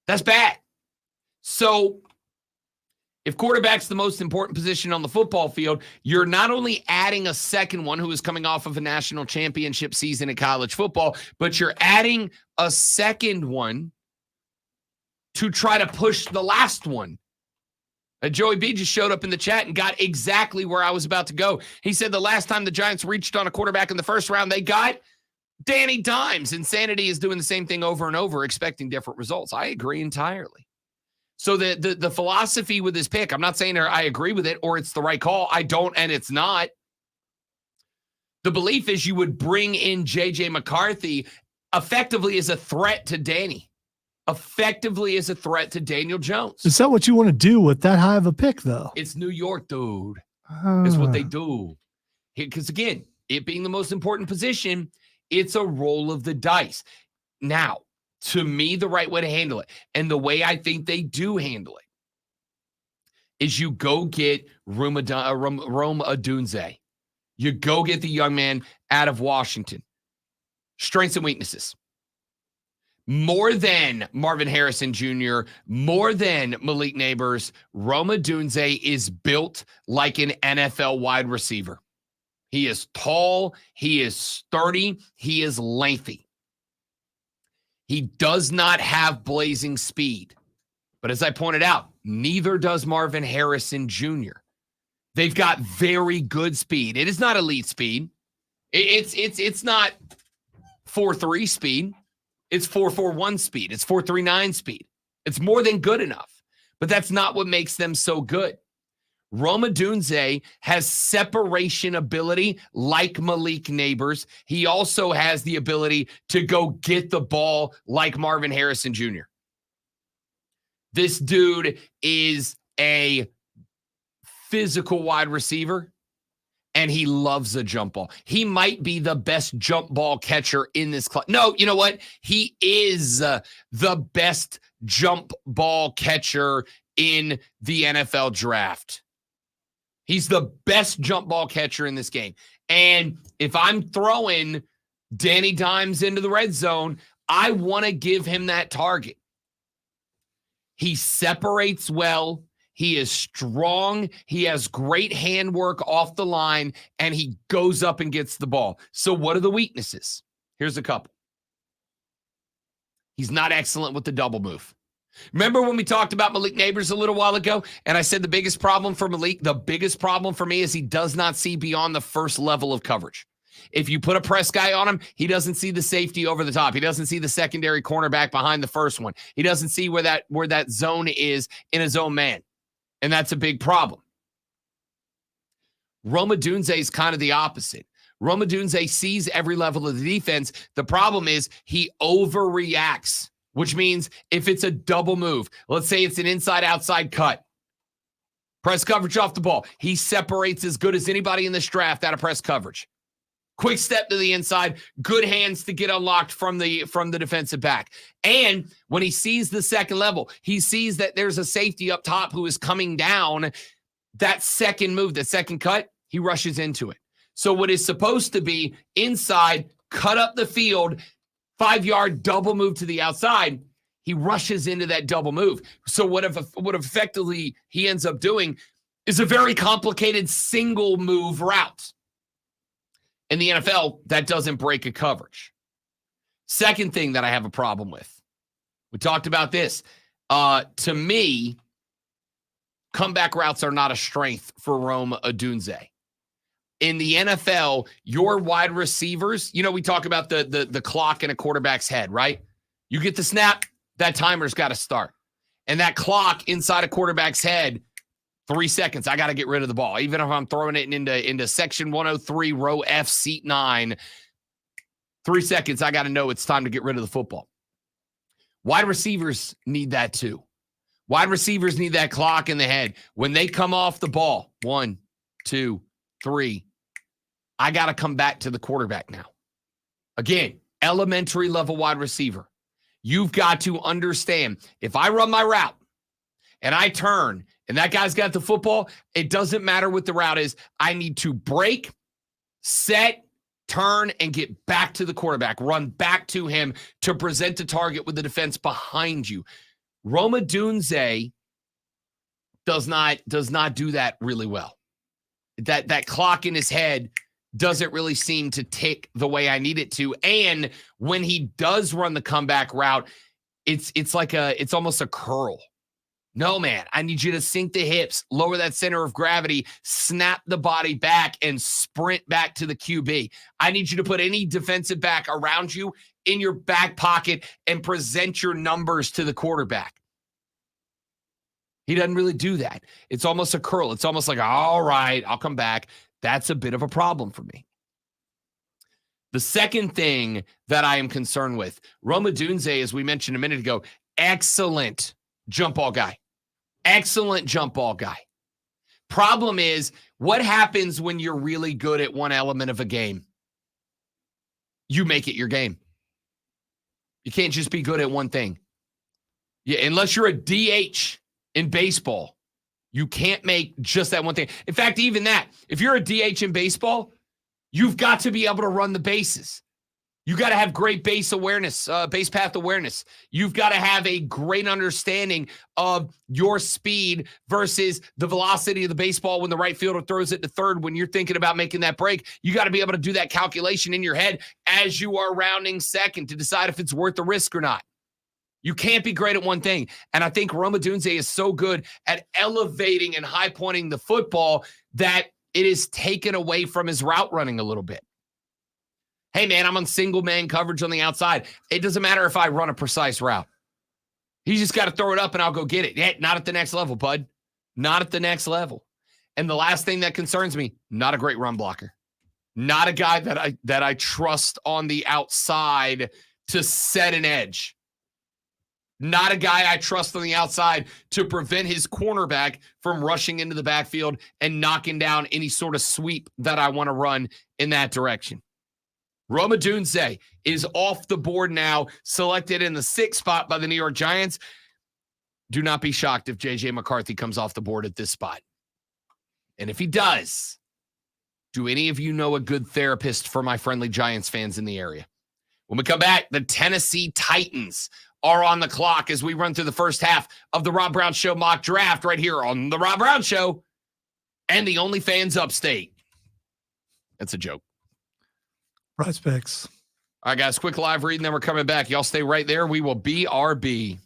That's bad. So if quarterback's the most important position on the football field, you're not only adding a second one who is coming off of a national championship season in college football, but you're adding a second one to try to push the last one. Joey B just showed up in the chat and got exactly where I was about to go. He said the last time the Giants reached on a quarterback in the first round, they got Danny Dimes. Insanity is doing the same thing over and over, expecting different results. I agree entirely. So the philosophy with this pick, I'm not saying I agree with it or it's the right call. I don't, and it's not. The belief is you would bring in J.J. McCarthy effectively as a threat to Danny. Effectively as a threat to Daniel Jones. Is that what you want to do with that high of a pick, though? It's New York, dude. It's what they do. Because, again, it being the most important position, it's a roll of the dice. Now, to me, the right way to handle it, and the way I think they do handle it, is you go get Rome Odunze. You go get the young man out of Washington. Strengths and weaknesses. More than Marvin Harrison Jr., more than Malik Neighbors, Rome Odunze is built like an NFL wide receiver. He is tall, he is sturdy, he is lengthy. He does not have blazing speed. But as I pointed out, neither does Marvin Harrison Jr. They've got very good speed. It is not elite speed. It's not 4.3 speed. It's 4.41 speed. It's 4.39 speed. It's more than good enough. But that's not what makes them so good. Rome Odunze has separation ability like Malik Neighbors. He also has the ability to go get the ball like Marvin Harrison Jr. This dude is a physical wide receiver, and he loves a jump ball. He might be the best jump ball catcher in this class. No, you know what? He is the best jump ball catcher in the NFL draft. He's the best jump ball catcher in this game. And if I'm throwing Danny Dimes into the red zone, I want to give him that target. He separates well. He is strong. He has great handwork off the line, and he goes up and gets the ball. So what are the weaknesses? Here's a couple. He's not excellent with the double move. Remember when we talked about Malik Neighbors a little while ago, and I said the biggest problem for Malik, the biggest problem for me is he does not see beyond the first level of coverage. If you put a press guy on him, he doesn't see the safety over the top. He doesn't see the secondary cornerback behind the first one. He doesn't see where that zone is in a zone man. And that's a big problem. Rome Odunze is kind of the opposite. Rome Odunze sees every level of the defense. The problem is he overreacts, which means if it's a double move, let's say it's an inside-outside cut, press coverage off the ball, he separates as good as anybody in this draft out of press coverage. Quick step to the inside, good hands to get unlocked from the defensive back. And when he sees the second level, he sees that there's a safety up top who is coming down. That second move, the second cut, he rushes into it. So what is supposed to be inside, cut up the field, 5-yard double move to the outside, he rushes into that double move. So what effectively he ends up doing is a very complicated single move route. In the NFL, that doesn't break a coverage. Second thing that I have a problem with, we talked about this. To me, comeback routes are not a strength for Rome Odunze. In the NFL, your wide receivers, we talk about the clock in a quarterback's head, right? You get the snap, that timer's got to start. And that clock inside a quarterback's head, 3 seconds, I got to get rid of the ball. Even if I'm throwing it into section 103, row F, seat 9, 3 seconds, I got to know it's time to get rid of the football. Wide receivers need that too. Wide receivers need that clock in the head. When they come off the ball, 1, 2, 3, I got to come back to the quarterback now. Again, elementary level wide receiver. You've got to understand, if I run my route and I turn and that guy's got the football, it doesn't matter what the route is. I need to break, set, turn, and get back to the quarterback, run back to him to present a target with the defense behind you. Rome Odunze does not do that really well. That clock in his head doesn't really seem to tick the way I need it to. And when he does run the comeback route, it's almost a curl. No, man, I need you to sink the hips, lower that center of gravity, snap the body back, and sprint back to the QB. I need you to put any defensive back around you in your back pocket and present your numbers to the quarterback. He doesn't really do that. It's almost a curl. It's almost like, all right, I'll come back. That's a bit of a problem for me. The second thing that I am concerned with, Rome Odunze, as we mentioned a minute ago, excellent jump ball guy. Excellent jump ball guy. Problem is, what happens when you're really good at one element of a game? You make it your game. You can't just be good at one thing. Yeah, unless you're a DH in baseball, you can't make just that one thing. In fact, even that, if you're a DH in baseball, you've got to be able to run the bases. You got to have great base awareness, base path awareness. You've got to have a great understanding of your speed versus the velocity of the baseball when the right fielder throws it to third. When you're thinking about making that break, you got to be able to do that calculation in your head as you are rounding second to decide if it's worth the risk or not. You can't be great at one thing. And I think Rome Odunze is so good at elevating and high pointing the football that it is taken away from his route running a little bit. Hey, man, I'm on single man coverage on the outside. It doesn't matter if I run a precise route. He just got to throw it up and I'll go get it. Yeah, not at the next level, bud. Not at the next level. And the last thing that concerns me, not a great run blocker. Not a guy that I trust on the outside to set an edge. Not a guy I trust on the outside to prevent his cornerback from rushing into the backfield and knocking down any sort of sweep that I want to run in that direction. Rome Odunze is off the board now, selected in the 6th spot by the New York Giants. Do not be shocked if J.J. McCarthy comes off the board at this spot. And if he does, do any of you know a good therapist for my friendly Giants fans in the area? When we come back, the Tennessee Titans are on the clock as we run through the first half of the Rob Brown Show mock draft right here on the Rob Brown Show and the OnlyFans Upstate. That's a joke. Prize Picks. All right, guys, quick live read, and then we're coming back. Y'all stay right there. We will BRB.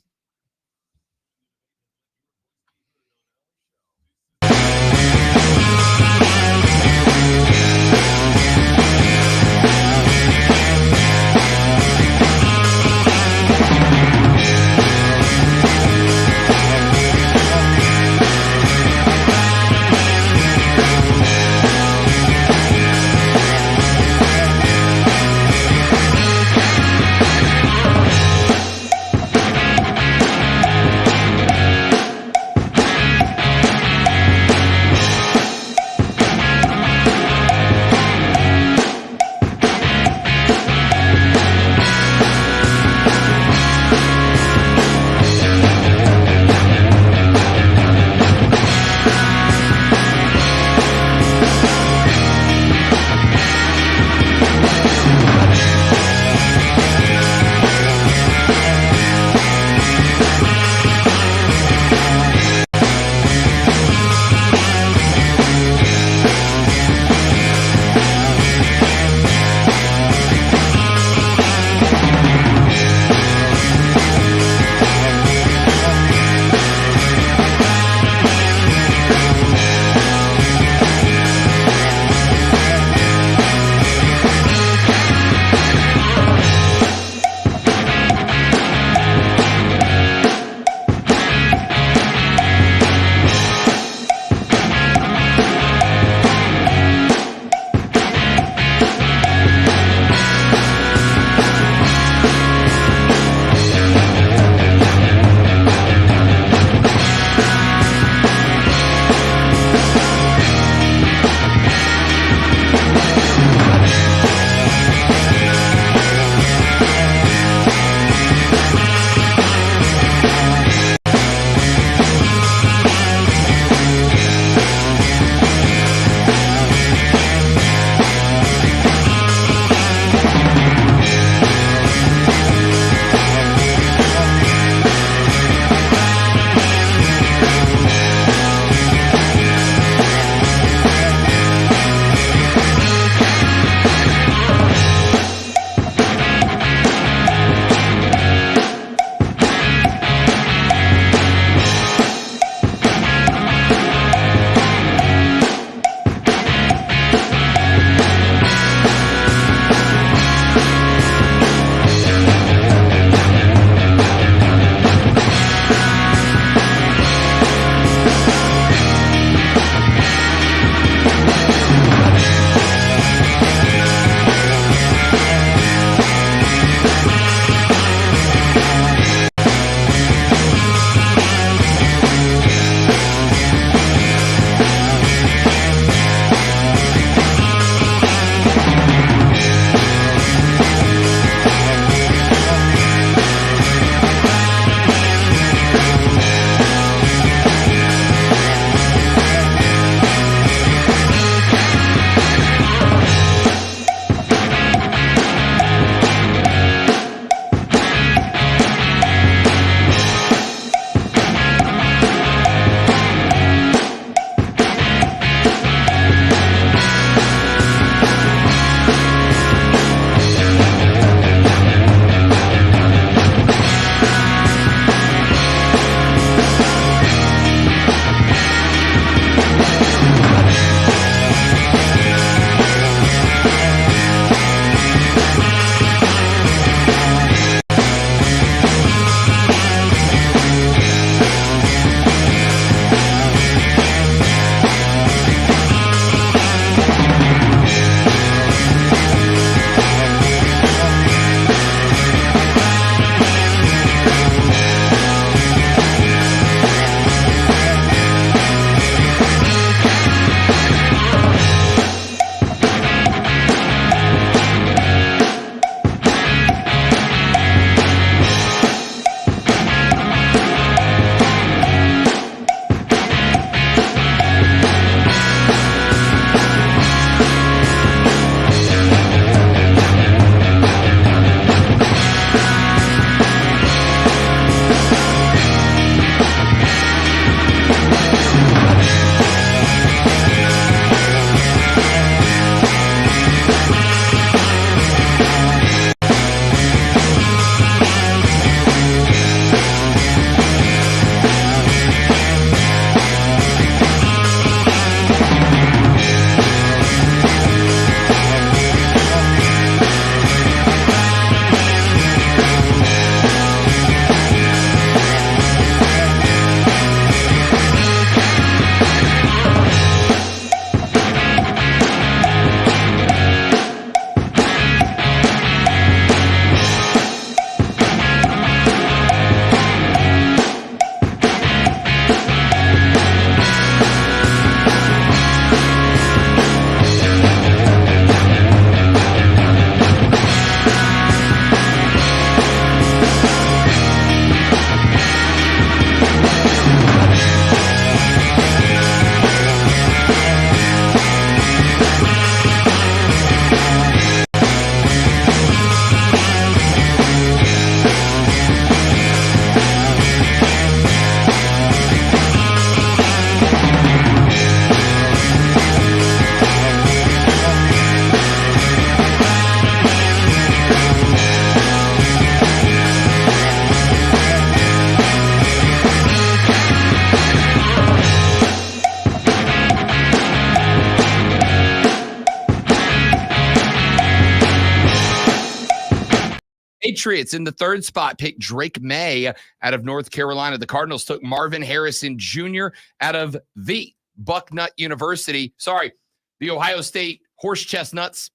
Patriots in the third spot picked Drake May out of North Carolina. The Cardinals took Marvin Harrison Jr. out of the Bucknut University. The Ohio State Horse Chestnuts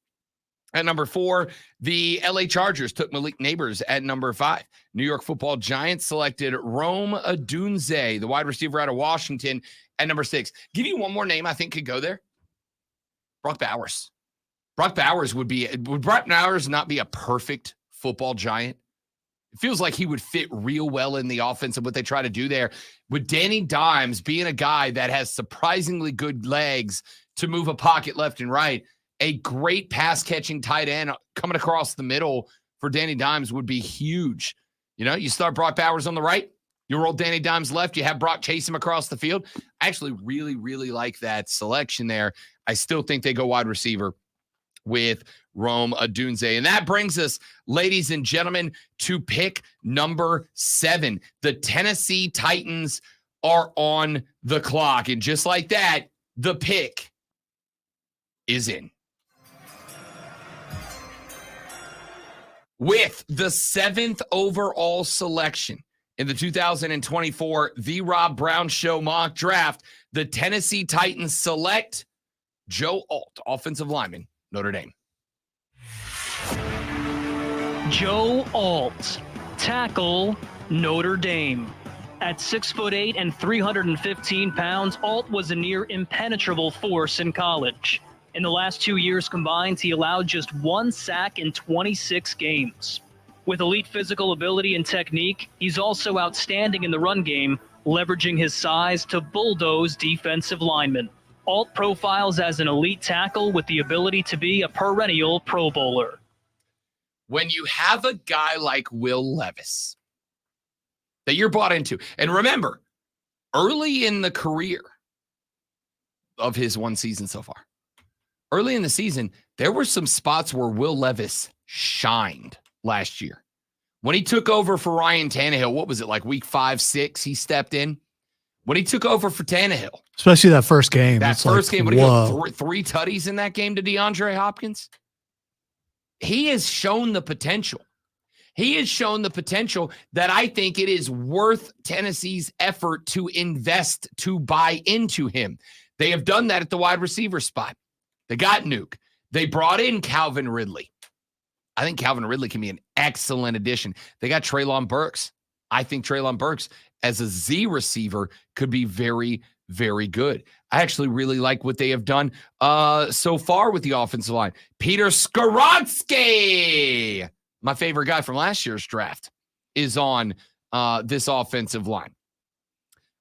at number 4. The LA Chargers took Malik Neighbors at number 5. New York Football Giants selected Rome Odunze, the wide receiver out of Washington, at number 6. Give you one more name I think could go there. Brock Bowers. Brock Bowers would Brock Bowers not be a perfect football giant? It feels like he would fit real well in the offense of what they try to do there. With Danny Dimes being a guy that has surprisingly good legs to move a pocket left and right, a great pass-catching tight end coming across the middle for Danny Dimes would be huge. You know, you start Brock Bowers on the right, you roll Danny Dimes left, you have Brock chase him across the field. I actually really, really like that selection there. I still think they go wide receiver with Rome Odunze. And that brings us, ladies and gentlemen, to pick number 7. The Tennessee Titans are on the clock. And just like that, the pick is in. With the 7th overall selection in the 2024 The Rob Brown Show mock draft, the Tennessee Titans select Joe Alt, offensive lineman, Notre Dame. Joe Alt, tackle, Notre Dame. At 6'8" and 315 pounds, Alt was a near impenetrable force in college. In the last 2 years combined, he allowed just 1 sack in 26 games. With elite physical ability and technique, he's also outstanding in the run game, leveraging his size to bulldoze defensive linemen. Alt profiles as an elite tackle with the ability to be a perennial Pro Bowler. When you have a guy like Will Levis that you're bought into, and remember, early in the career of his one season so far, early in the season, there were some spots where Will Levis shined last year. When he took over for Ryan Tannehill, what was it, like week 5, 6, he stepped in? When he took over for Tannehill. Especially that first game. That it's first like, game, what did he whoa. go, three tutties in that game to DeAndre Hopkins? He has shown the potential. He has shown the potential that I think it is worth Tennessee's effort to invest, to buy into him. They have done that at the wide receiver spot. They got Nuke. They brought in Calvin Ridley. I think Calvin Ridley can be an excellent addition. They got Treylon Burks. I think Treylon Burks as a Z receiver could be very, very good. I actually really like what they have done so far with the offensive line. Peter Skoronski, my favorite guy from last year's draft, is on this offensive line.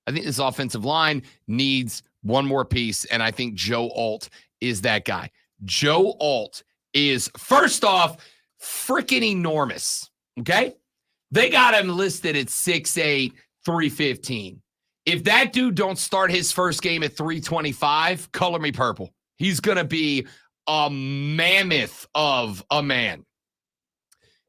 I think this offensive line needs one more piece, and I think Joe Alt is that guy. Joe Alt is, first off, freaking enormous, okay? They got him listed at 6'8", 315. If that dude don't start his first game at 325, color me purple. He's going to be a mammoth of a man.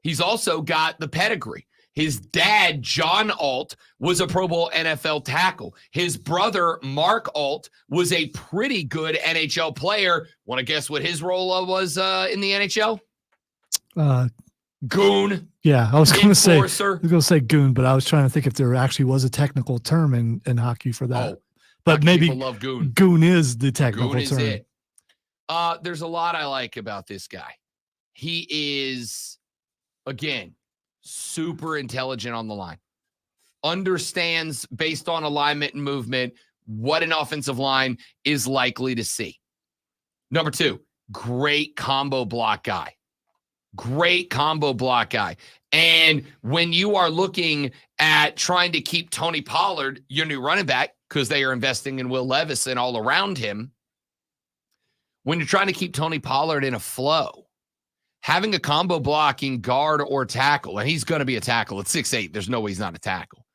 He's also got the pedigree. His dad, John Alt, was a Pro Bowl NFL tackle. His brother, Mark Alt, was a pretty good NHL player. Want to guess what his role was in the NHL? Goon. Yeah, I was going to say Enforcer. goon, but I was trying to think if there actually was a technical term in hockey for that. Oh, but hockey maybe people love goon. Goon is the technical Goon is term. it. There's a lot I like about this guy. He is, again, super intelligent on the line. Understands, based on alignment and movement, what an offensive line is likely to see. Number 2, great combo block guy. Great combo block guy. And when you are looking at trying to keep Tony Pollard, your new running back, because they are investing in Will Levis and all around him, when you're trying to keep Tony Pollard in a flow, having a combo blocking guard or tackle, and he's going to be a tackle at 6'8", there's no way he's not a tackle,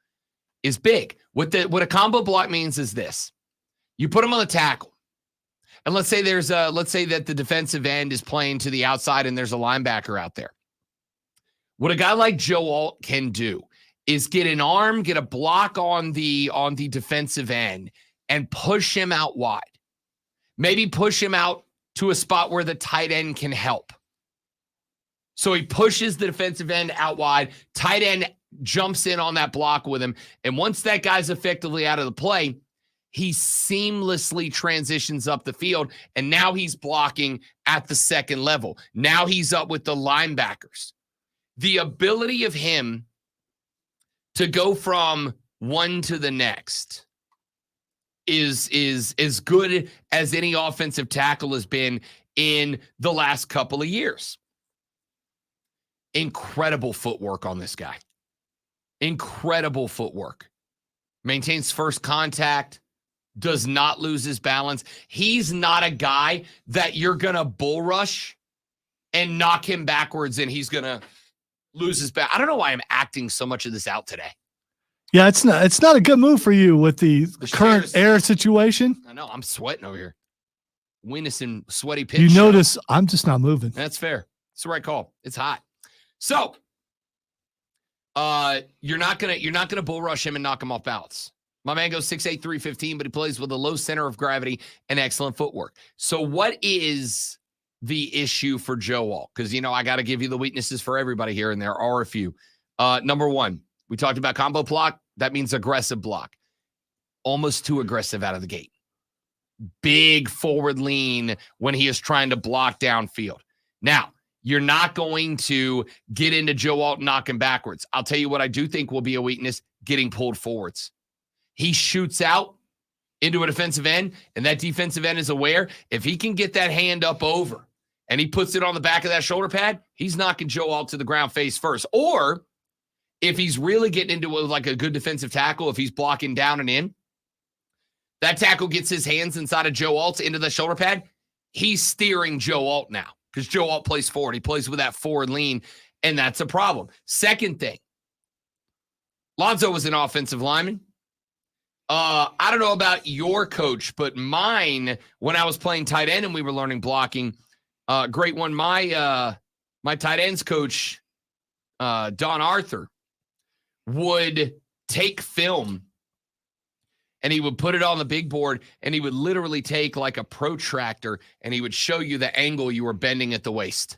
is big. What a combo block means is this. You put him on the tackle, and let's say that the defensive end is playing to the outside and there's a linebacker out there. What a guy like Joe Alt can do is get an arm, get a block on the defensive end and push him out wide. Maybe push him out to a spot where the tight end can help. So he pushes the defensive end out wide. Tight end jumps in on that block with him. And once that guy's effectively out of the play, he seamlessly transitions up the field. And now he's blocking at the second level. Now he's up with the linebackers. The ability of him to go from one to the next is as good as any offensive tackle has been in the last couple of years. Incredible footwork on this guy. Incredible footwork. Maintains first contact. Does not lose his balance. He's not a guy that you're going to bull rush and knock him backwards and he's going to lose his back. I don't know why I'm acting so much of this out today. Yeah, it's not a good move for you with the current shares- air situation. I know. I'm sweating over here. Weenus and sweaty pitch. You show. notice I'm just not moving. That's fair. It's the right call. It's hot. So, you're not gonna bull rush him and knock him off balance. My man goes 6'8", 315, but he plays with a low center of gravity and excellent footwork. So, what is the issue for Joe Alt? Because I got to give you the weaknesses for everybody here, and there are a few. Number 1, we talked about combo block. That means aggressive block. Almost too aggressive out of the gate. Big forward lean when he is trying to block downfield. Now, You're not going to get into Joe Alt knocking backwards. I'll tell you what I do think will be a weakness, getting pulled forwards. He shoots out into a defensive end, and that defensive end is aware. If he can get that hand up over and he puts it on the back of that shoulder pad, he's knocking Joe Alt to the ground face first. Or if he's really getting into like a good defensive tackle, if he's blocking down and in, that tackle gets his hands inside of Joe Alt into the shoulder pad. He's steering Joe Alt now because Joe Alt plays forward. He plays with that forward lean, and that's a problem. Second thing, Lonzo was an offensive lineman. I don't know about your coach, but mine, when I was playing tight end and we were learning blocking, great one. My tight ends coach, Don Arthur, would take film and he would put it on the big board, and he would literally take like a protractor and he would show you the angle you were bending at the waist.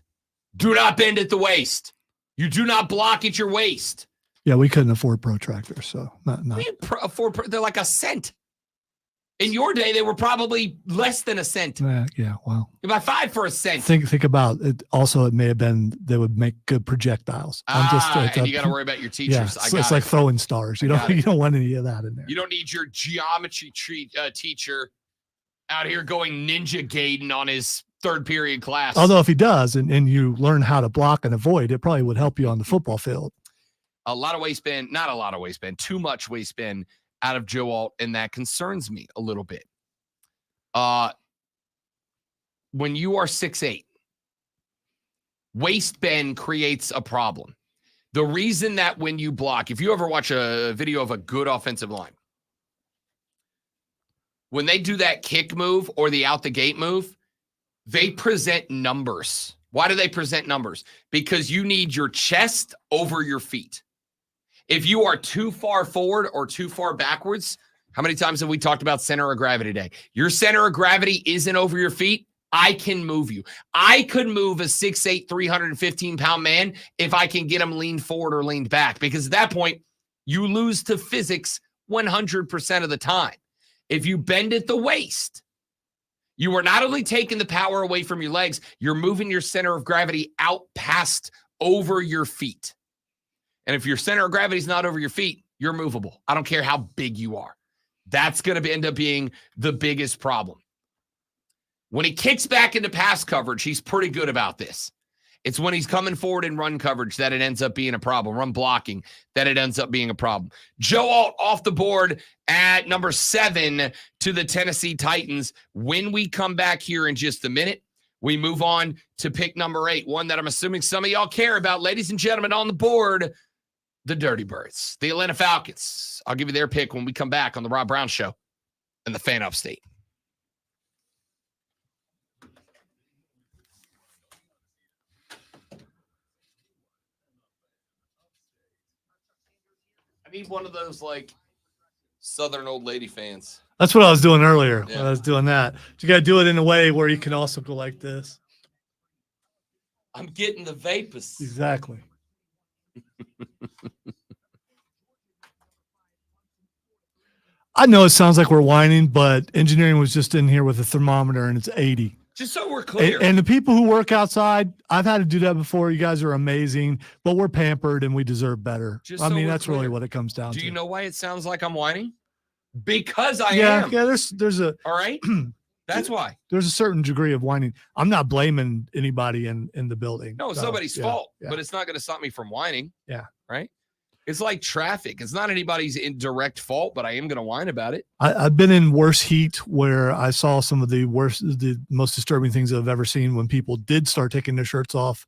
Do not bend at the waist. You do not block at your waist. Yeah, we couldn't afford protractors, so not. They're like a cent. In your day, they were probably less than a cent. Yeah, wow. You buy 5 for a cent. Think about it. Also, it may have been they would make good projectiles. And you got to worry about your teachers. Yeah, it's like throwing stars. You don't want any of that in there. You don't need your geometry teacher out here going ninja gaiden on his third period class. Although if he does, and you learn how to block and avoid, it probably would help you on the football field. A lot of waistband, not a lot of waistband, too much waistband out of Joe Alt, and that concerns me a little bit. When you are 6'8", waistband creates a problem. The reason that when you block, if you ever watch a video of a good offensive line, when they do that kick move or the out the gate move, they present numbers. Why do they present numbers? Because you need your chest over your feet. If you are too far forward or too far backwards, how many times have we talked about center of gravity today? Your center of gravity isn't over your feet. I can move you. I could move a 6'8", 315-pound man if I can get him leaned forward or leaned back, because at that point, you lose to physics 100% of the time. If you bend at the waist, you are not only taking the power away from your legs, you're moving your center of gravity out past over your feet. And if your center of gravity is not over your feet, you're movable. I don't care how big you are. That's going to end up being the biggest problem. When he kicks back into pass coverage, he's pretty good about this. It's when he's coming forward in run coverage that it ends up being a problem. Run blocking, that it ends up being a problem. Joe Alt off the board at number 7 to the Tennessee Titans. When we come back here in just a minute, we move on to pick number 8, one that I'm assuming some of y'all care about. Ladies and gentlemen, on the board, the Dirty Birds, the Atlanta Falcons. I'll give you their pick when we come back on the Rob Brown Show and the Fan Upstate. I need one of those like Southern old lady fans. That's what I was doing earlier. Yeah. When I was doing that. You got to do it in a way where you can also go like this. I'm getting the vapors. Exactly. I know it sounds like we're whining, but engineering was just in here with a thermometer and it's 80. Just so we're clear. And the people who work outside, I've had to do that before. You guys are amazing, but we're pampered and we deserve better. Just so we're that's really clear. what it comes down to. Do you know why it sounds like I'm whining? Because I Yeah, am. yeah. There's a All right. That's why. there's a certain degree of whining. I'm not blaming anybody in the building. No, it's So, nobody's yeah, fault, yeah. but it's not going to stop me from whining. Yeah. Right. It's like traffic. It's not anybody's indirect fault, but I am going to whine about it. I've been in worse heat where I saw some of the most disturbing things I've ever seen when people did start taking their shirts off.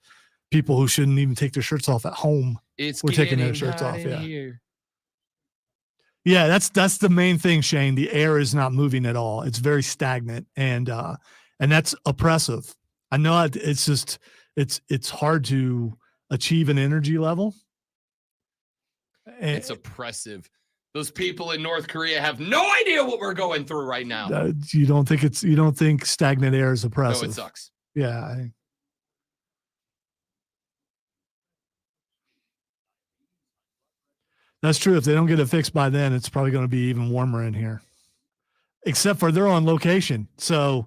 People who shouldn't even take their shirts off at home. It's We're taking their getting shirts hot off, in yeah. here. Yeah, that's the main thing, Shane. The air is not moving at all. It's very stagnant, and that's oppressive. I know it's just it's hard to achieve an energy level. And, It's oppressive. Those people in North Korea have no idea what we're going through right now. you don't think stagnant air is oppressive? No, it sucks. Yeah. That's true. If they don't get it fixed by then, it's probably going to be even warmer in here. Except for they're on location. So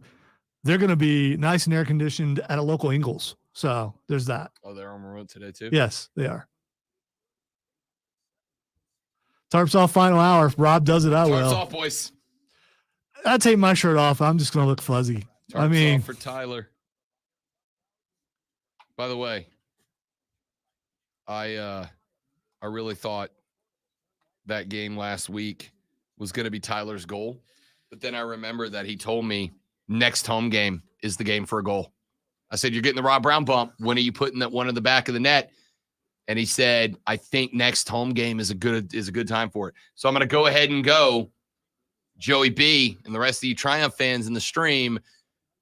they're going to be nice and air conditioned at a local Ingles. So there's that. Oh, they're on remote today too? Yes, they are. Tarps off final hour. If Rob does it, I Tarps will. off, boys. I take my shirt off. I'm just going to look fuzzy. Tarps off for Tyler. By the way, I really thought that game last week was going to be Tyler's goal, but then I remember that he told me next home game is the game for a goal. I said, "You're getting the Rob Brown bump. When are you putting that one in the back of the net?" And he said, "I think next home game is a good time for it." So I'm going to go ahead and go, Joey B and the rest of you Triumph fans in the stream,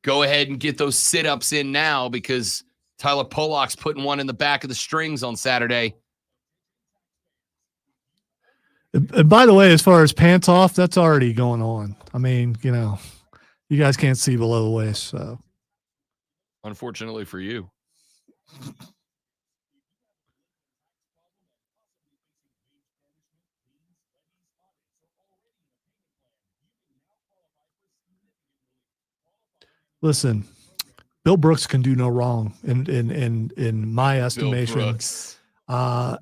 go ahead and get those sit-ups in now because Tyler Pollock's putting one in the back of the strings on Saturday. And by the way, as far as pants off, that's already going on. I mean, you guys can't see below the waist, so. Unfortunately for you. Listen, Bill Brooks can do no wrong in my estimation. Bill Brooks.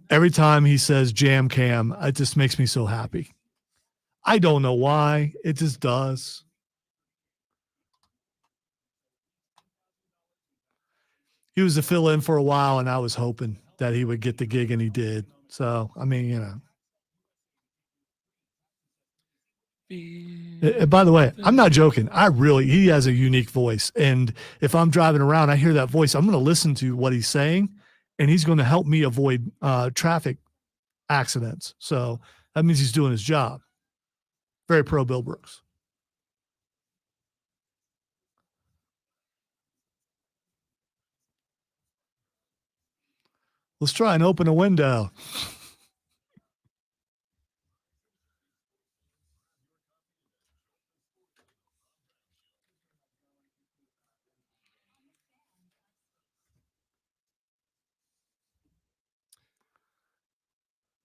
Every time he says jam cam, it just makes me so happy. I don't know why. It just does. He was a fill-in for a while, and I was hoping that he would get the gig, and he did. So, I mean, by the way, I'm not joking. He has a unique voice. And if I'm driving around, I hear that voice, I'm going to listen to what he's saying, and he's going to help me avoid traffic accidents. So that means he's doing his job. Very pro Bill Brooks. Let's try and open a window.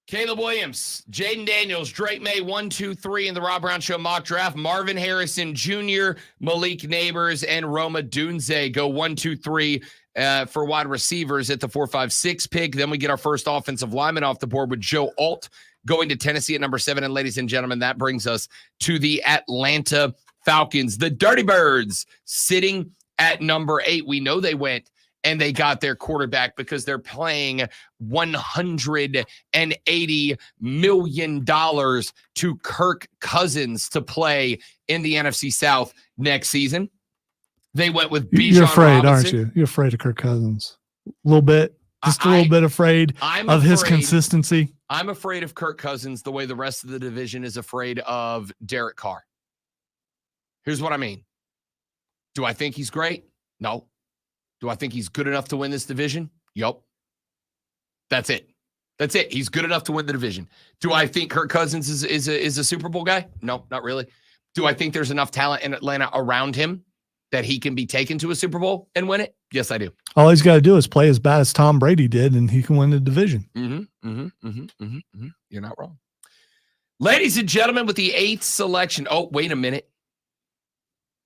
Caleb Williams, Jaden Daniels, Drake May, 1, 2, 3 in the Rob Brown Show mock draft. Marvin Harrison Jr., Malik Neighbors, and Roma Dunze go 1, 2, 3 for wide receivers at the 4, 5, 6 pick. Then we get our first offensive lineman off the board with Joe Alt going to Tennessee at number 7. And ladies and gentlemen, that brings us to the Atlanta Falcons. The Dirty Birds sitting at number 8. We know they went and they got their quarterback because they're playing $180 million to Kirk Cousins to play in the NFC South next season. They went with Bijan You're afraid, Robinson. aren't you? You're afraid of Kirk Cousins. A little bit. Just a little bit afraid of his consistency. I'm afraid of Kirk Cousins the way the rest of the division is afraid of Derek Carr. Here's what I mean. Do I think he's great? No. Do I think he's good enough to win this division? Yup. That's it. That's it. He's good enough to win the division. Do I think Kirk Cousins is a Super Bowl guy? No, not really. Do I think there's enough talent in Atlanta around him that he can be taken to a Super Bowl and win it? Yes, I do. All he's got to do is play as bad as Tom Brady did, and he can win the division. You're not wrong. Ladies and gentlemen, with the 8th selection. Oh, wait a minute.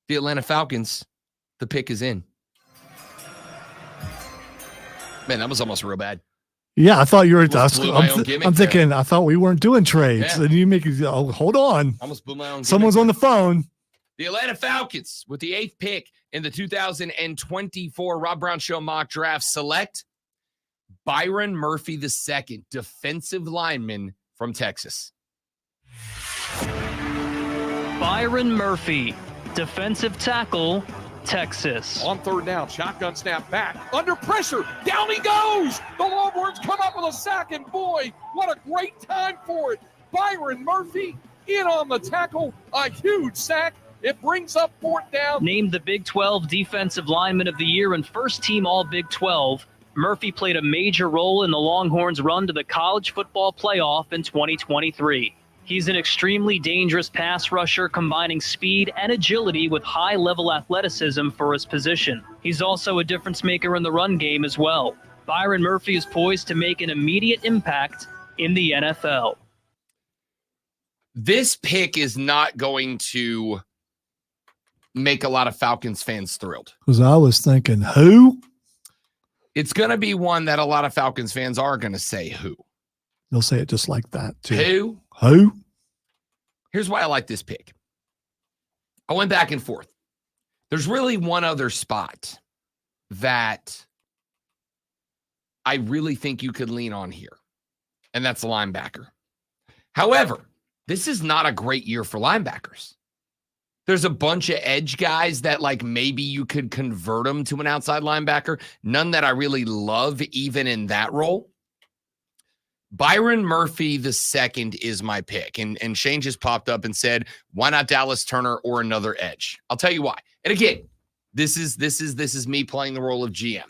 The Atlanta Falcons, the pick is in. Man, that was almost real bad. Yeah, I thought you were. I'm thinking. I thought we weren't doing trades, and you make it. Oh, hold on. Almost blew my own. Someone's on the phone. The Atlanta Falcons with the 8th pick in the 2024 Rob Brown Show mock draft select Byron Murphy II, defensive lineman from Texas. Byron Murphy, defensive tackle, Texas. On third down, shotgun snap back. Under pressure, down he goes. The Longhorns come up with a sack, and boy, what a great time for it. Byron Murphy in on the tackle, a huge sack. It brings up 4th down. Named the Big 12 Defensive Lineman of the Year and first team All Big 12, Murphy played a major role in the Longhorns' run to the college football playoff in 2023. He's an extremely dangerous pass rusher, combining speed and agility with high-level athleticism for his position. He's also a difference maker in the run game as well. Byron Murphy is poised to make an immediate impact in the NFL. This pick is not going to make a lot of Falcons fans thrilled. Because I was thinking, who? It's going to be one that a lot of Falcons fans are going to say who. They'll say it just like that too. Who? Who? Here's why I like this pick. I went back and forth. There's really one other spot that I really think you could lean on here, and that's the linebacker. However, this is not a great year for linebackers. There's a bunch of edge guys that like maybe you could convert them to an outside linebacker. None that I really love even in that role. Byron Murphy II is my pick. And Shane just popped up and said, why not Dallas Turner or another edge? I'll tell you why. And again, this is me playing the role of GM.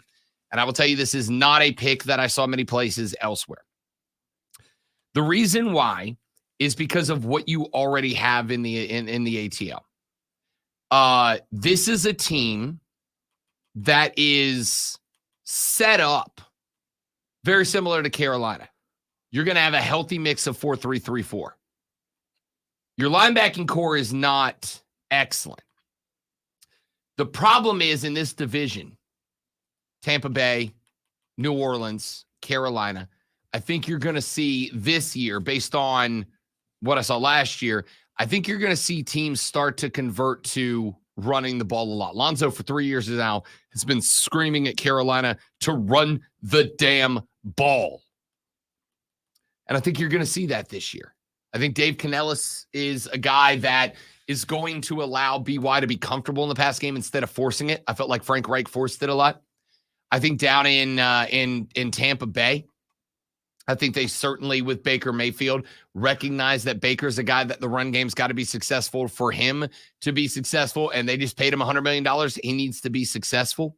And I will tell you, this is not a pick that I saw many places elsewhere. The reason why is because of what you already have in the ATL. This is a team that is set up very similar to Carolina. You're going to have a healthy mix of 4-3-3-4. Your linebacking core is not excellent. The problem is in this division, Tampa Bay, New Orleans, Carolina, I think you're going to see this year, based on what I saw last year, I think you're going to see teams start to convert to running the ball a lot. Lonzo, for 3 years now, has been screaming at Carolina to run the damn ball. And I think you're going to see that this year. I think Dave Canellis is a guy that is going to allow BY to be comfortable in the pass game instead of forcing it. I felt like Frank Reich forced it a lot. I think down in Tampa Bay, I think they certainly, with Baker Mayfield, recognize that Baker's a guy that the run game's got to be successful for him to be successful, and they just paid him $100 million. He needs to be successful.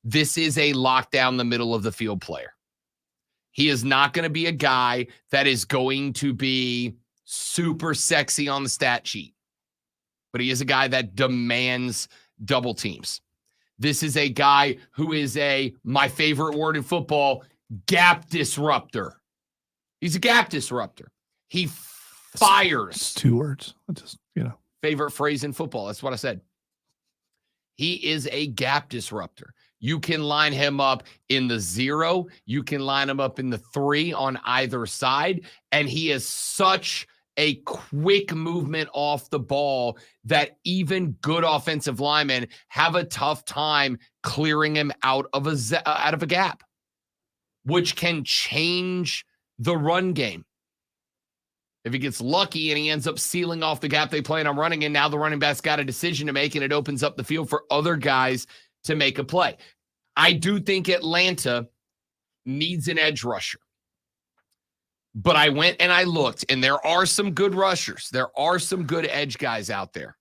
This is a lockdown the middle of the field player. He is not going to be a guy that is going to be super sexy on the stat sheet, but he is a guy that demands double teams. This is a guy who is my favorite word in football, gap disruptor. He's a gap disruptor. He fires. It's 2 words. Just, Favorite phrase in football. That's what I said. He is a gap disruptor. You can line him up in the 0. You can line him up in the 3 on either side. And he is such a quick movement off the ball that even good offensive linemen have a tough time clearing him out of a gap, which can change the run game. If he gets lucky and he ends up sealing off the gap they plan on running in, now the running back's got a decision to make, and it opens up the field for other guys to make a play. I do think Atlanta needs an edge rusher. But I went and I looked, and there are some good rushers. There are some good edge guys out there.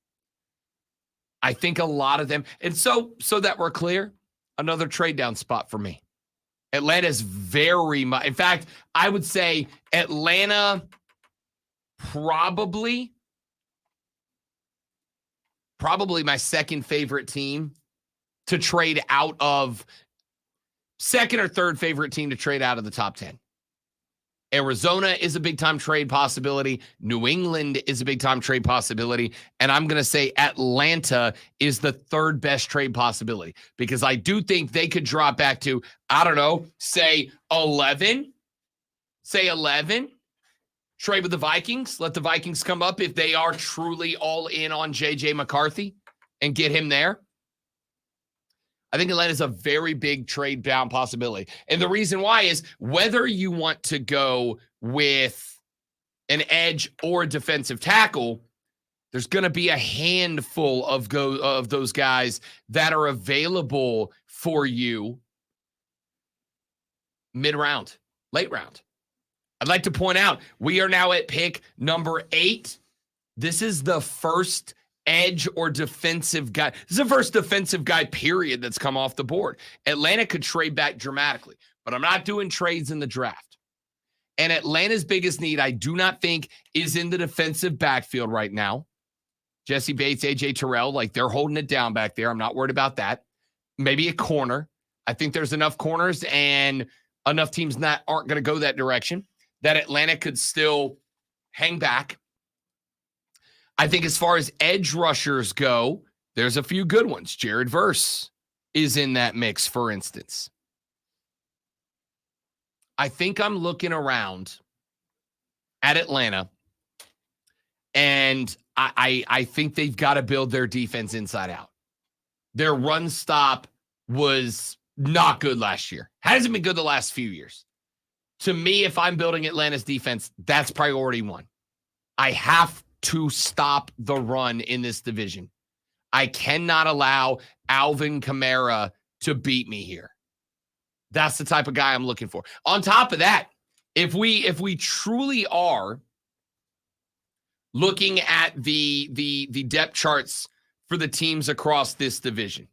I think a lot of them. And so that we're clear, another trade down spot for me. Atlanta's very much. In fact, I would say Atlanta probably my second favorite team to trade out of, second or third favorite team to trade out of the top 10. Arizona is a big-time trade possibility. New England is a big-time trade possibility. And I'm going to say Atlanta is the third best trade possibility, because I do think they could drop back to, I don't know, say 11. Trade with the Vikings. Let the Vikings come up if they are truly all in on J.J. McCarthy and get him there. I think Atlanta is a very big trade down possibility. And the reason why is whether you want to go with an edge or a defensive tackle, there's going to be a handful of those guys that are available for you mid-round, late round. I'd like to point out, we are now at pick number 8. This is the first edge or defensive guy. This is the first defensive guy, period, that's come off the board. Atlanta could trade back dramatically, but I'm not doing trades in the draft. And Atlanta's biggest need, I do not think, is in the defensive backfield right now. Jesse Bates, AJ Terrell, like they're holding it down back there. I'm not worried about that. Maybe a corner. I think there's enough corners and enough teams that aren't going to go that direction that Atlanta could still hang back. I think as far as edge rushers go, there's a few good ones. Jared Verse is in that mix, for instance. I think I'm looking around at Atlanta, and I think they've got to build their defense inside out. Their run stop was not good last year. Hasn't been good the last few years. To me, if I'm building Atlanta's defense, that's priority one. I have to stop the run in this division. I cannot allow Alvin Kamara to beat me here. That's the type of guy I'm looking for. On top of that, if we truly are looking at the depth charts for the teams across this division,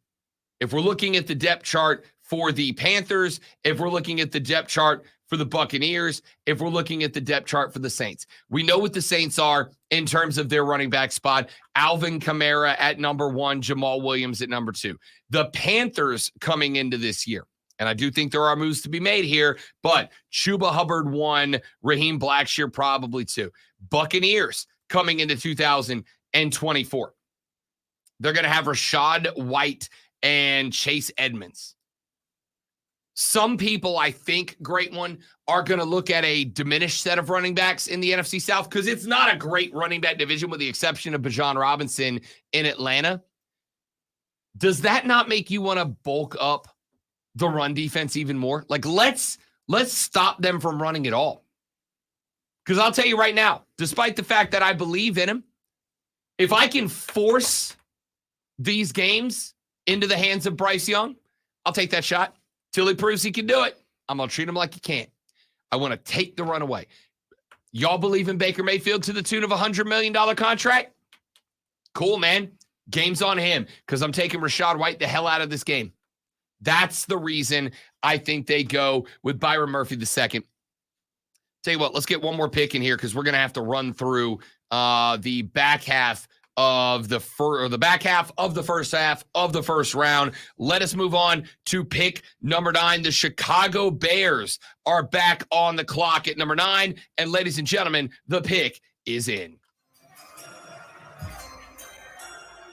if we're looking at the depth chart for the Panthers, if we're looking at the depth chart for the Buccaneers, if we're looking at the depth chart for the Saints, we know what the Saints are in terms of their running back spot. Alvin Kamara at number 1, Jamal Williams at number 2. The Panthers coming into this year, and I do think there are moves to be made here, but Chuba Hubbard 1, Raheem Blackshear probably 2. Buccaneers coming into 2024. They're going to have Rachaad White and Chase Edmonds. Some people, I think, great one, are going to look at a diminished set of running backs in the NFC South because it's not a great running back division with the exception of Bijan Robinson in Atlanta. Does that not make you want to bulk up the run defense even more? Like, let's stop them from running it all. Because I'll tell you right now, despite the fact that I believe in him, if I can force these games into the hands of Bryce Young, I'll take that shot. Till he proves he can do it, I'm going to treat him like he can't. I want to take the run away. Y'all believe in Baker Mayfield to the tune of $100 million contract? Cool, man. Game's on him because I'm taking Rachaad White the hell out of this game. That's the reason I think they go with Byron Murphy II. Tell you what, let's get one more pick in here because we're going to have to run through the back half of the back half of the first half of the first round. Let us move on to pick number 9. The Chicago Bears are back on the clock at number 9. And ladies and gentlemen, the pick is in.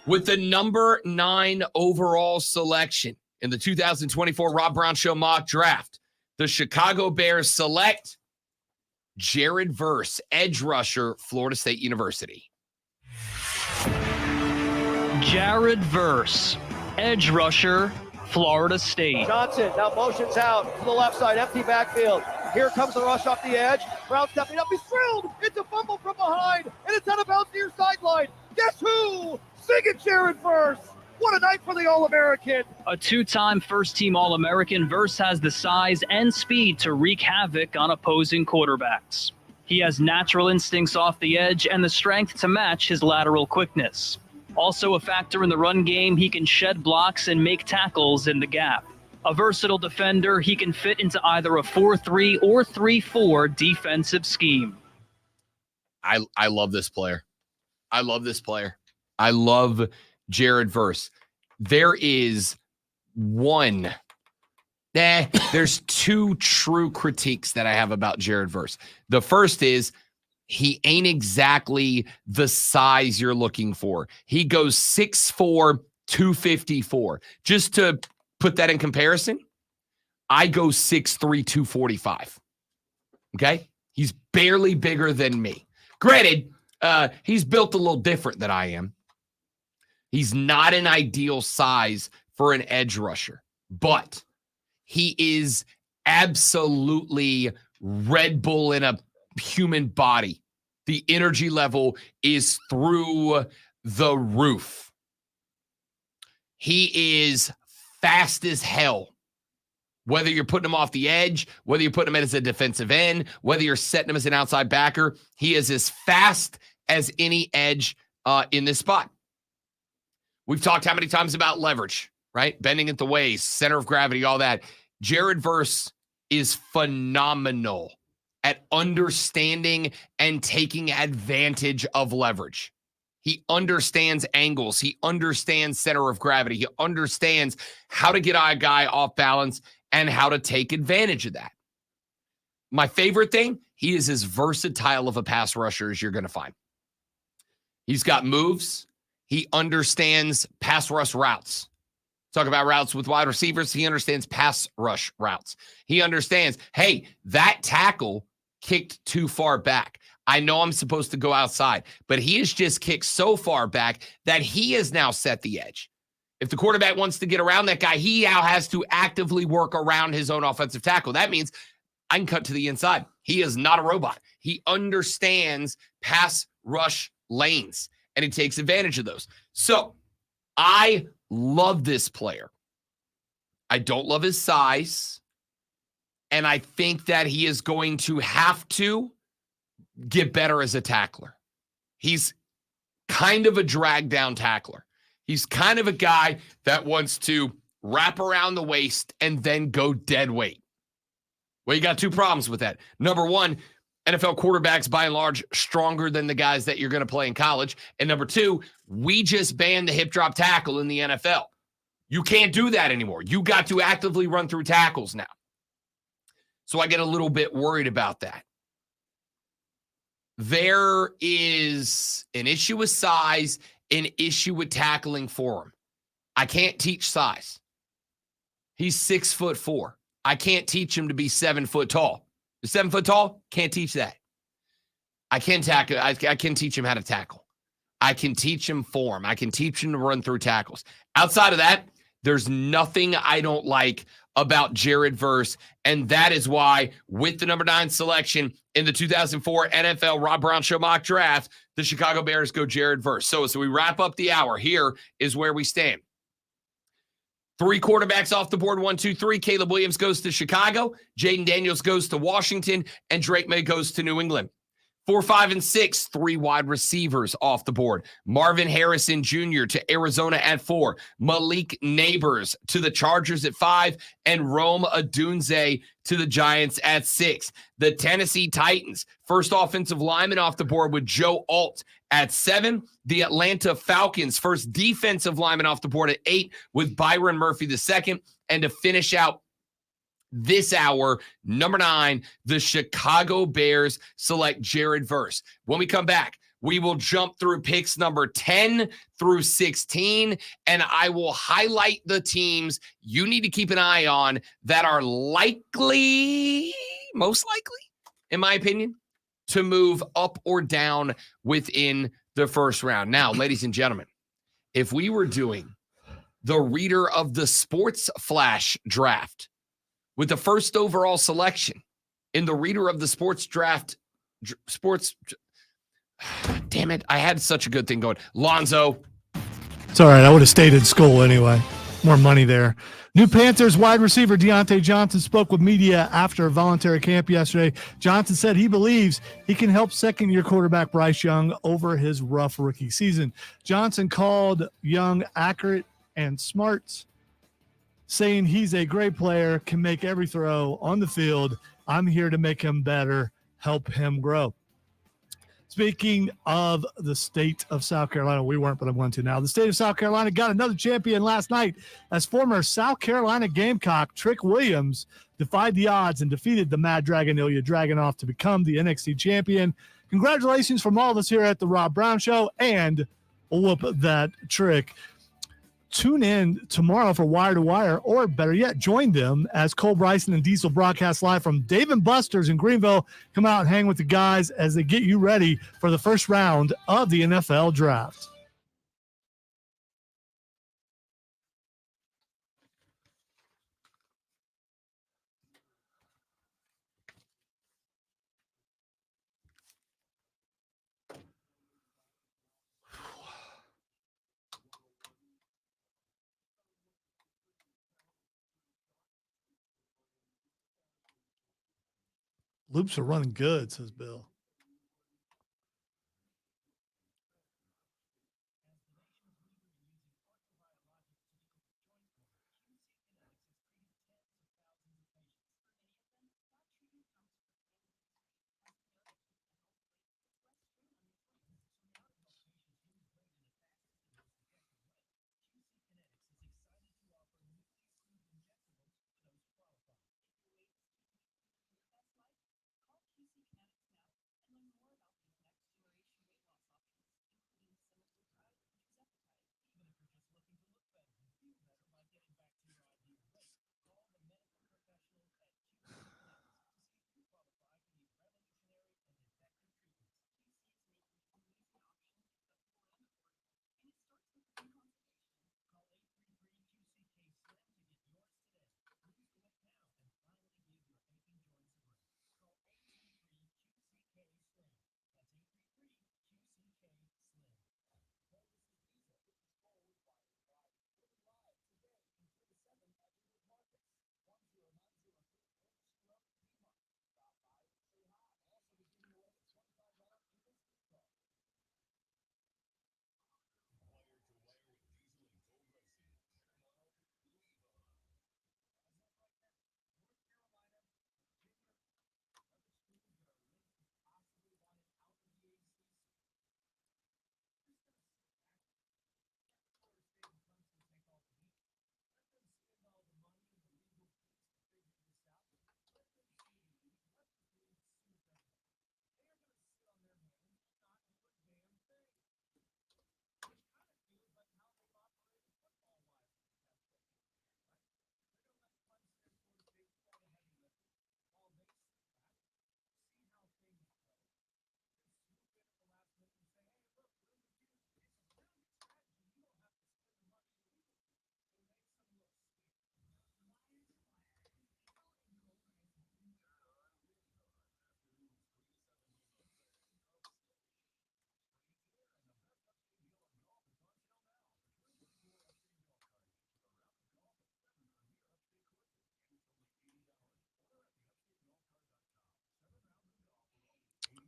With the number 9 overall selection in the 2024 Rob Brown Show mock draft, the Chicago Bears select Jared Verse, edge rusher, Florida State University. Jared Verse, edge rusher, Florida State. Johnson now motions out to the left side, empty backfield. Here comes the rush off the edge. Brown stepping up, he's drilled. It's a fumble from behind, and it's out of bounds near sideline. Guess who? Sing it, Jared Verse. What a night for the All-American. A 2-time first-team All-American, Verse has the size and speed to wreak havoc on opposing quarterbacks. He has natural instincts off the edge and the strength to match his lateral quickness. Also a factor in the run game, he can shed blocks and make tackles in the gap. A versatile defender, he can fit into either a 4-3 or 3-4 defensive scheme. I love this player. I love Jared Verse. There's 2 true critiques that I have about Jared Verse. The first is he ain't exactly the size you're looking for. He goes 6'4", 254. Just to put that in comparison, I go 6'3", 245. Okay? He's barely bigger than me. Granted, he's built a little different than I am. He's not an ideal size for an edge rusher, but he is absolutely Red Bull in a human body. The energy level is through the roof. He is fast as hell. Whether you're putting him off the edge, whether you're putting him as a defensive end, whether you're setting him as an outside backer, he is as fast as any edge in this spot. We've talked how many times about leverage, right? Bending at the waist, center of gravity, all that. Jared Verse is phenomenal at understanding and taking advantage of leverage. He understands angles. He understands center of gravity. He understands how to get a guy off balance and how to take advantage of that. My favorite thing, he is as versatile of a pass rusher as you're going to find. He's got moves. He understands pass rush routes. Talk about routes with wide receivers. He understands pass rush routes. He understands, hey, that tackle kicked too far back. I know I'm supposed to go outside, but he has just kicked so far back that he has now set the edge. If the quarterback wants to get around that guy, he now has to actively work around his own offensive tackle. That means I can cut to the inside. He is not a robot. He understands pass rush lanes, and he takes advantage of those. So I love this player. I don't love his size, and I think that he is going to have to get better as a tackler. He's kind of a drag down tackler. He's kind of a guy that wants to wrap around the waist and then go dead weight. Well, you got two problems with that. Number one, NFL quarterbacks, by and large, stronger than the guys that you're going to play in college. And number two, we just banned the hip drop tackle in the NFL. You can't do that anymore. You got to actively run through tackles now. So I get a little bit worried about that. There is an issue with size, an issue with tackling for him. I can't teach size. He's 6'4". I can't teach him to be 7 foot tall. 7 foot tall, can't teach that. I can tackle. I can teach him how to tackle. I can teach him form. I can teach him to run through tackles. Outside of that, there's nothing I don't like about Jared Verse, and that is why, with the number 9 selection in the 2004 NFL Rob Brown Show mock draft, the Chicago Bears go Jared Verse. So we wrap up the hour. Here is where we stand. 3 quarterbacks off the board, 1, 2, 3. Caleb Williams goes to Chicago. Jaden Daniels goes to Washington. And Drake May goes to New England. 4, 5, and 6, 3 wide receivers off the board. Marvin Harrison Jr. to Arizona at 4. Malik Neighbors to the Chargers at 5. And Rome Odunze to the Giants at 6. The Tennessee Titans, first offensive lineman off the board with Joe Alt at 7. The Atlanta Falcons, first defensive lineman off the board at 8 with Byron Murphy II. And to finish out this hour, number 9, the Chicago Bears select Jared Verse. When we come back, we will jump through picks number 10 through 16, and I will highlight the teams you need to keep an eye on that are likely, most likely, in my opinion, to move up or down within the first round. Now, ladies and gentlemen, if we were doing the Reader of the Sports Flash draft with the first overall selection in the Reader of the Sports draft, damn it, I had such a good thing going. Lonzo. It's all right. I would have stayed in school anyway. More money there. New Panthers wide receiver Deontay Johnson spoke with media after a voluntary camp yesterday. Johnson said he believes he can help second-year quarterback Bryce Young over his rough rookie season. Johnson called Young accurate and smart, saying he's a great player, can make every throw on the field. I'm here to make him better, help him grow. Speaking of the state of South Carolina, we weren't, but I'm going to now. The state of South Carolina got another champion last night as former South Carolina Gamecock Trick Williams defied the odds and defeated the Mad Dragon Ilya Dragunov to become the NXT champion. Congratulations from all of us here at the Rob Brown Show, and whoop that Trick. Tune in tomorrow for Wire to Wire, or better yet, join them as Cole Bryson and Diesel broadcast live from Dave & Buster's in Greenville. Come out and hang with the guys as they get you ready for the first round of the NFL draft. Loops are running good, says Bill.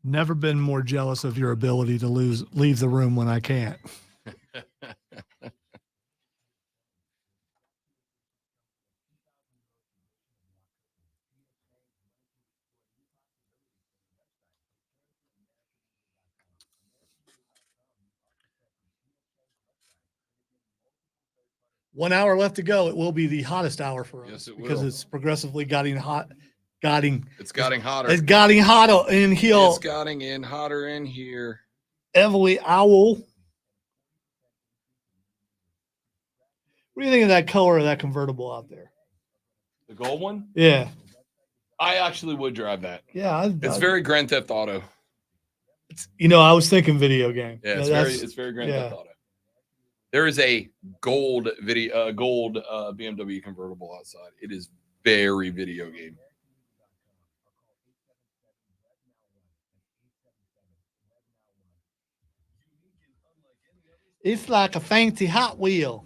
Never been more jealous of your ability to leave the room when I can't. One hour left to go. It will be the hottest hour for us Yes, it because will. it's progressively getting hot. It's getting hotter. It's getting hotter in here. It's getting in hotter in here. Everly Owl. What do you think of that color of that convertible out there? The gold one? Yeah. I actually would drive that. Yeah. It's very Grand Theft Auto. I was thinking video game. Yeah, it's very Grand yeah. Theft Auto. There is a gold BMW convertible outside. It is very video game. It's like a fancy Hot Wheel.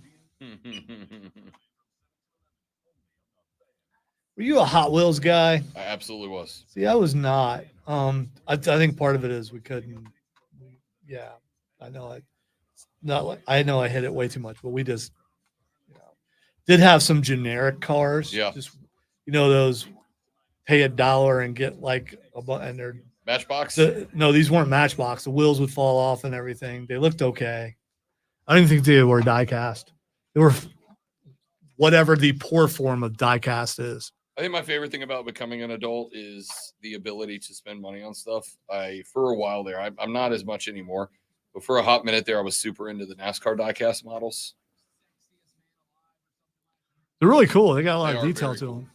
Were you a Hot Wheels guy? I absolutely was. See, I was not. I think part of it is we couldn't. Yeah, I know. I know I hit it way too much, but we just did have some generic cars. Yeah. Just those pay $1 and get like and they're Matchbox? no, these weren't Matchbox. The wheels would fall off and everything. They looked okay. I didn't think they were die cast. They were whatever the poor form of die cast is. I think my favorite thing about becoming an adult is the ability to spend money on stuff. For a while there, I'm not as much anymore, but for a hot minute there, I was super into the NASCAR diecast models. They're really cool. They got a lot They of are detail very to cool. them.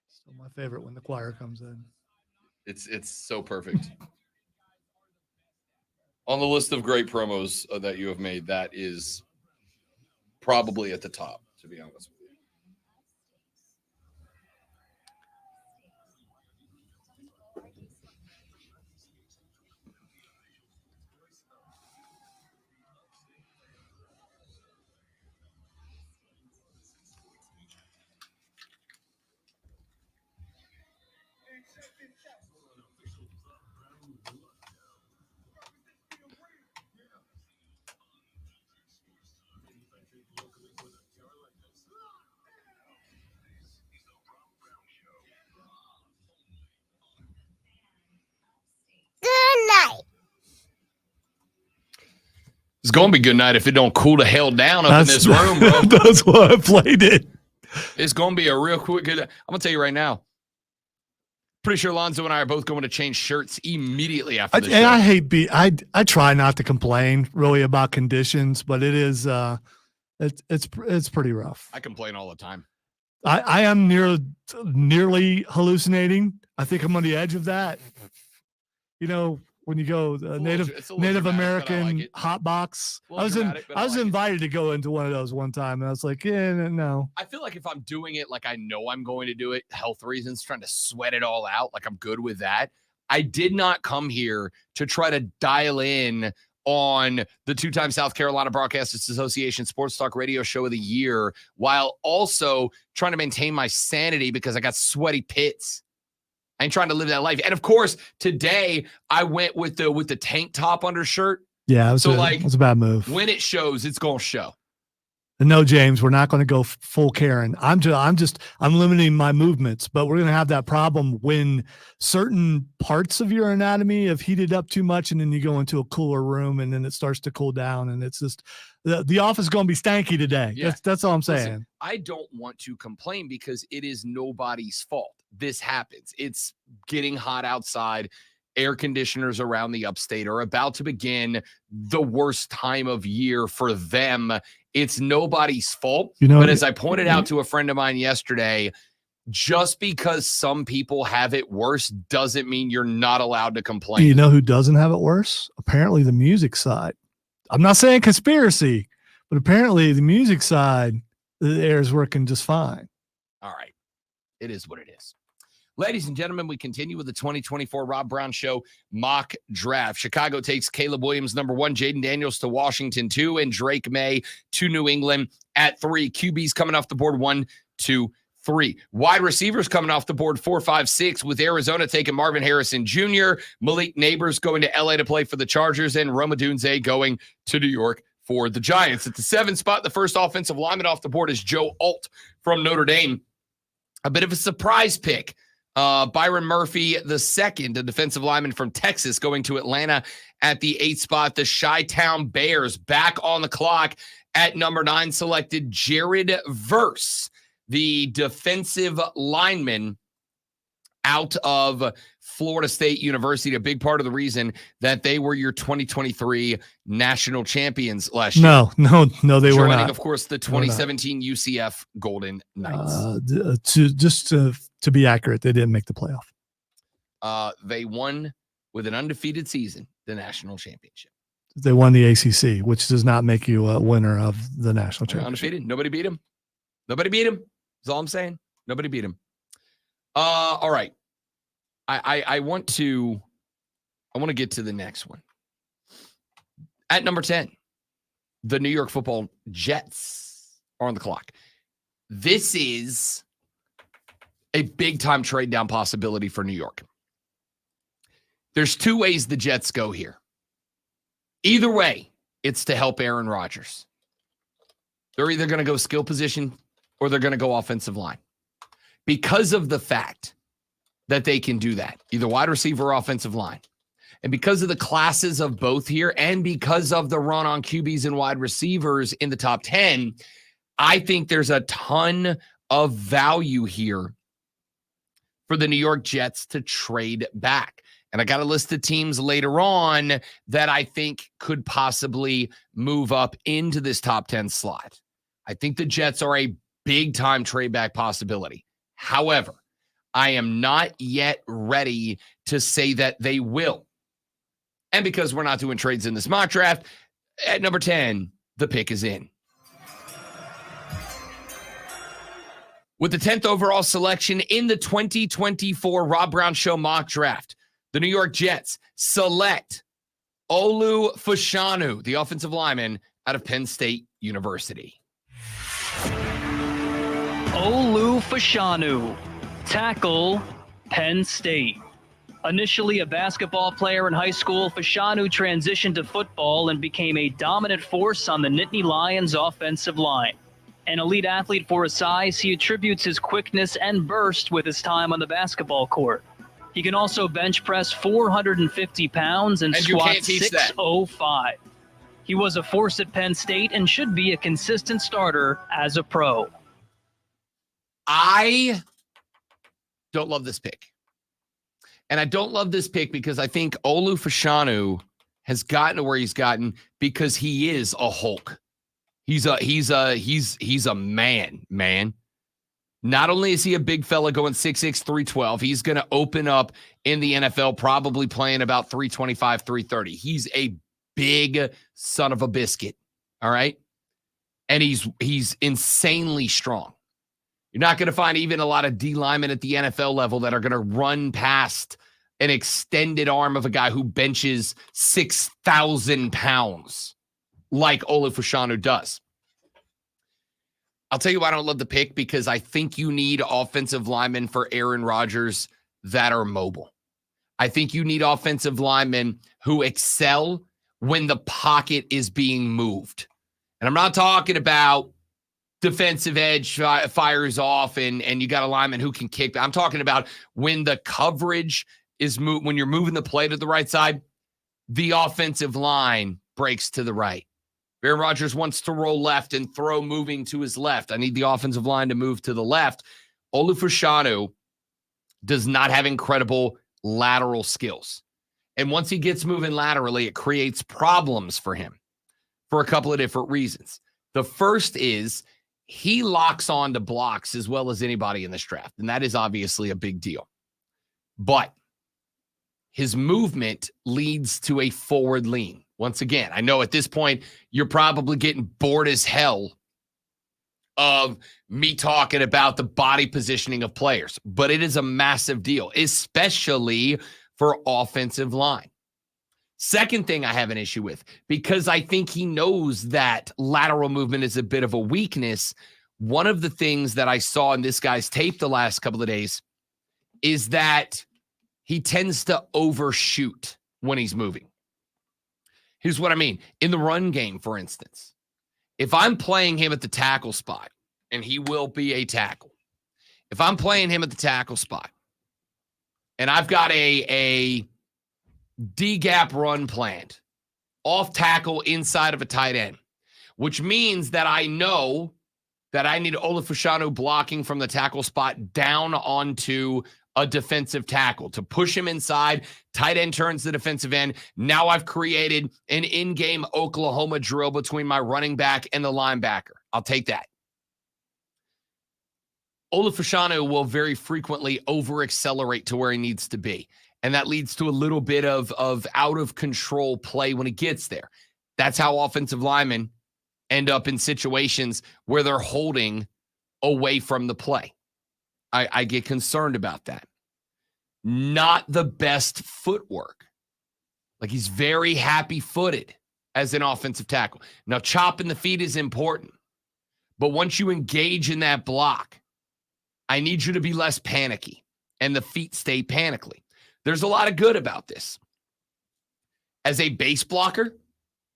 So my favorite when the choir comes in. It's so perfect. On the list of great promos that you have made, that is probably at the top, to be honest with you. It's gonna be good night if it don't cool the hell down up in this room, bro. That's why I played it. It's gonna be a real quick good. I'm gonna tell you right now. Pretty sure Lonzo and I are both going to change shirts immediately after this. And I hate I try not to complain really about conditions, but it is it's pretty rough. I complain all the time. I am nearly hallucinating. I think I'm on the edge of that. When you go Native dramatic, American but I like it. hot box. A little dramatic, but I I was like it. invited to go into one of those one time, and I was like, yeah, no. I feel like if I'm doing it like I know I'm going to do it, health reasons, trying to sweat it all out, like I'm good with that. I did not come here to try to dial in on the two-time South Carolina Broadcasters Association Sports Talk Radio Show of the Year while also trying to maintain my sanity because I got sweaty pits. I ain't trying to live that life. And of course, today I went with the tank top undershirt. Yeah, it was a bad move. When it shows, it's gonna show. And no, James, we're not going to go full Karen. I'm limiting my movements, but we're going to have that problem when certain parts of your anatomy have heated up too much, and then you go into a cooler room, and then it starts to cool down, and it's just the office is going to be stanky today. Yeah. That's all I'm saying. Listen, I don't want to complain because it is nobody's fault. This happens. It's getting hot outside. Air conditioners around the upstate are about to begin the worst time of year for them. It's nobody's fault. But as I pointed out to a friend of mine yesterday, just because some people have it worse doesn't mean you're not allowed to complain. You know who doesn't have it worse? Apparently the music side. I'm not saying conspiracy, but apparently the music side the air is working just fine. All right. It is what it is. Ladies and gentlemen, we continue with the 2024 Rob Brown Show mock draft. Chicago takes Caleb Williams, number 1, Jaden Daniels to Washington, 2, and Drake May to New England at 3. QBs coming off the board 1, 2, 3. Wide receivers coming off the board 4, 5, 6, with Arizona taking Marvin Harrison Jr., Malik Neighbors going to LA to play for the Chargers, and Roma Dunze going to New York for the Giants. At the 7 spot, the first offensive lineman off the board is Joe Alt from Notre Dame. A bit of a surprise pick. Byron Murphy II, a defensive lineman from Texas, going to Atlanta at the 8th spot. The Chi-Town Bears back on the clock at number 9, selected Jared Verse, the defensive lineman out of Florida State University. A big part of the reason that they were your 2023 national champions last year. No, they were not. Of course, the 2017 UCF Golden Knights. To be accurate, they didn't make the playoff. They won with an undefeated season, the national championship. They won the ACC, which does not make you a winner of the national championship. Undefeated. Nobody beat him. That's all I'm saying. Nobody beat him. All right. I want to get to the next one. At number 10, the New York Football Jets are on the clock. This is a big-time trade down possibility for New York. There's 2 ways the Jets go here. Either way, it's to help Aaron Rodgers. They're either going to go skill position or they're going to go offensive line. Because of the fact that they can do that, either wide receiver or offensive line. And because of the classes of both here, and because of the run on QBs and wide receivers in the top 10, I think there's a ton of value here for the New York Jets to trade back. And I got a list of teams later on that I think could possibly move up into this top 10 slot. I think the Jets are a big-time trade back possibility. However, I am not yet ready to say that they will. And because we're not doing trades in this mock draft, at number 10, the pick is in. With the 10th overall selection in the 2024 Rob Brown Show mock draft, the New York Jets select Olu Fashanu, the offensive lineman out of Penn State University. Olu Fashanu, tackle, Penn State. Initially a basketball player in high school, Fashanu transitioned to football and became a dominant force on the Nittany Lions offensive line. An elite athlete for his size, he attributes his quickness and burst with his time on the basketball court. He can also bench press 450 pounds and squat 605. He was a force at Penn State and should be a consistent starter as a pro. I don't love this pick. And I don't love this pick because I think Olu Fashanu has gotten to where he's gotten because he is a Hulk. He's a man. Not only is he a big fella going 6'6", 312, he's going to open up in the NFL probably playing about 325, 330. He's a big son of a biscuit, all right? And he's insanely strong. You're not going to find even a lot of D linemen at the NFL level that are going to run past an extended arm of a guy who benches 6,000 pounds like Olu Fashanu does. I'll tell you why I don't love the pick, because I think you need offensive linemen for Aaron Rodgers that are mobile. I think you need offensive linemen who excel when the pocket is being moved. And I'm not talking about defensive edge fires off and you got a lineman who can kick. I'm talking about when the coverage is moved, when you're moving the play to the right side, the offensive line breaks to the right. Aaron Rodgers wants to roll left and throw moving to his left. I need the offensive line to move to the left. Olu Fashanu does not have incredible lateral skills. And once he gets moving laterally, it creates problems for him for a couple of different reasons. The first is he locks on to blocks as well as anybody in this draft, and that is obviously a big deal. But his movement leads to a forward lean. Once again, I know at this point you're probably getting bored as hell of me talking about the body positioning of players, but it is a massive deal, especially for offensive line. Second thing I have an issue with, because I think he knows that lateral movement is a bit of a weakness. One of the things that I saw in this guy's tape the last couple of days is that he tends to overshoot when he's moving. Here's what I mean. In the run game, for instance, if I'm playing him at the tackle spot, and he will be a tackle, if I'm playing him at the tackle spot, and I've got a D-gap run planned, off tackle inside of a tight end, which means that I know that I need Olu Fashanu blocking from the tackle spot down onto a defensive tackle to push him inside. Tight end turns the defensive end. Now I've created an in-game Oklahoma drill between my running back and the linebacker. I'll take that. Olu Fashanu will very frequently over-accelerate to where he needs to be. And that leads to a little bit of out-of-control play when he gets there. That's how offensive linemen end up in situations where they're holding away from the play. I get concerned about that. Not the best footwork. Like, he's very happy-footed as an offensive tackle. Now, chopping the feet is important. But once you engage in that block, I need you to be less panicky, and the feet stay panically. There's a lot of good about this. As a base blocker,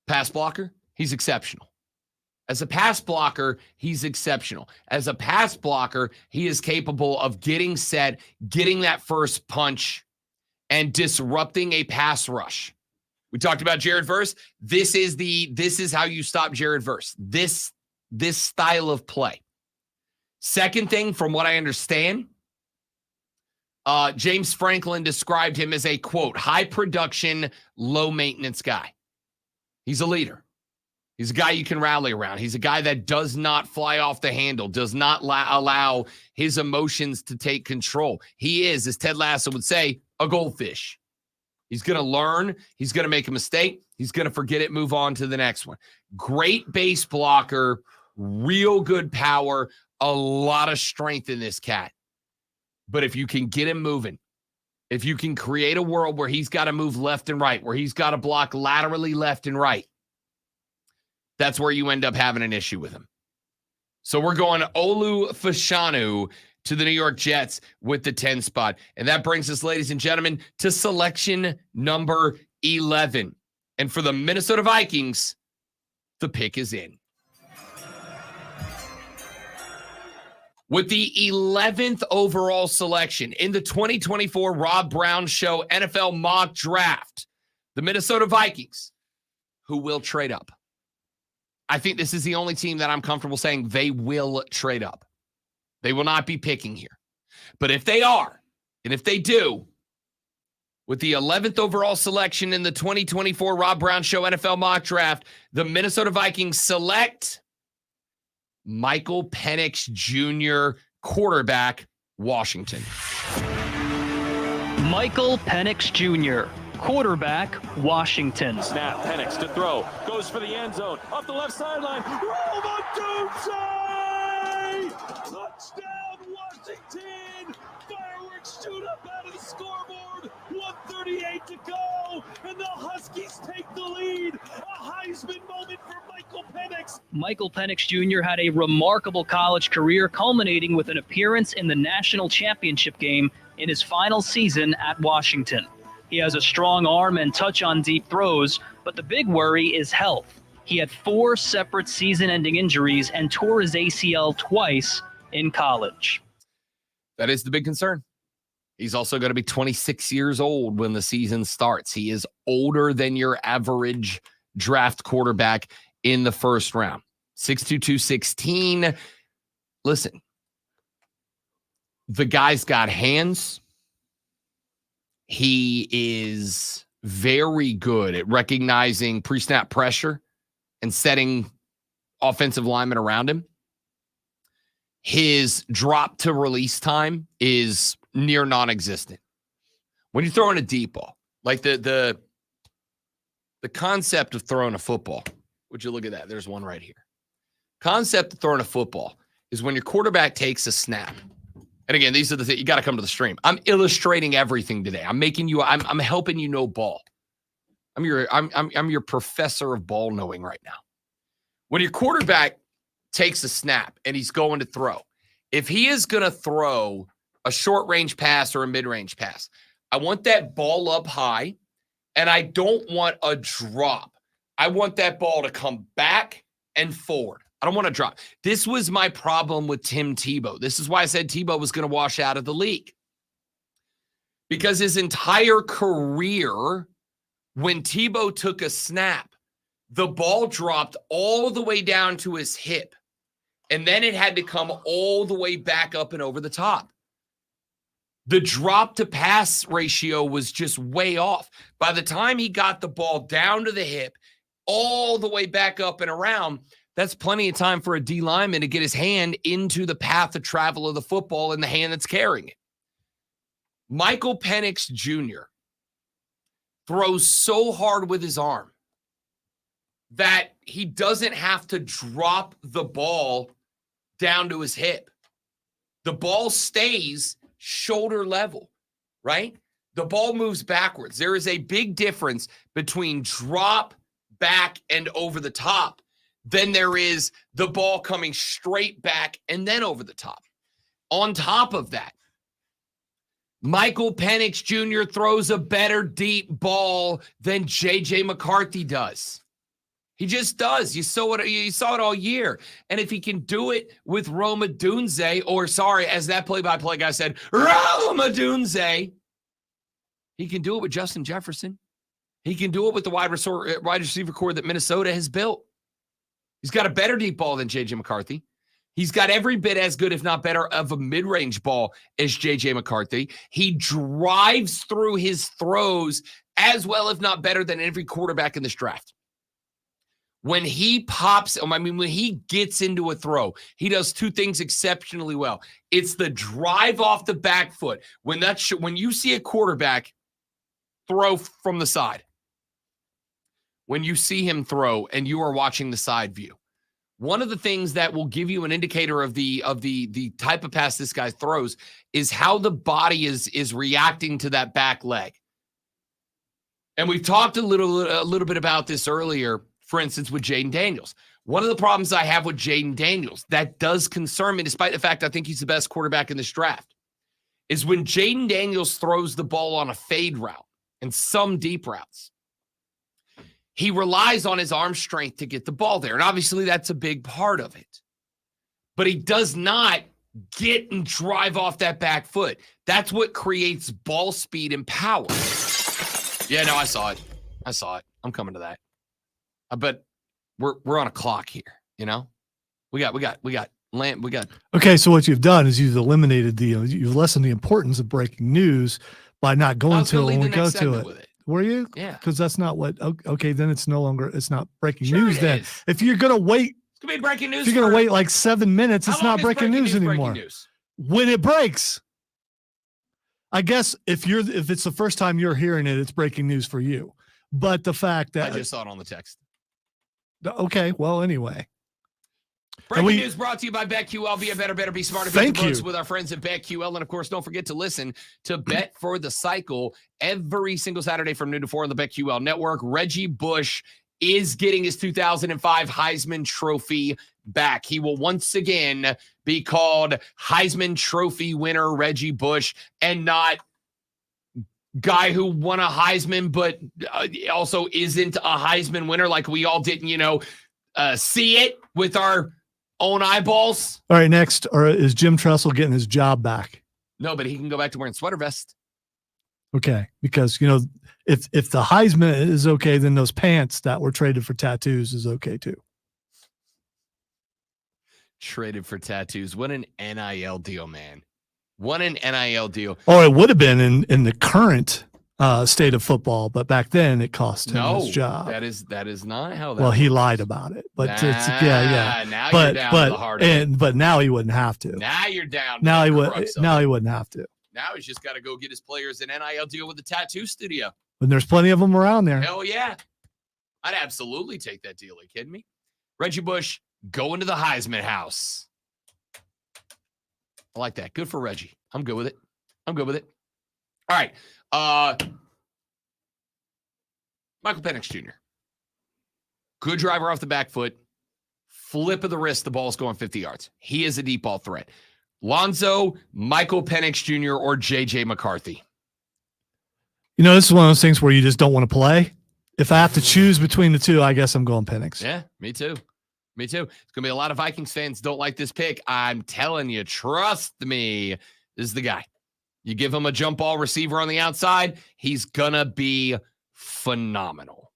pass blocker, he's exceptional. As a pass blocker, he's exceptional. As a pass blocker, he is capable of getting set, getting that first punch, and disrupting a pass rush. We talked about Jared Verse. This is how you stop Jared Verse. This style of play. Second thing, from what I understand, James Franklin described him as a, quote, high production, low maintenance guy. He's a leader. He's a guy you can rally around. He's a guy that does not fly off the handle, does not allow his emotions to take control. He is, as Ted Lasso would say, a goldfish. He's going to learn. He's going to make a mistake. He's going to forget it, move on to the next one. Great base blocker, real good power, a lot of strength in this cat. But if you can get him moving, if you can create a world where he's got to move left and right, where he's got to block laterally left and right, that's where you end up having an issue with him. So we're going Olu Fashanu to the New York Jets with the 10 spot. And that brings us, ladies and gentlemen, to selection number 11. And for the Minnesota Vikings, the pick is in. With the 11th overall selection in the 2024 Rob Brown Show NFL Mock Draft, the Minnesota Vikings, who will trade up. I think this is the only team that I'm comfortable saying they will trade up. They will not be picking here. But if they are, and if they do, with the 11th overall selection in the 2024 Rob Brown Show NFL Mock Draft, the Minnesota Vikings select Michael Penix Jr., quarterback, Washington. Michael Penix Jr., quarterback, Washington. Snap, Penix to throw. Goes for the end zone. Up the left sideline. Roll the Doomsday! Touchdown, Washington! Fireworks shoot up out of the scoreboard. 1:38 to go, and the Huskies take the lead. A Heisman moment for Michael Penix. Michael Penix Jr. had a remarkable college career, culminating with an appearance in the national championship game in his final season at Washington. He has a strong arm and touch on deep throws, but the big worry is health. He had 4 separate season-ending injuries and tore his ACL twice in college. That is the big concern. He's also going to be 26 years old when the season starts. He is older than your average draft quarterback in the first round. 6'2", 216. Listen, the guy's got hands. He is very good at recognizing pre-snap pressure and setting offensive linemen around him. His drop to release time is near non-existent. When you throw in a deep ball, like the concept of throwing a football, would you look at that? There's one right here. Concept of throwing a football is when your quarterback takes a snap. And again, these are the things you got to come to the stream. I'm illustrating everything today. I'm helping you know ball. I'm your professor of ball knowing right now. When your quarterback takes a snap and he's going to throw, if he is going to throw a short range pass or a mid range pass, I want that ball up high, and I don't want a drop. I want that ball to come back and forward. I don't want to drop. This was my problem with Tim Tebow. This is why I said Tebow was going to wash out of the league. Because his entire career, when Tebow took a snap, the ball dropped all the way down to his hip. And then it had to come all the way back up and over the top. The drop to pass ratio was just way off. By the time he got the ball down to the hip, all the way back up and around, that's plenty of time for a D lineman to get his hand into the path of travel of the football in the hand that's carrying it. Michael Penix Jr. throws so hard with his arm that he doesn't have to drop the ball down to his hip. The ball stays shoulder level, right? The ball moves backwards. There is a big difference between drop, back, and over the top. Then there is the ball coming straight back and then over the top. On top of that, Michael Penix Jr. throws a better deep ball than J.J. McCarthy does. He just does. You saw it all year. And if he can do it with Rome Odunze, or sorry, as that play-by-play guy said, Rome Odunze, he can do it with Justin Jefferson. He can do it with the wide receiver core that Minnesota has built. He's got a better deep ball than J.J. McCarthy. He's got every bit as good, if not better, of a mid-range ball as J.J. McCarthy. He drives through his throws as well, if not better, than every quarterback in this draft. When he when he gets into a throw, he does two things exceptionally well. It's the drive off the back foot. When you see a quarterback throw from the side, when you see him throw and you are watching the side view, one of the things that will give you an indicator of the type of pass this guy throws is how the body is reacting to that back leg. And we've talked a little bit about this earlier, for instance, with Jayden Daniels. One of the problems I have with Jayden Daniels that does concern me, despite the fact I think he's the best quarterback in this draft, is when Jayden Daniels throws the ball on a fade route and some deep routes, he relies on his arm strength to get the ball there. And obviously that's a big part of it. But he does not get and drive off that back foot. That's what creates ball speed and power. Yeah, no, I saw it. I'm coming to that. But we're on a clock here, you know? We got land. Okay, so what you've done is you've eliminated you've lessened the importance of breaking news by not going to it when we go to it. Were you? Yeah. Because that's not what. Okay, then it's not breaking Sure news. Then is. If you're gonna wait, It's gonna be breaking news. if you're gonna wait like 7 minutes, How it's long not is breaking news anymore. breaking news? When it breaks, I guess if it's the first time you're hearing it, it's breaking news for you. But the fact that I just saw it on the text. Okay, well, anyway. Breaking news brought to you by BetQL. Be a better, be smarter. Thank Bet the books you. with our friends at BetQL. And of course, don't forget to listen to Bet for the Cycle every single Saturday from noon to 4 on the BetQL network. Reggie Bush is getting his 2005 Heisman Trophy back. He will once again be called Heisman Trophy winner Reggie Bush, and not guy who won a Heisman but also isn't a Heisman winner, like we all didn't, see it with our own eyeballs. All right, next, or is Jim Tressel getting his job back? No, but he can go back to wearing sweater vest. Okay, because if the Heisman is okay, then those pants that were traded for tattoos is okay too. Traded for tattoos. What an NIL deal, man. What an NIL deal. Or it would have been in the current state of football, but back then it cost him his job. That is not how that Well, he works. lied about it, but it's Now but you're down to the heart of it. but now he wouldn't have to. Now you're down to Now the he would. crux of Now it. he wouldn't have to. Now he's just got to go get his players an NIL deal with the tattoo studio. And there's plenty of them around there. Hell yeah. I'd absolutely take that deal. Are you kidding me? Reggie Bush, go into the Heisman house. I like that. Good for Reggie. I'm good with it. All right. Michael Penix Jr. Good driver off the back foot. Flip of the wrist, the ball's going 50 yards. He is a deep ball threat. Lonzo, Michael Penix Jr., or J.J. McCarthy? This is one of those things where you just don't want to play. If I have to choose between the two, I guess I'm going Penix. Yeah, me too. It's going to be a lot of Vikings fans don't like this pick. I'm telling you, trust me, this is the guy. You give him a jump ball receiver on the outside, he's going to be phenomenal.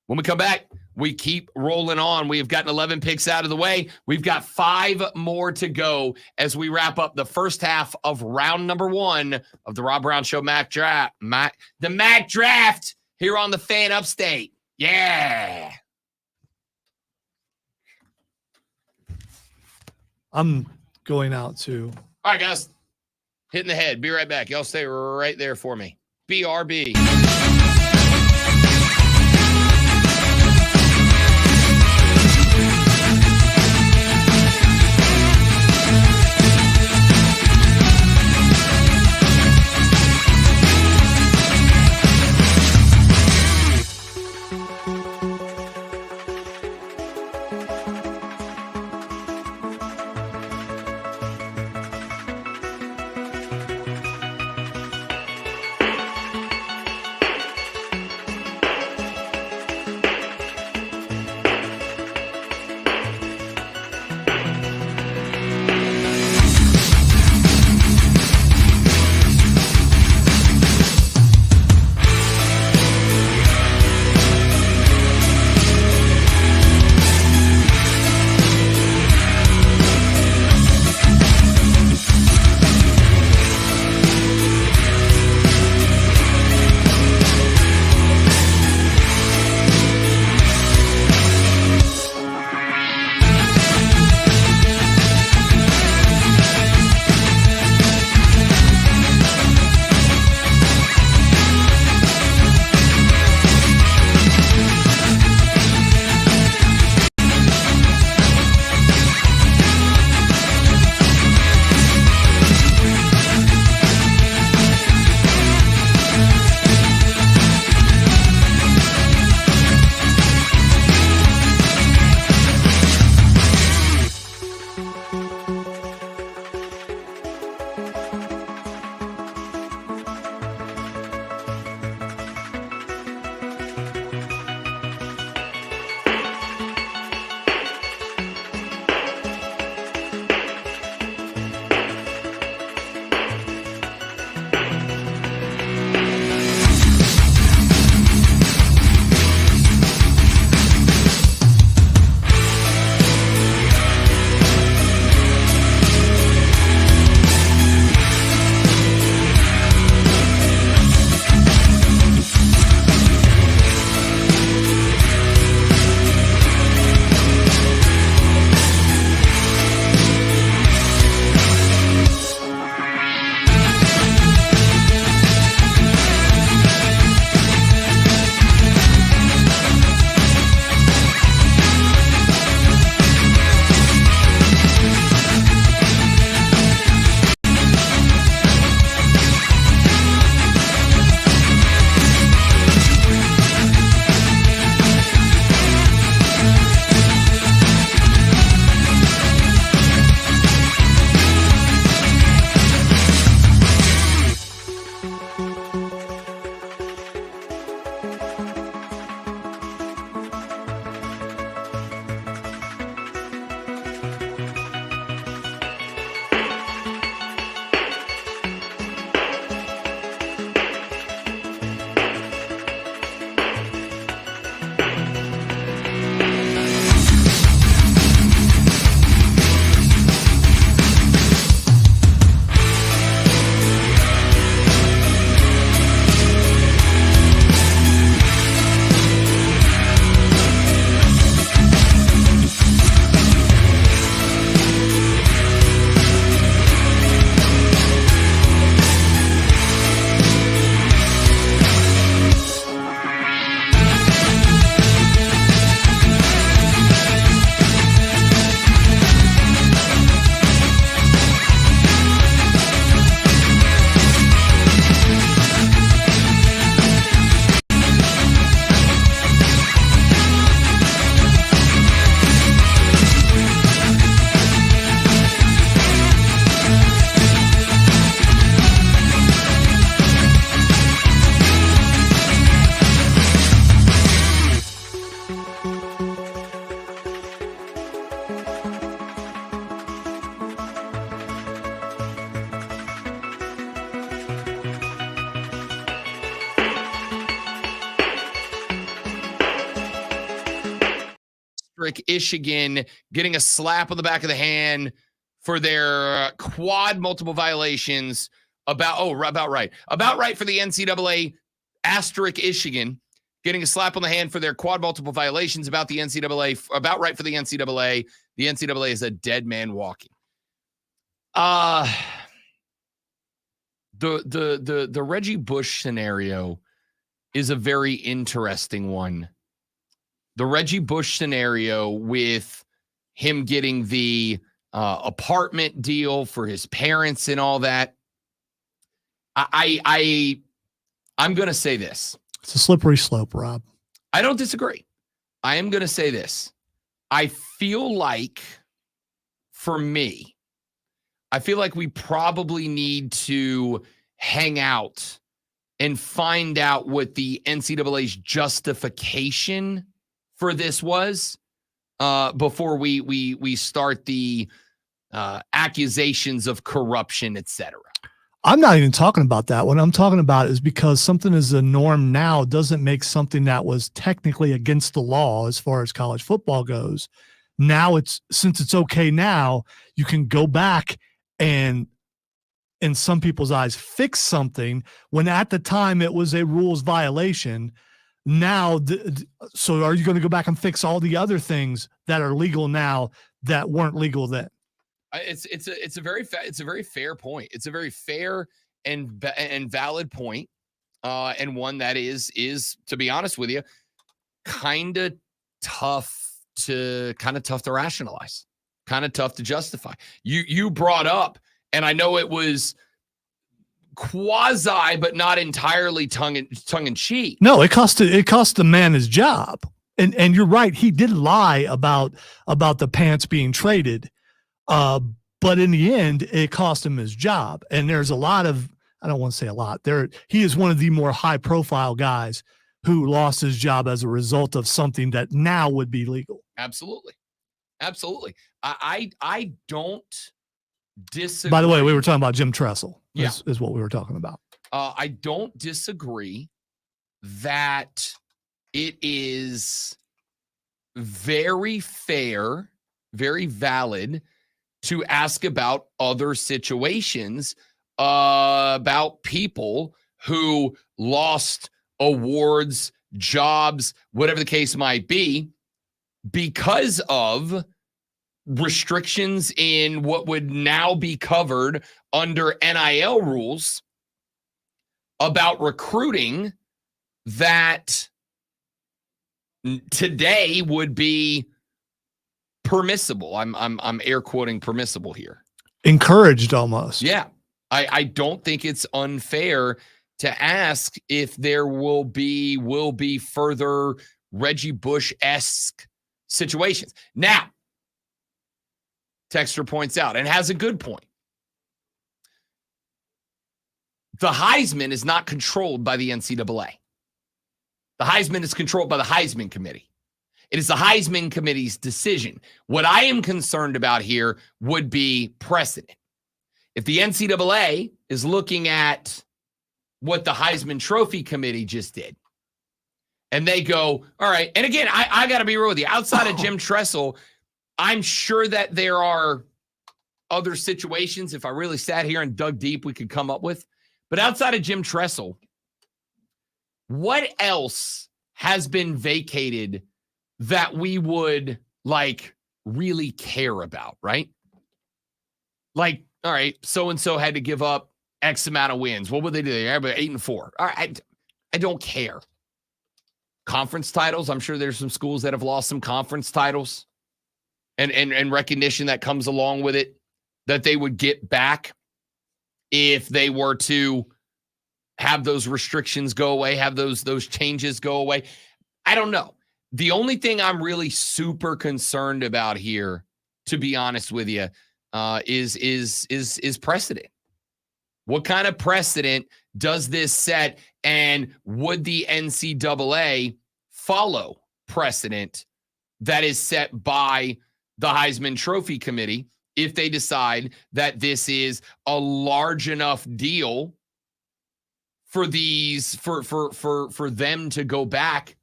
When we come back, we keep rolling on. We have gotten 11 picks out of the way. We've got 5 more to go as we wrap up the first half of round number 1 of the Rob Brown Show Mac Draft. The Mac Draft here on the Fan Upstate. Yeah. I'm going out too. All right, guys. Hitting the head. Be right back. Y'all stay right there for me. BRB. Michigan getting a slap on the back of the hand for their quad multiple violations about right for the NCAA Michigan getting a slap on the hand for their quad multiple violations about the NCAA, about right for the NCAA. The NCAA is a dead man walking. The Reggie Bush scenario is a very interesting one. The Reggie Bush scenario with him getting the apartment deal for his parents and all that. I'm going to say this. It's a slippery slope, Rob. I don't disagree. I am going to say this. I feel like, for me, we probably need to hang out and find out what the NCAA's justification for this was before we start the accusations of corruption, etc. I'm not even talking about that. What I'm talking about is because something is a norm now doesn't make something that was technically against the law as far as college football goes. Now since it's okay now, you can go back and, in some people's eyes, fix something when at the time it was a rules violation. Now, so are you going to go back and fix all the other things that are legal now that weren't legal then? It's a very fair point. It's a very fair and valid point, and one that is to be honest with you, kind of tough to rationalize, kind of tough to justify. You brought up, and I know it was quasi, but not entirely tongue in cheek. No, it cost the man his job, and you're right. He did lie about the pants being traded. But in the end, it cost him his job. And there's a lot of, I don't want to say a lot there. He is one of the more high profile guys who lost his job as a result of something that now would be legal. Absolutely. I don't disagree. By the way, we were talking about Jim Tressel. Yeah. Is what we were talking about. I don't disagree that it is very fair, very valid to ask about other situations, about people who lost awards, jobs, whatever the case might be, because of restrictions in what would now be covered under NIL rules about recruiting that today would be permissible. I'm air quoting permissible here. Encouraged almost. Yeah. I don't think it's unfair to ask if there will be further Reggie Bush-esque situations. Now, Texter points out, and has a good point, the Heisman is not controlled by the NCAA. The Heisman is controlled by the Heisman Committee. It is the Heisman Committee's decision. What I am concerned about here would be precedent. If the NCAA is looking at what the Heisman Trophy Committee just did, and they go, all right, and again, I got to be real with you. Outside of Jim Tressel, I'm sure that there are other situations, if I really sat here and dug deep, we could come up with. But outside of Jim Tressel, what else has been vacated that we would really care about, right? All right, so-and-so had to give up X amount of wins. What would they do? They were 8-4. All right, I don't care. Conference titles, I'm sure there's some schools that have lost some conference titles and recognition that comes along with it that they would get back if they were to have those restrictions go away, have those changes go away. I don't know. The only thing I'm really super concerned about here, to be honest with you, is precedent. What kind of precedent does this set, and would the NCAA follow precedent that is set by the Heisman Trophy Committee if they decide that this is a large enough deal for them to go back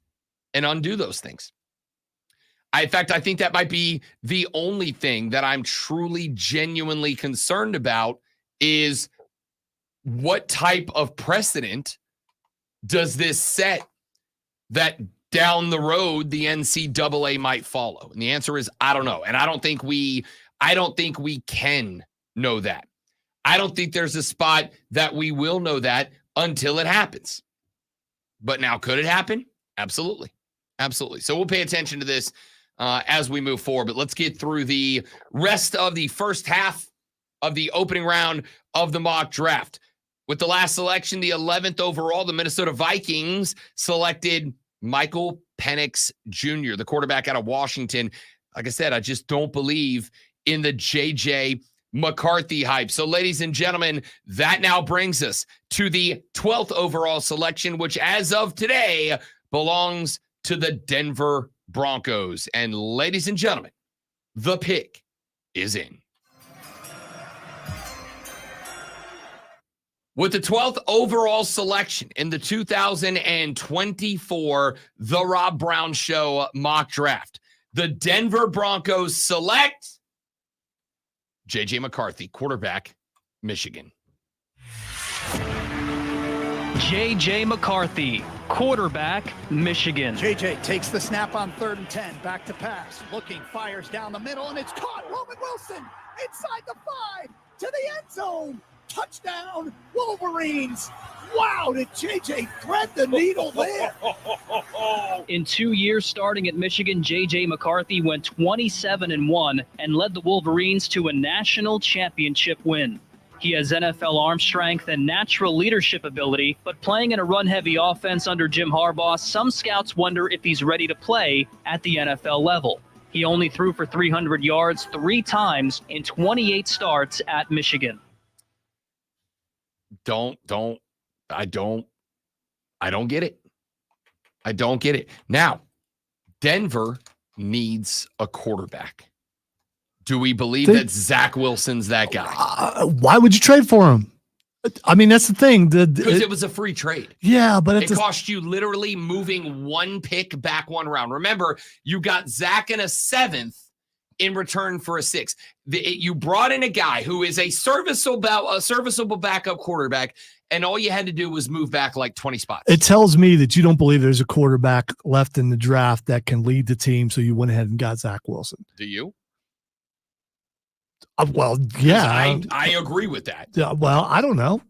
and undo those things? In fact, I think that might be the only thing that I'm truly, genuinely concerned about is what type of precedent does this set that down the road the NCAA might follow? And the answer is, I don't know. And I don't think we can know that. I don't think there's a spot that we will know that until it happens. But now, could it happen? Absolutely. Absolutely. So we'll pay attention to this as we move forward. But let's get through the rest of the first half of the opening round of the mock draft. With the last selection, the 11th overall, the Minnesota Vikings selected Michael Penix Jr., the quarterback out of Washington. Like I said, I just don't believe in the J.J. McCarthy hype. So, ladies and gentlemen, that now brings us to the 12th overall selection, which as of today belongs to the Denver Broncos. And ladies and gentlemen, the pick is in. With the 12th overall selection in the 2024 The Rob Brown Show mock draft, the Denver Broncos select J.J. McCarthy, quarterback, Michigan. J.J. McCarthy, quarterback, Michigan. J.J. takes the snap on 3rd and 10, back to pass, looking, fires down the middle, and it's caught. Roman Wilson inside the 5 to the end zone. Touchdown, Wolverines. Wow, did J.J. thread the needle there? In 2 years starting at Michigan, J.J. McCarthy went 27-1 and led the Wolverines to a national championship win. He has NFL arm strength and natural leadership ability, but playing in a run-heavy offense under Jim Harbaugh, some scouts wonder if he's ready to play at the NFL level. He only threw for 300 yards 3 times in 28 starts at Michigan. I don't get it. I don't get it. Now, Denver needs a quarterback. Do we believe that Zach Wilson's that guy? Why would you trade for him? I mean, that's the thing. Because it was a free trade. Yeah, but it cost you literally moving 1 pick back 1 round. Remember, you got Zach in a 7th in return for a 6th. You brought in a guy who is a serviceable backup quarterback, and all you had to do was move back like 20 spots. It tells me that you don't believe there's a quarterback left in the draft that can lead the team, so you went ahead and got Zach Wilson. Do you? Well, yeah. I agree with that. Well, I don't know.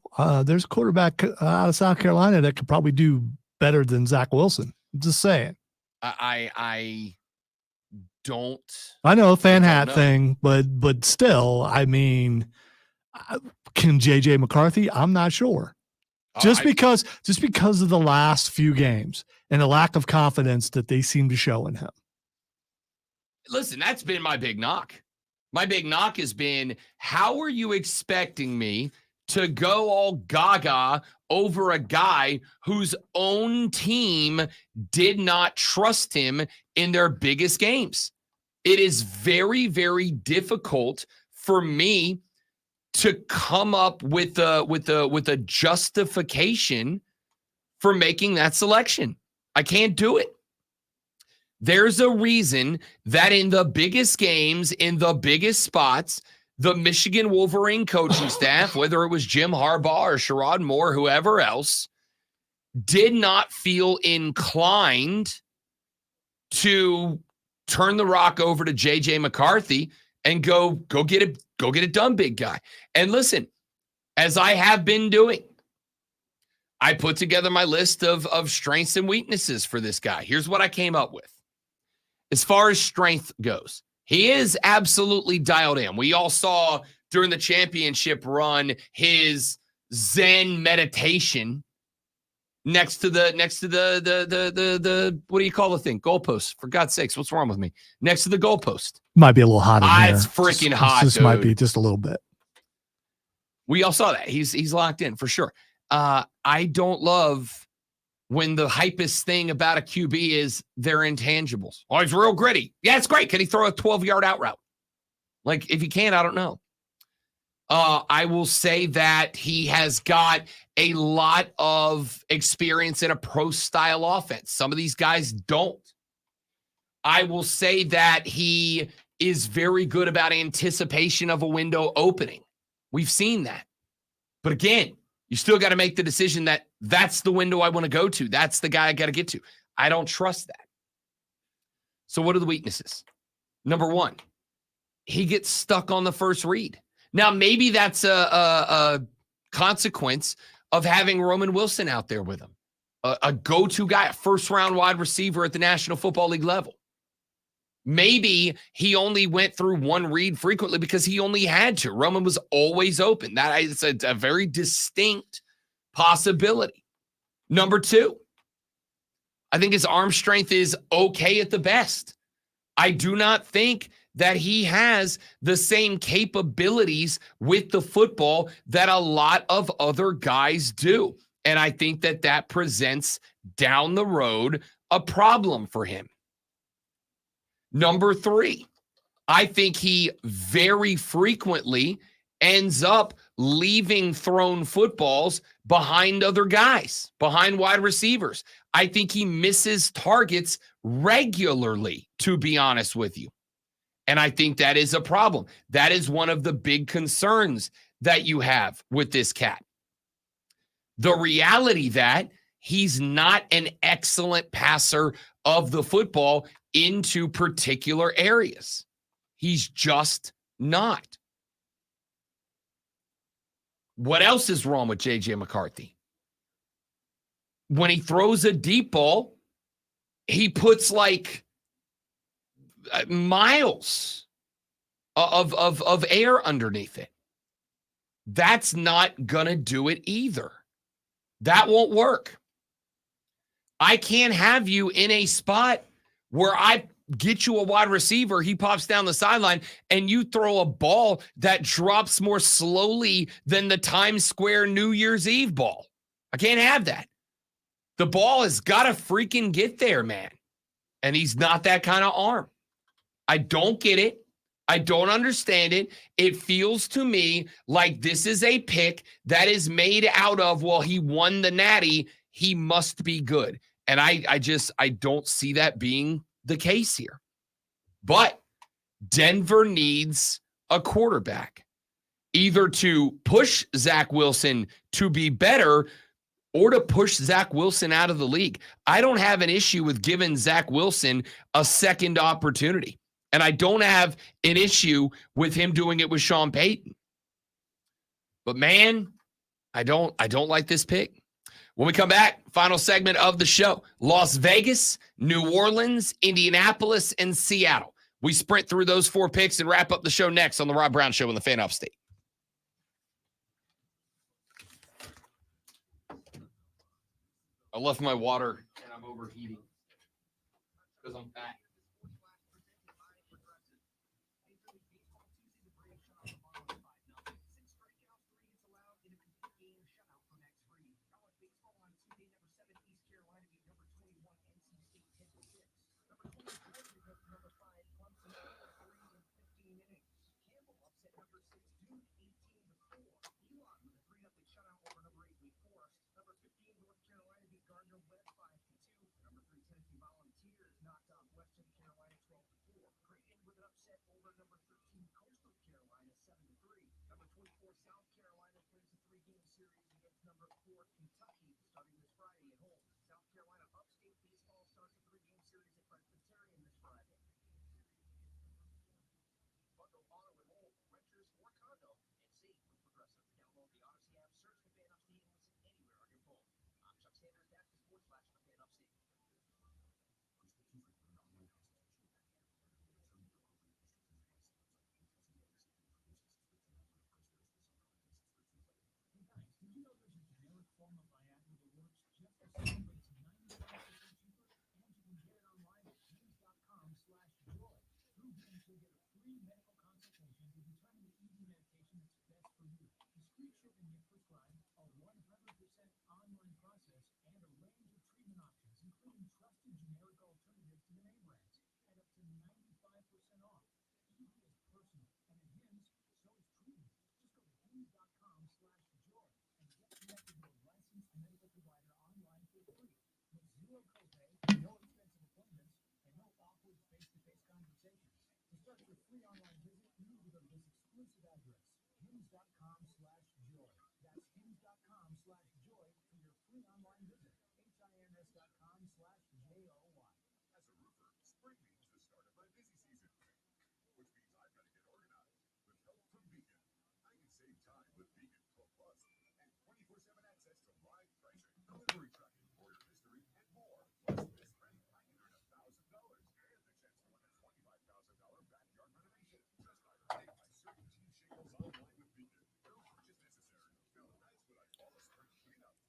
There's a quarterback out of South Carolina that could probably do better than Zach Wilson. I'm just saying. I don't. I know, fan hat thing, but still, I mean, can J.J. McCarthy? I'm not sure. Just because of the last few games and the lack of confidence that they seem to show in him. Listen, that's been my big knock. My big knock has been, how are you expecting me to go all gaga over a guy whose own team did not trust him in their biggest games? It is very, very difficult for me to come up with a justification for making that selection. I can't do it. There's a reason that in the biggest games, in the biggest spots, the Michigan Wolverine coaching staff, whether it was Jim Harbaugh or Sherrod Moore, whoever else, did not feel inclined to turn the rock over to J.J. McCarthy and go get it done, big guy. And listen, as I have been doing, I put together my list of strengths and weaknesses for this guy. Here's what I came up with. As far as strength goes, he is absolutely dialed in. We all saw during the championship run his Zen meditation next to the what do you call the thing? Goalpost. For God's sakes, what's wrong with me? Next to the goalpost. Might be a little hot in there. It's freaking hot. This might be just a little bit. We all saw that. He's locked in for sure. I don't love when the hypest thing about a QB is their intangibles. Oh, he's real gritty. Yeah, it's great. Can he throw a 12-yard out route? Like, if he can, I don't know. I will say that he has got a lot of experience in a pro-style offense. Some of these guys don't. I will say that he is very good about anticipation of a window opening. We've seen that. But again, you still got to make the decision that that's the window I want to go to. That's the guy I got to get to. I don't trust that. So what are the weaknesses? Number one, he gets stuck on the first read. Now, maybe that's a consequence of having Roman Wilson out there with him, a go-to guy, a first-round wide receiver at the National Football League level. Maybe he only went through one read frequently because he only had to. Roman was always open. That is a very distinct possibility. Number two, I think his arm strength is okay at the best. I do not think that he has the same capabilities with the football that a lot of other guys do. And I think that that presents down the road a problem for him. Number three, I think he very frequently ends up leaving thrown footballs behind other guys, behind wide receivers. I think he misses targets regularly, to be honest with you. And I think that is a problem. That is one of the big concerns that you have with this cat. The reality that he's not an excellent passer of the football into particular areas. He's just not. What else is wrong with J.J. McCarthy? When he throws a deep ball, he puts like miles of air underneath it. That's not going to do it either. That won't work. I can't have you in a spot where I get you a wide receiver, he pops down the sideline, and you throw a ball that drops more slowly than the Times Square New Year's Eve ball. I can't have that. The ball has got to freaking get there, man. And he's not that kind of arm. I don't get it. I don't understand it. It feels to me like this is a pick that is made out of, well, he won the Natty, he must be good. And I don't see that being the case here. But Denver needs a quarterback, either to push Zach Wilson to be better or to push Zach Wilson out of the league. I don't have an issue with giving Zach Wilson a second opportunity. And I don't have an issue with him doing it with Sean Payton. But man, I don't like this pick. When we come back, final segment of the show, Las Vegas, New Orleans, Indianapolis, and Seattle. We sprint through those four picks and wrap up the show next on the Rob Brown Show in the Fan Upstate. I left my water and I'm overheating because I'm fat.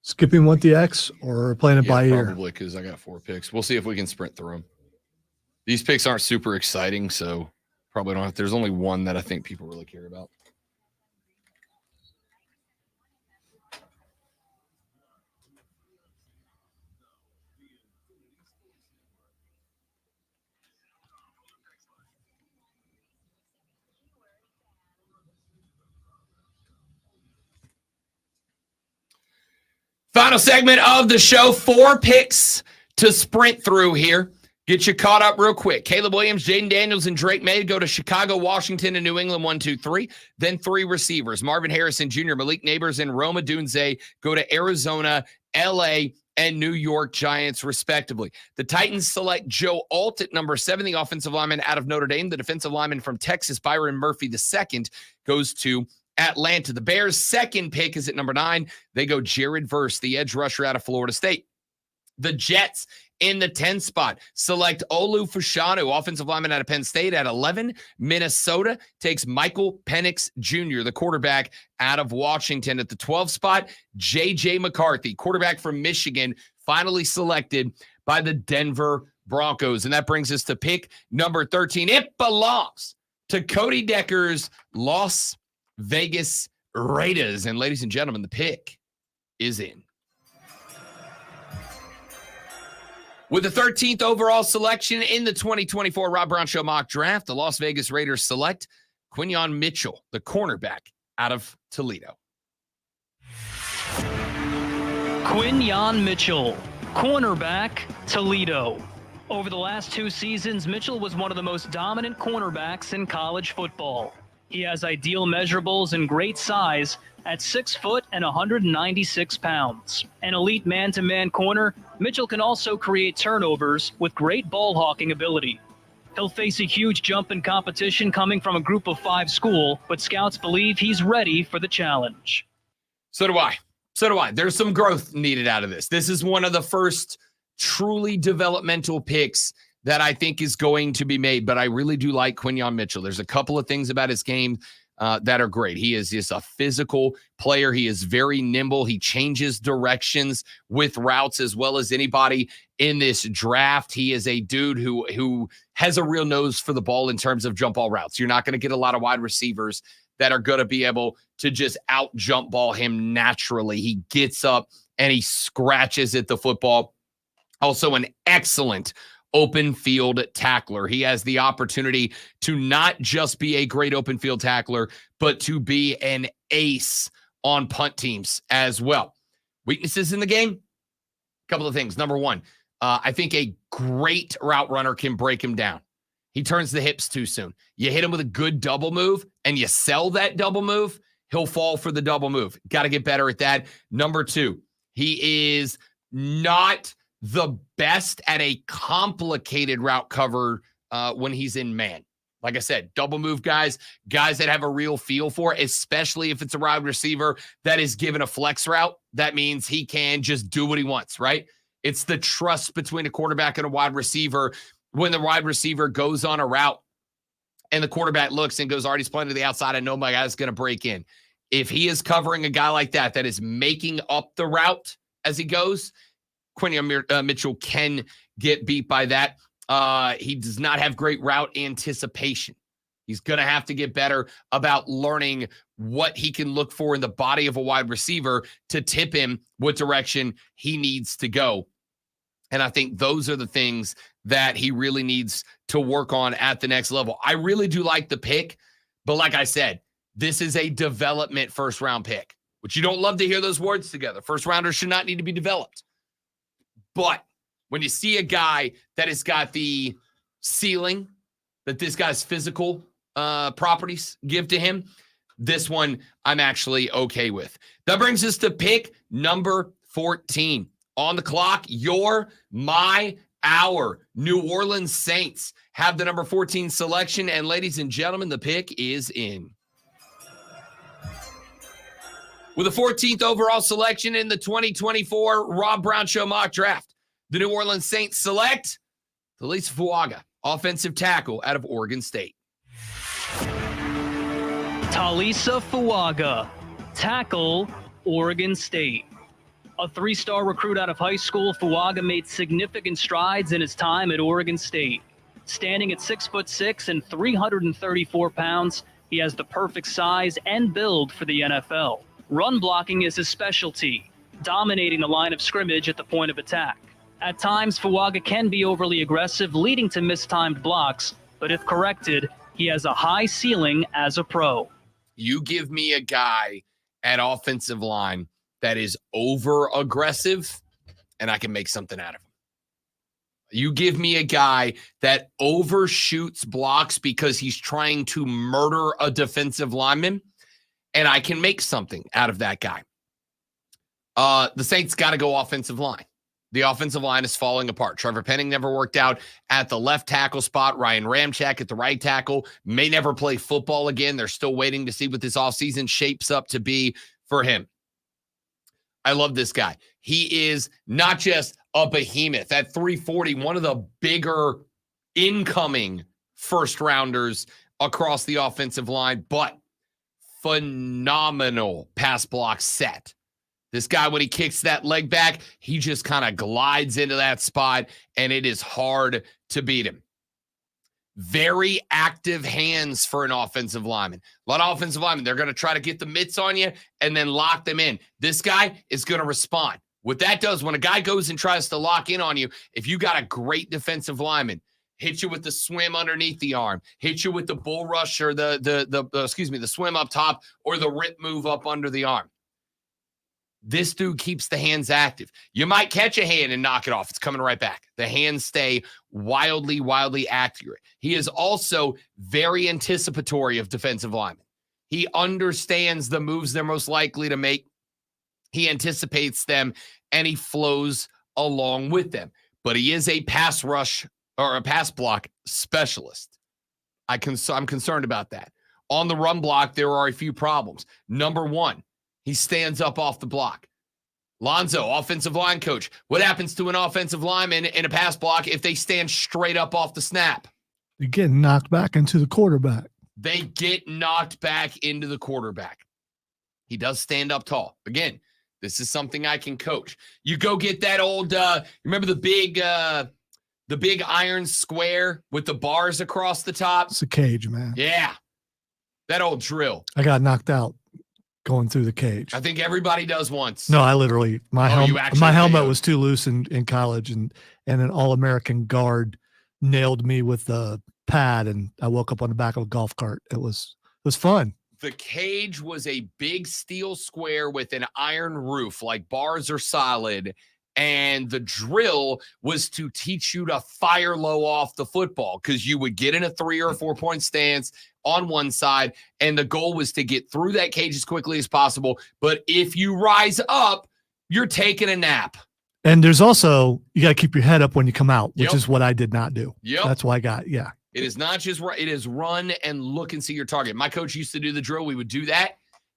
Skipping what the X or playing it by ear? Probably, because I got 4 picks. We'll see if we can sprint through them. These picks aren't super exciting, so probably don't have. There's only one that I think people really care about. Final segment of the show. 4 picks to sprint through here. Get you caught up real quick. Caleb Williams, Jaden Daniels, and Drake May go to Chicago, Washington, and New England, 1, 2, 3. Then 3 receivers. Marvin Harrison Jr., Malik Neighbors, and Rome Odunze go to Arizona, LA, and New York Giants, respectively. The Titans select Joe Alt at number 7, the offensive lineman out of Notre Dame. The defensive lineman from Texas, Byron Murphy II, goes to Atlanta. The Bears' second pick is at number 9. They go Jared Verse, the edge rusher out of Florida State. The Jets in the 10 spot select Olu Fashanu, offensive lineman out of Penn State, at 11. Minnesota takes Michael Penix Jr., the quarterback out of Washington. At the 12 spot, J.J. McCarthy, quarterback from Michigan, finally selected by the Denver Broncos. And that brings us to pick number 13. It belongs to Cody Decker's Las Vegas Raiders. And ladies and gentlemen, the pick is in. With the 13th overall selection in the 2024 Rob Brown Show mock draft, the Las Vegas Raiders select Quinyon Mitchell, the cornerback out of Toledo. Quinyon Mitchell, cornerback, Toledo. Over the last 2 seasons, Mitchell was one of the most dominant cornerbacks in college football. He has ideal measurables and great size at 6 foot and 196 pounds. An elite man-to-man corner, Mitchell can also create turnovers with great ball hawking ability. He'll face a huge jump in competition coming from a group of 5 school, but scouts believe he's ready for the challenge. So do I. There's some growth needed out of this. This is one of the first truly developmental picks that I think is going to be made, but I really do like Quinyon Mitchell. There's a couple of things about his game that are great. He is just a physical player. He is very nimble. He changes directions with routes as well as anybody in this draft. He is a dude who has a real nose for the ball in terms of jump ball routes. You're not going to get a lot of wide receivers that are going to be able to just out jump ball him naturally. He gets up and he scratches at the football. Also an excellent open field tackler. He has the opportunity to not just be a great open field tackler, but to be an ace on punt teams as well. Weaknesses in the game? A couple of things. Number 1, I think a great route runner can break him down. He turns the hips too soon. You hit him with a good double move and you sell that double move, he'll fall for the double move. Got to get better at that. Number 2, he is not the best at a complicated route cover when he's in man. Like I said, double move guys that have a real feel for it, especially if it's a wide receiver that is given a flex route. That means he can just do what he wants, right? It's the trust between a quarterback and a wide receiver. When the wide receiver goes on a route and the quarterback looks and goes, already playing to the outside, I know my guy's going to break in. If he is covering a guy like that is making up the route as he goes, Quinyon Mitchell can get beat by that. He does not have great route anticipation. He's going to have to get better about learning what he can look for in the body of a wide receiver to tip him what direction he needs to go. And I think those are the things that he really needs to work on at the next level. I really do like the pick, but like I said, this is a development first-round pick, which you don't love to hear those words together. First-rounders should not need to be developed. But when you see a guy that has got the ceiling, that this guy's physical, properties give to him. This one I'm actually okay with. That brings us to pick number 14. On the clock, our New Orleans Saints have the number 14 selection. And ladies and gentlemen, the pick is in. With the 14th overall selection in the 2024 Rob Brown Show mock draft, the New Orleans Saints select Taliese Fuaga, offensive tackle out of Oregon State. Taliese Fuaga, tackle, Oregon State. A 3-star recruit out of high school, Fuaga made significant strides in his time at Oregon State. Standing at 6'6" and 334 pounds, he has the perfect size and build for the NFL. Run blocking is his specialty, dominating the line of scrimmage at the point of attack. At times, Fuaga can be overly aggressive, leading to mistimed blocks, but if corrected, he has a high ceiling as a pro. You give me a guy at offensive line that is over aggressive, and I can make something out of him. You give me a guy that overshoots blocks because he's trying to murder a defensive lineman, and I can make something out of that guy. The Saints got to go offensive line. The offensive line is falling apart. Trevor Penning never worked out at the left tackle spot. Ryan Ramczyk at the right tackle may never play football again. They're still waiting to see what this offseason shapes up to be for him. I love this guy. He is not just a behemoth. At 340, one of the bigger incoming first rounders across the offensive line, but phenomenal pass block set. This guy, when he kicks that leg back, he just kind of glides into that spot, and it is hard to beat him. Very active hands for an offensive lineman. A lot of offensive linemen, they're going to try to get the mitts on you and then lock them in. This guy is going to respond. What that does, when a guy goes and tries to lock in on you, if you got a great defensive lineman, hit you with the swim underneath the arm, hit you with the bull rush or the swim up top or the rip move up under the arm. This dude keeps the hands active. You might catch a hand and knock it off. It's coming right back. The hands stay wildly, wildly accurate. He is also very anticipatory of defensive linemen. He understands the moves they're most likely to make. He anticipates them, and he flows along with them. But he is a pass rush or a pass block specialist. I'm concerned about that. On the run block, there are a few problems. Number one, he stands up off the block. Lonzo, offensive line coach. What happens to an offensive lineman in a pass block if they stand straight up off the snap? They get knocked back into the quarterback. They get knocked back into the quarterback. He does stand up tall. Again, this is something I can coach. You go get that old, remember the big iron square with the bars across the top? It's a cage, man. Yeah. That old drill. I got knocked out going through the cage. I think everybody does once. No, I literally, my helmet failed. was too loose in college, and an All-American guard nailed me with the pad, and I woke up on the back of a golf cart. It was fun. The cage was a big steel square with an iron roof, like bars are solid, and the drill was to teach you to fire low off the football because you would get in a 3 or 4 point stance on one side, and the goal was to get through that cage as quickly as possible. But if you rise up, you're taking a nap. And there's also, you got to keep your head up when you come out, which Yep. is what I did not do. Yep. That's why I got, yeah. It is not just it is run and look and see your target. My coach used to do the drill. We would do that.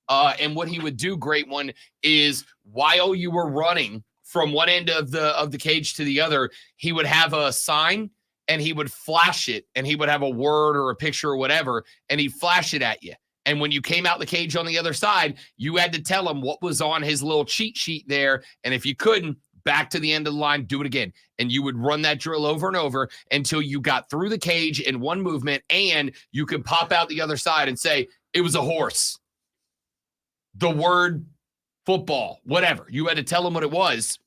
And what he would do, great one, is while you were running from one end of the cage to the other, he would have a sign and he would flash it, and he would have a word or a picture or whatever, and he'd flash it at you. And when you came out the cage on the other side, you had to tell him what was on his little cheat sheet there. And if you couldn't, back to the end of the line, do it again. And you would run that drill over and over until you got through the cage in one movement, and you could pop out the other side and say, it was a horse. The word football, whatever. You had to tell him what it was,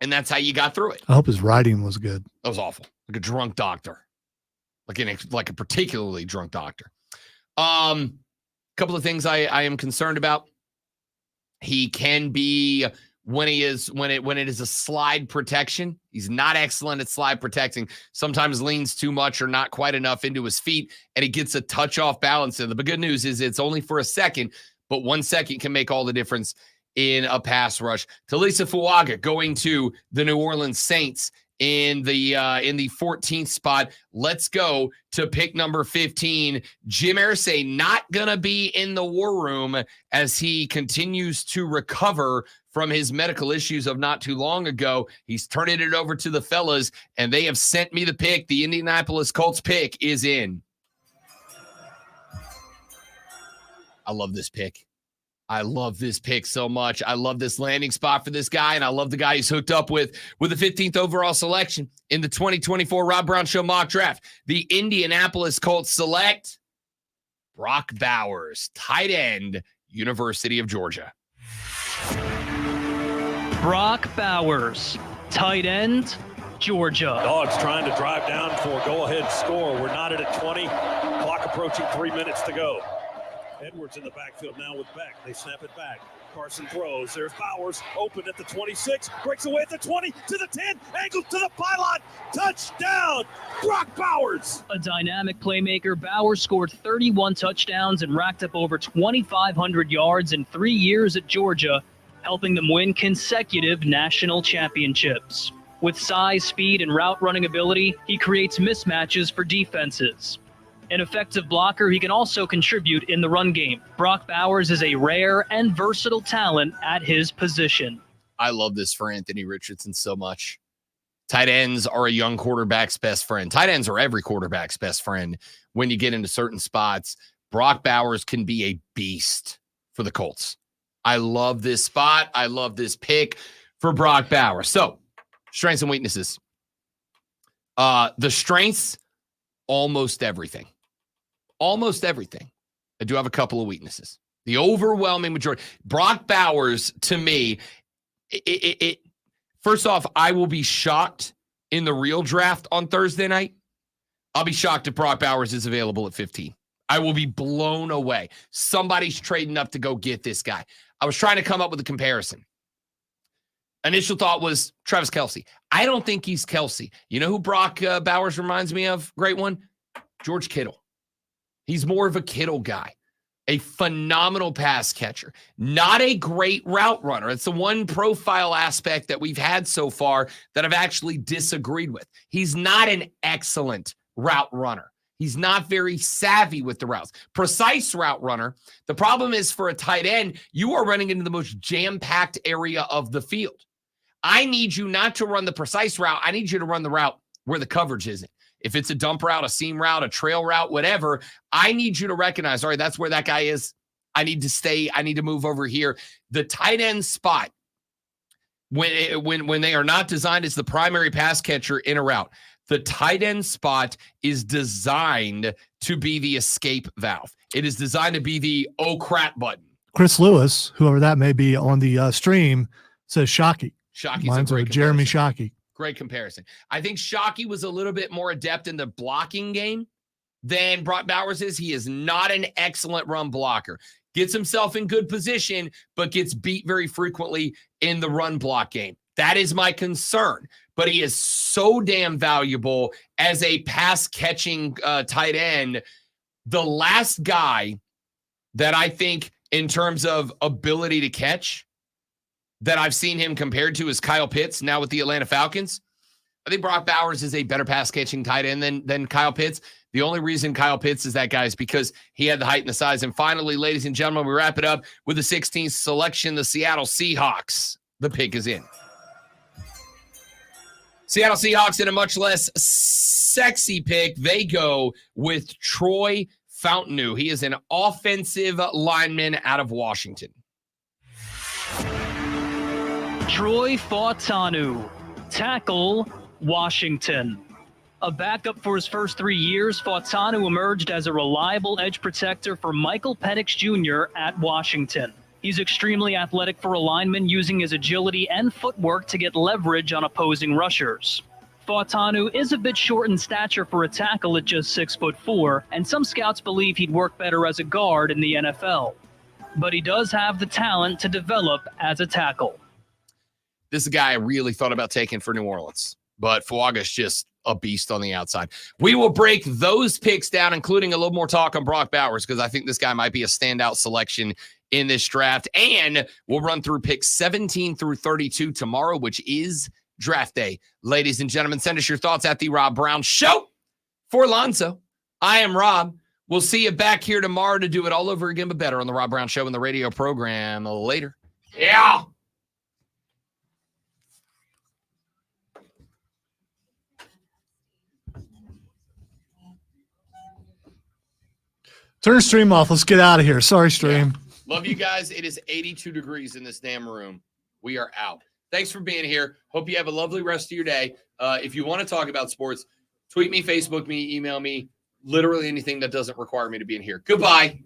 and that's how you got through it. I hope his writing was good. That was awful. Like a drunk doctor. Like a particularly drunk doctor. Couple of things I am concerned about. He can be when it is a slide protection. He's not excellent at slide protecting. Sometimes leans too much or not quite enough into his feet, and he gets a touch off balance. And the good news is it's only for a second, but 1 second can make all the difference in a pass rush. Talisa Fuaga going to the New Orleans Saints in the 14th spot. Let's go to pick number 15. Jim Irsay not going to be in the war room as he continues to recover from his medical issues of not too long ago. He's turning it over to the fellas, and they have sent me the pick. The Indianapolis Colts pick is in. I love this pick. I love this pick so much. I love this landing spot for this guy, and I love the guy he's hooked up with the 15th overall selection in the 2024 Rob Brown Show mock draft. The Indianapolis Colts select Brock Bowers, tight end, University of Georgia. Brock Bowers, tight end, Georgia. Dogs trying to drive down for a go-ahead score. We're knotted at 20. Clock approaching 3 minutes to go. Edwards in the backfield now with Beck. They snap it back. Carson throws. There's Bowers open at the 26. Breaks away at the 20 to the 10. Angles to the pylon. Touchdown, Brock Bowers. A dynamic playmaker, Bowers scored 31 touchdowns and racked up over 2,500 yards in 3 years at Georgia, helping them win consecutive national championships. With size, speed, and route running ability, he creates mismatches for defenses. An effective blocker, he can also contribute in the run game. Brock Bowers is a rare and versatile talent at his position. I love this for Anthony Richardson so much. Tight ends are a young quarterback's best friend. Tight ends are every quarterback's best friend when you get into certain spots. Brock Bowers can be a beast for the Colts. I love this spot. I love this pick for Brock Bowers. So, strengths and weaknesses. The strengths, almost everything. Almost everything. I do have a couple of weaknesses. The overwhelming majority. Brock Bowers, to me, first off, I will be shocked in the real draft on Thursday night. I'll be shocked if Brock Bowers is available at 15. I will be blown away. Somebody's trading up to go get this guy. I was trying to come up with a comparison. Initial thought was Travis Kelce. I don't think he's Kelce. You know who Brock Bowers reminds me of? Great one. George Kittle. He's more of a Kittle guy. A phenomenal pass catcher. Not a great route runner. It's the one profile aspect that we've had so far that I've actually disagreed with. He's not an excellent route runner. He's not very savvy with the routes. Precise route runner. The problem is for a tight end, you are running into the most jam-packed area of the field. I need you not to run the precise route. I need you to run the route where the coverage isn't. If it's a dump route, a seam route, a trail route, whatever, I need you to recognize, all right, that's where that guy is. I need to stay. I need to move over here. The tight end spot, when they are not designed as the primary pass catcher in a route, the tight end spot is designed to be the escape valve. It is designed to be the oh crap button. Chris Lewis, whoever that may be on the stream, says Shockey. Shockey's Mine's a great Jeremy comparison. Shockey. Great comparison. I think Shockey was a little bit more adept in the blocking game than Brock Bowers is. He is not an excellent run blocker. Gets himself in good position, but gets beat very frequently in the run block game. That is my concern. But he is so damn valuable as a pass-catching tight end. The last guy that I think in terms of ability to catch that I've seen him compared to is Kyle Pitts, now with the Atlanta Falcons. I think Brock Bowers is a better pass-catching tight end than Kyle Pitts. The only reason Kyle Pitts is that guy is because he had the height and the size. And finally, ladies and gentlemen, we wrap it up with the 16th selection, the Seattle Seahawks. The pick is in. Seattle Seahawks in a much less sexy pick. They go with Troy Fautanu. He is an offensive lineman out of Washington. Troy Fautanu, tackle, Washington. A backup for his first 3 years, Fautanu emerged as a reliable edge protector for Michael Penix Jr. at Washington. He's extremely athletic for a lineman, using his agility and footwork to get leverage on opposing rushers. Fautanu is a bit short in stature for a tackle at just 6'4", and some scouts believe he'd work better as a guard in the NFL. But he does have the talent to develop as a tackle. This is a guy I really thought about taking for New Orleans, but Fuaga's just a beast on the outside. We will break those picks down, including a little more talk on Brock Bowers, because I think this guy might be a standout selection in this draft. And we'll run through picks 17 through 32 tomorrow, which is draft day. Ladies and gentlemen, send us your thoughts at The Rob Brown Show. For Lonzo, I am Rob. We'll see you back here tomorrow to do it all over again, but better on The Rob Brown Show and the radio program later. Yeah. Turn stream off. Let's get out of here. Sorry, stream. Yeah. Love you guys. It is 82 degrees in this damn room. We are out. Thanks for being here. Hope you have a lovely rest of your day. If you want to talk about sports, tweet me, Facebook me, email me, literally anything that doesn't require me to be in here. Goodbye.